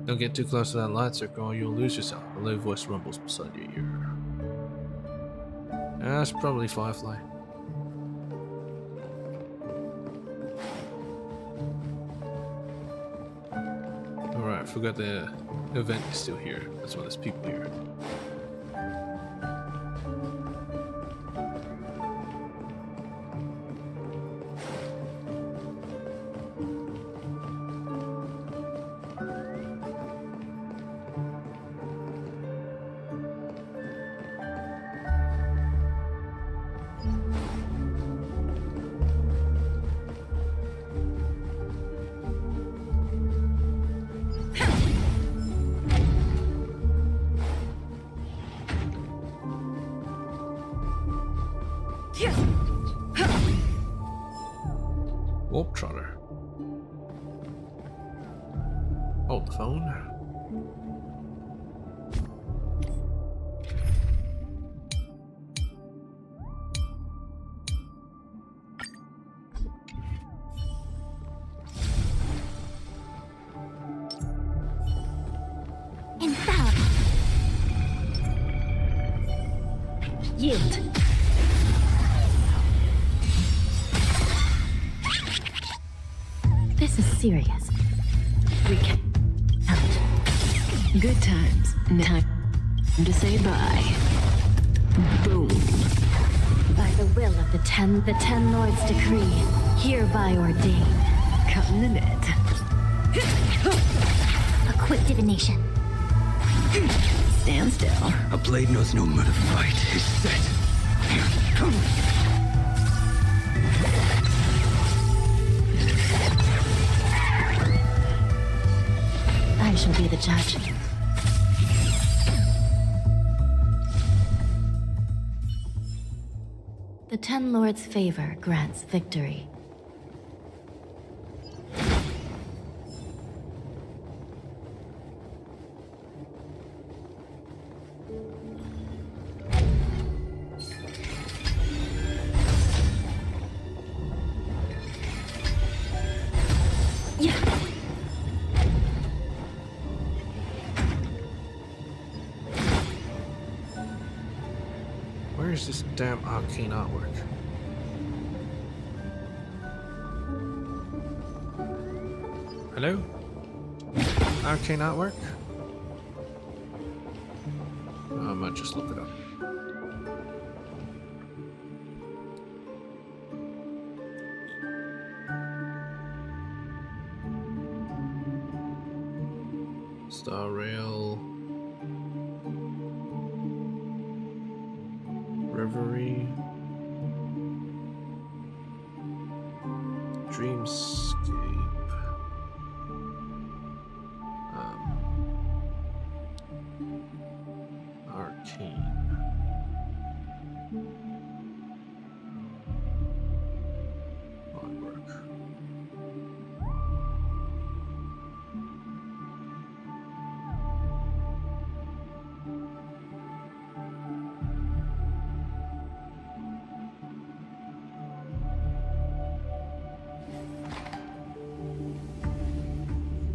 Don't get too close to that light circle or you'll lose yourself. A low voice rumbles beside your ear. That's probably Firefly. Alright, I forgot the event is still here. That's why there's people here. Warp Trotter. Hold the phone. Infallible. Yield. This is serious. We can out. Good times. Time to say bye. Boom. By the will of the ten lords decree, hereby ordain. Cut in the net. A quick divination. Stand still. A blade knows no mode of fight is set. I shall be the judge. The Ten Lords' favor grants victory. Where's this damn arcane artwork? Hello? Arcane artwork? I might just look it up. Star Rail. Reverie. Dreamscape. Arcane. Artwork.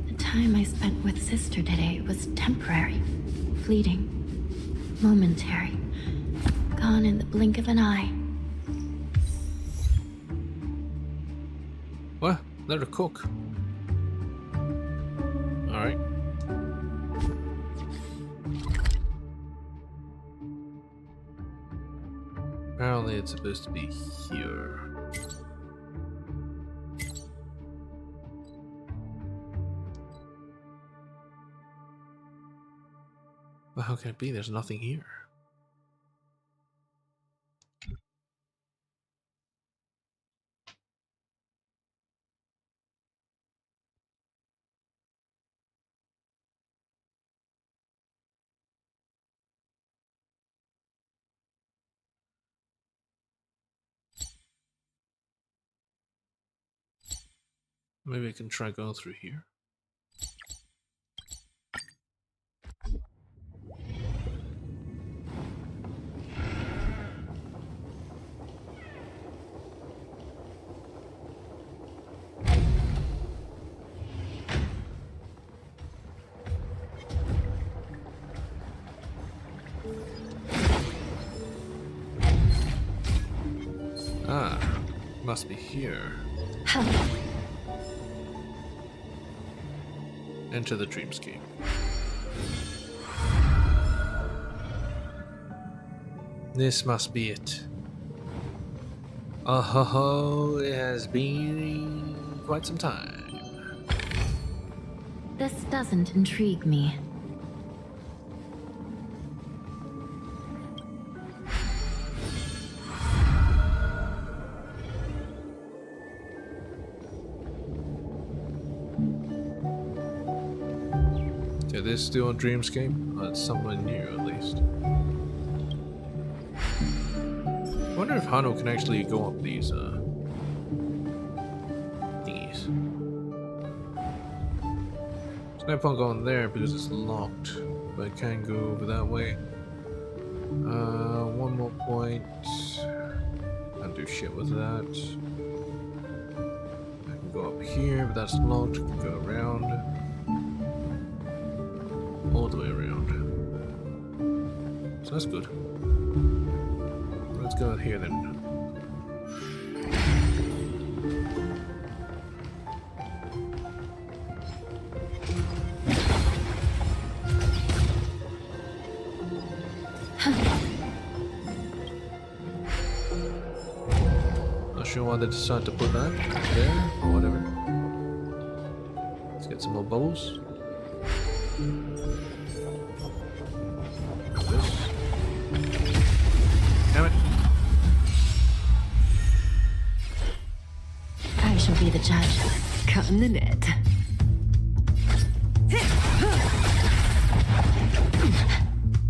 The time I spent with Sister today was temporary, fleeting, momentary, gone in the blink of an eye. What? Let her cook. Alright. Apparently it's supposed to be here. But how can it be? There's nothing here. Maybe I can try going through here. Ah, must be here. Enter the dreamscape. This must be it. Oh ho ho, it has been quite some time. This doesn't intrigue me. Is this still a dreamscape? It's somewhere new at least. I wonder if Hano can actually go up these thingies. There's no point going there because it's locked, but I can go over that way. One more point. Can't do shit with that. I can go up here, but that's locked. I can go around. All the way around. So that's good. Let's go out here then. Not sure why they decided to put that there or whatever. Let's get some more bubbles. Damn it. I shall be the judge. Cutting the net.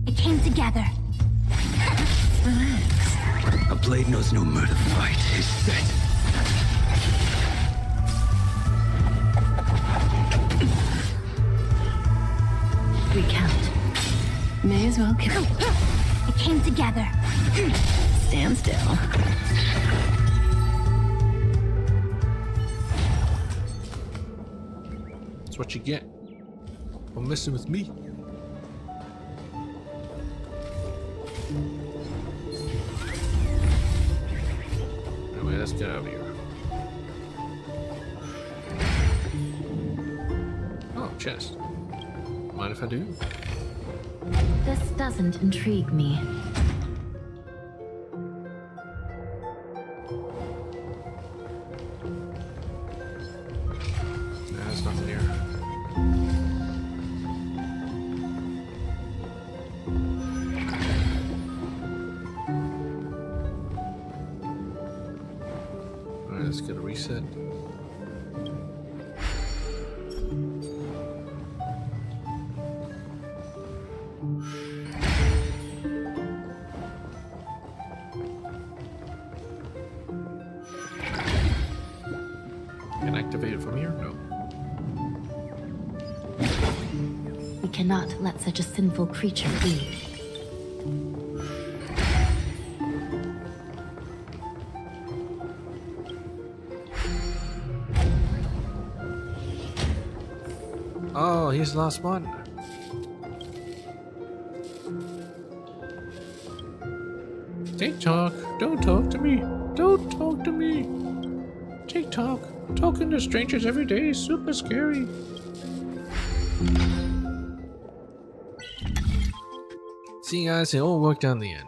It came together. Relax. A blade knows no murder. Fight is set. Recount. May as well kill. It came together. Stand still. That's what you get for messing with me. let's get out of here. Oh, chest. Mind if I do? This doesn't intrigue me. There's nothing here. Alright, let's get a reset. Can I activate it from here? No. We cannot let such a sinful creature be. Oh, he's the last one. TikTok, don't talk to me. Don't talk to me. TikTok, talking to strangers every day is super scary. See, guys, it all worked out in the end.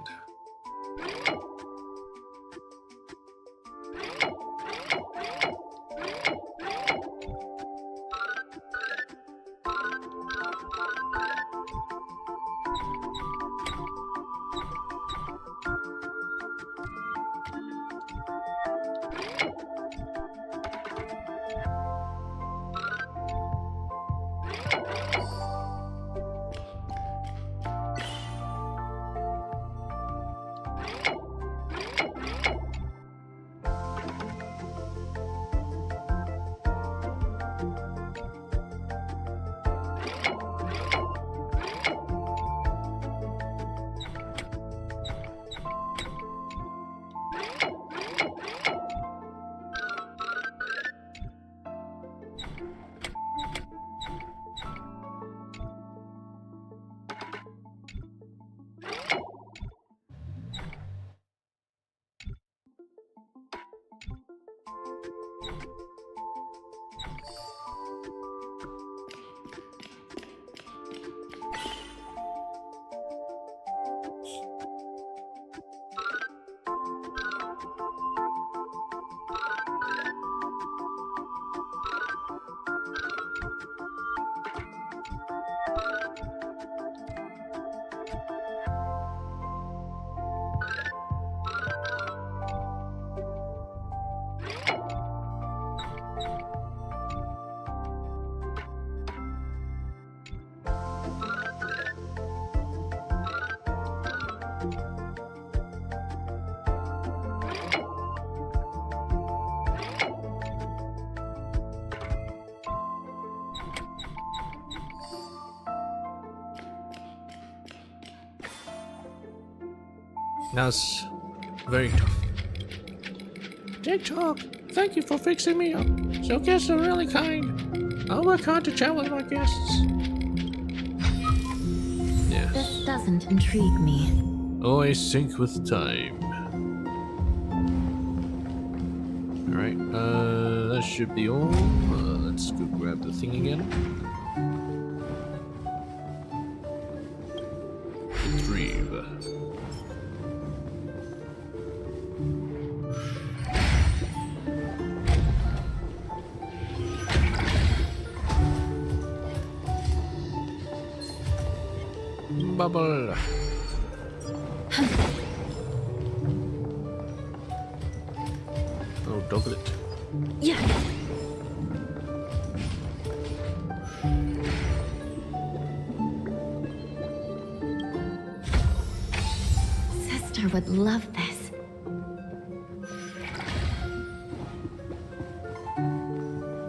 Now it's very tough. TikTok, thank you for fixing me up. So guests are really kind. I'll work hard to chat with my guests. Yes. This doesn't intrigue me. Always sync with time. Alright, that should be all. Let's go grab the thing again. Retrieve. Bubble. Oh, double it. Yeah. Sister would love this.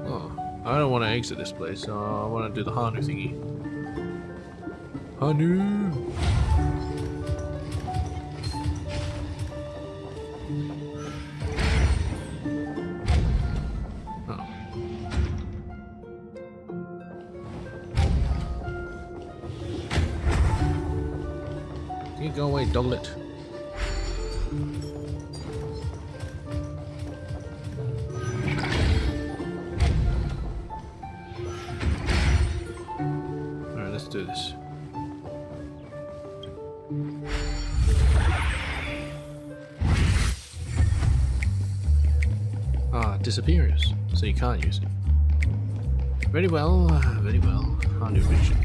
Oh, I don't want to exit this place. I want to do the Hanu thingy. Hanu. Oh. Can you go away, Douglet? disappears, so you can't use it. Very well, very well. I'll do vision.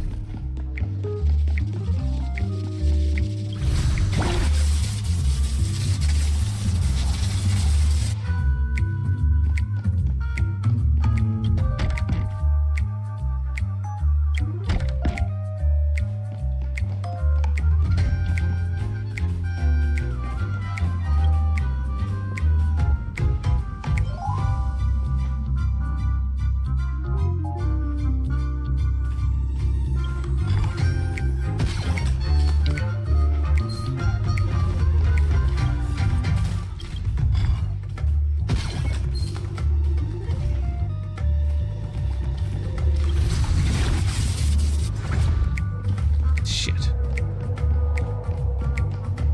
Shit.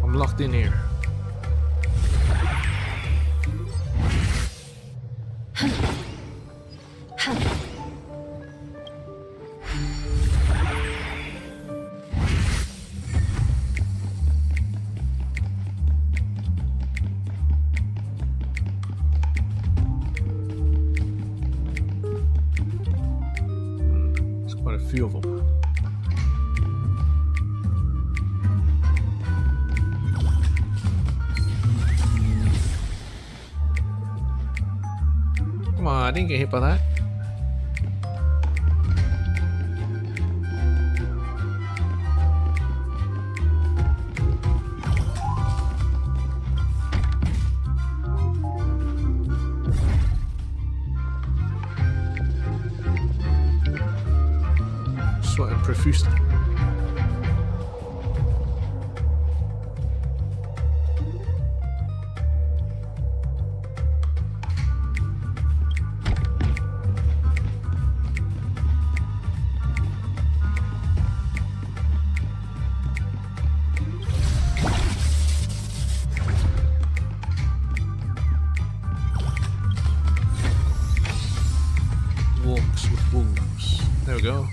I'm locked in here. There's quite a few of them. Come on, I didn't get hit by that. Sweating profusely. Walks with wolves. There we go.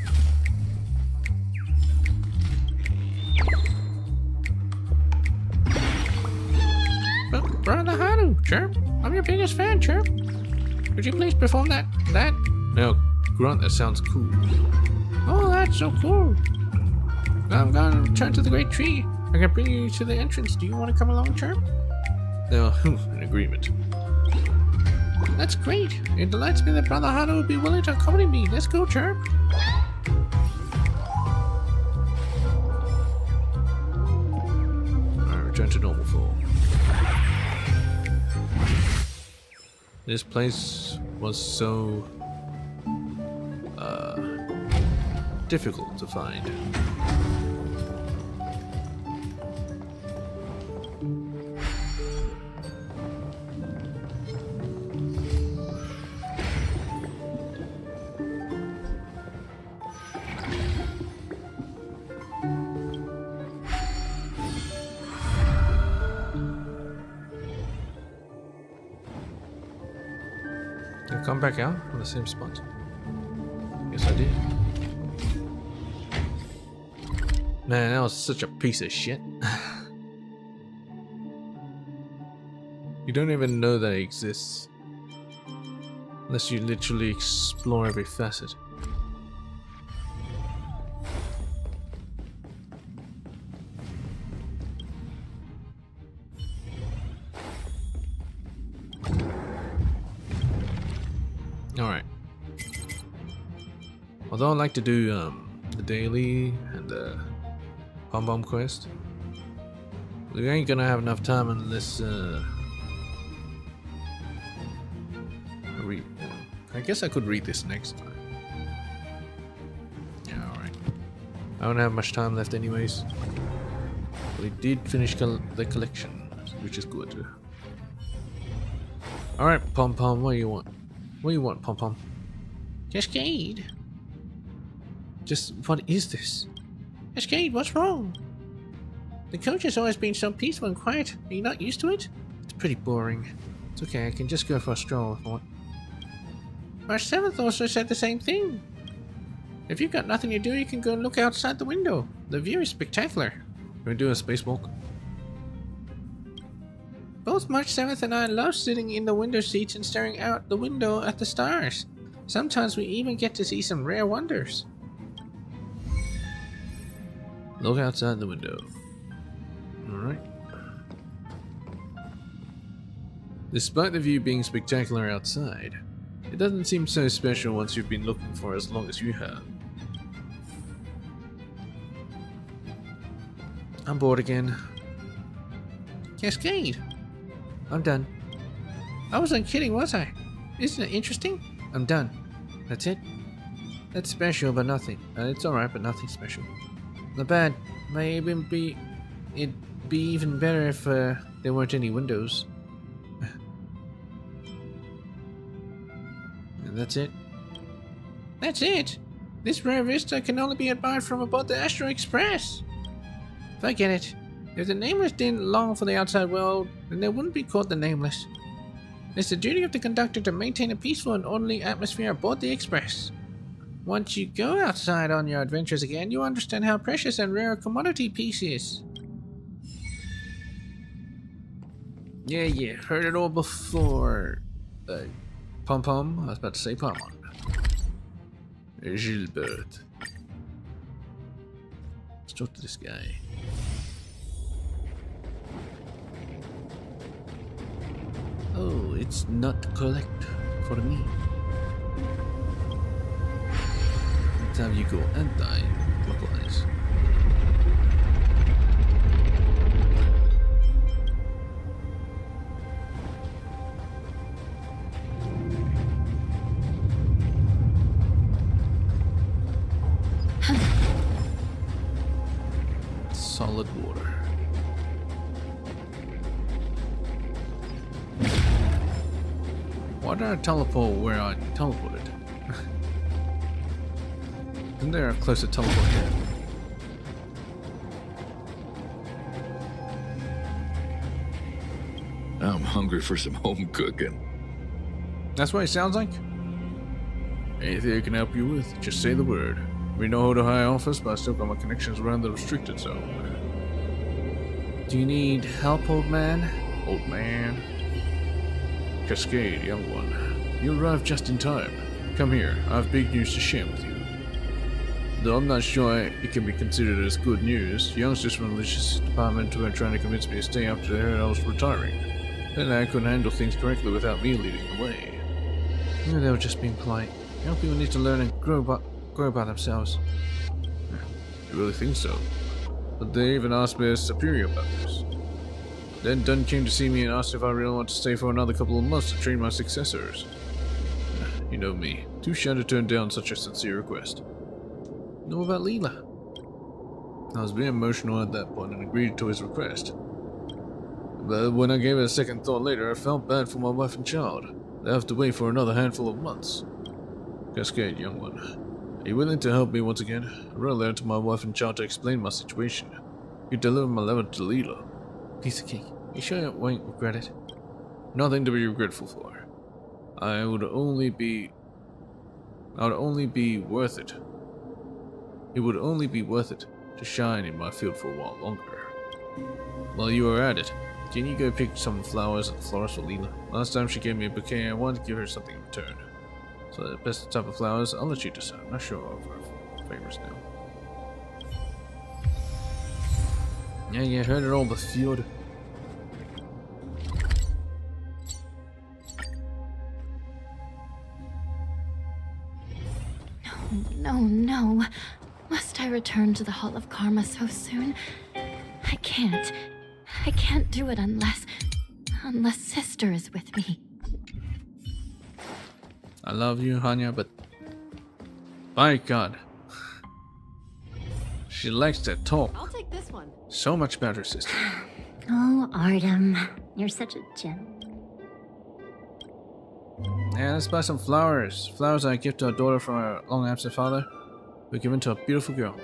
Brother Haru, Chirp. I'm your biggest fan, Chirp. Could you please perform that? Now, grunt, that sounds cool. Oh, that's so cool. I'm gonna return to the great tree. I can bring you to the entrance. Do you want to come along, Chirp? Now, an agreement. That's great. It delights me that Brother Haru would be willing to accompany me. Let's go, Chirp. Alright, return to normal form. This place was so difficult to find. Did I come back out on the same spot? Yes, I did. Man, that was such a piece of shit. You don't even know that it exists unless you literally explore every facet. Alright. Although I like to do the daily and the Pom Pom quest, we ain't gonna have enough time unless I guess I could read this next time. Yeah, alright. I don't have much time left anyways. But we did finish the collection, which is good. Alright, Pom Pom, what do you want? What do you want, Pom Pom? Cascade. Just, what is this? Cascade, what's wrong? The coach has always been so peaceful and quiet. Are you not used to it? It's pretty boring. It's okay, I can just go for a stroll if I want. Our seventh also said the same thing. If you've got nothing to do, you can go look outside the window. The view is spectacular. Can we do a spacewalk? Both March 7th and I love sitting in the window seats and staring out the window at the stars. Sometimes we even get to see some rare wonders. Look outside the window. Alright. Despite the view being spectacular outside, it doesn't seem so special once you've been looking for as long as you have. I'm bored again. Cascade! I'm done. I wasn't kidding, was I? Isn't it interesting? I'm done. That's it? That's special, but nothing. It's alright, but nothing special. Not bad. It'd be even better if there weren't any windows. And that's it. That's it? This rare vista can only be admired from aboard the Astro Express. Forget it. If the Nameless didn't long for the outside world, then they wouldn't be called the Nameless. It's the duty of the conductor to maintain a peaceful and orderly atmosphere aboard the Express. Once you go outside on your adventures again, you'll understand how precious and rare a commodity piece is. Yeah, heard it all before. Pom-pom? I was about to say Pom-pom. Gilbert. Let's talk to this guy. Oh, it's not collect for me. Let's have you go anti-clockwise. Solid water. Why did I teleport where I teleported? Isn't there a closer teleport here? I'm hungry for some home cooking. That's what it sounds like? Anything I can help you with, just say the word. We know how to high office, but I still got my connections around the restricted zone. Do you need help, old man? Old man? Cascade, young one. You arrived just in time. Come here, I have big news to share with you. Though I'm not sure it can be considered as good news, youngsters from the logistics department were trying to convince me to stay after they heard I was retiring. Then I couldn't handle things correctly without me leading the way. They were just being polite. Young people need to learn and grow by themselves. You really think so? But they even asked me as superior about this. Then Dunn came to see me and asked if I really want to stay for another couple of months to train my successors. You know me, too shy to turn down such a sincere request. Know about Leela? I was very emotional at that point and agreed to his request. But when I gave it a second thought later, I felt bad for my wife and child. They have to wait for another handful of months. Cascade, young one. Are you willing to help me once again? I wrote a letter to my wife and child to explain my situation. You deliver my letter to Leela. Piece of cake. You sure you won't regret it? Nothing to be regretful for. I would only be worth it. It would only be worth it to shine in my field for a while longer. While you are at it, can you go pick some flowers at the florist for Leela? Last time she gave me a bouquet, I wanted to give her something in return. So the best type of flowers, I'll let you decide. I'm not sure of her favorites now. Yeah, heard it all, the fjord. No. Must I return to the Hall of Karma so soon? I can't do it unless Sister is with me. I love you, Hanya, but by God, she likes to talk. I'll take this one. So much about her sister. Oh, Artem, you're such a gem. Yeah, let's buy some flowers. Flowers I give to our daughter from our long-absent father were given to a beautiful girl.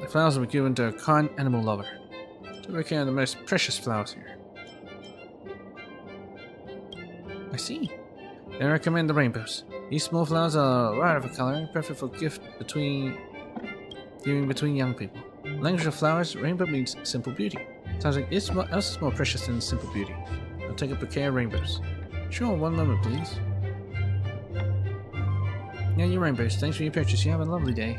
The flowers were given to a kind animal lover. So we carry the most precious flowers here. I see. They recommend the rainbows. These small flowers are right of a color, perfect for giving between young people. Language of flowers, rainbow means simple beauty. Sounds like what else is more precious than simple beauty? I'll take a bouquet of rainbows. Sure, one moment, please. Yeah, your rainbows. Thanks for your purchase. You have a lovely day.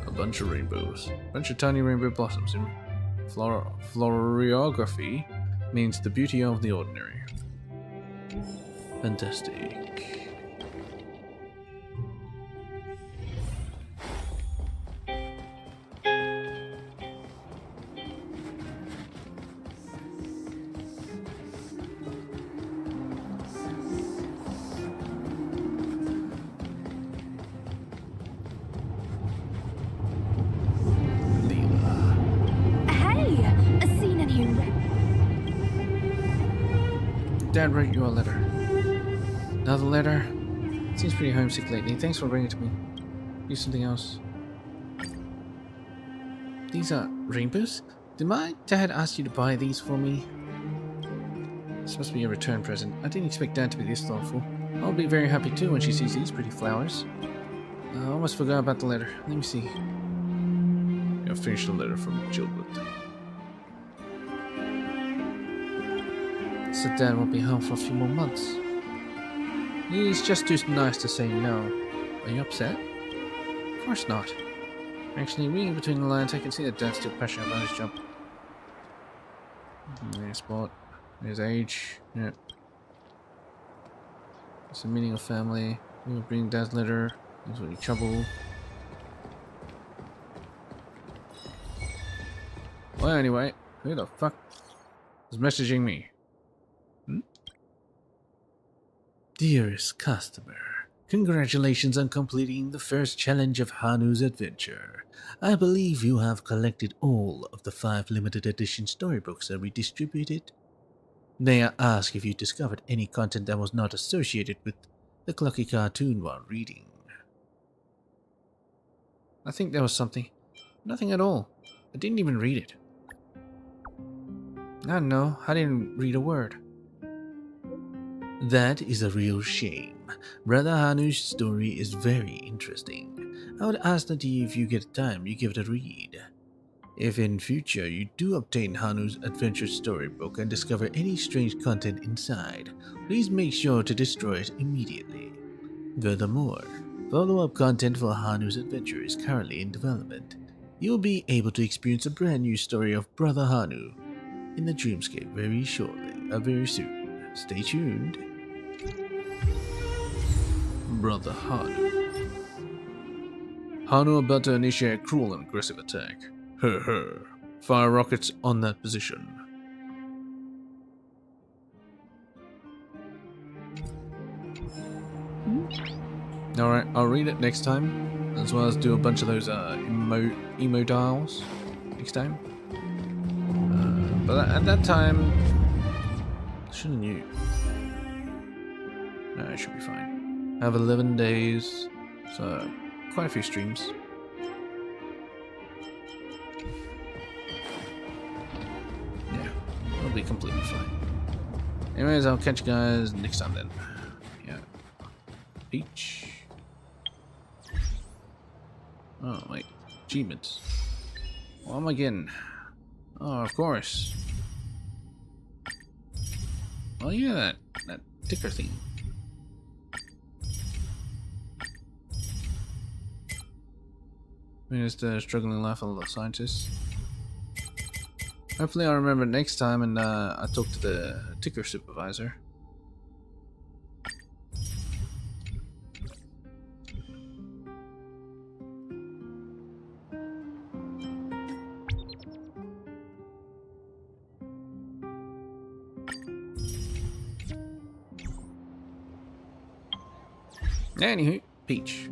A bunch of rainbows. A bunch of tiny rainbow blossoms in florography means the beauty of the ordinary. Fantastic. Hey, a scene in here. Dad wrote you a letter. Another letter? Seems pretty homesick lately. Thanks for bringing it to me. Do something else. These are rainbows? Did my dad ask you to buy these for me? This must be a return present. I didn't expect Dad to be this thoughtful. I'll be very happy too when she sees these pretty flowers. I almost forgot about the letter. Let me see. I finished the letter from Gilbert. So Dad won't be home for a few more months. He's just too nice to say no. Are you upset? Of course not. Actually, reading between the lines, I can see that Dad's still passionate about his job. His sport, his age, yeah. It's the meaning of family. We will bring Dad's letter. There's any trouble. Well, anyway, who the fuck is messaging me? Dearest customer, congratulations on completing the first challenge of Hanu's adventure. I believe you have collected all of the 5 limited edition storybooks that we distributed. May I ask if you discovered any content that was not associated with the Clucky cartoon while reading? I think there was something. Nothing at all. I didn't even read it. I don't know. I didn't read a word. That is a real shame. Brother Hanu's story is very interesting. I would ask that if you get time, you give it a read. If in future you do obtain Hanu's adventure storybook and discover any strange content inside, please make sure to destroy it immediately. Furthermore, follow-up content for Hanu's adventure is currently in development. You'll be able to experience a brand new story of Brother Hanu in the Dreamscape very soon. Stay tuned. Brother Hanu. Hanu about to initiate a cruel and aggressive attack. Fire rockets on that position. Alright, I'll read it next time, as well as do a bunch of those emo dials next time. But at that time, shouldn't you? No, it should be fine. I have 11 days, so quite a few streams. Yeah, it'll be completely fine. Anyways, I'll catch you guys next time then. Yeah. Peach. Oh, wait. Achievements. What am I getting? Oh, of course. Oh yeah, that ticker thing. Here's the struggling life of the scientists. Hopefully I'll remember next time and I talk to the ticker supervisor. Anywho, Peach.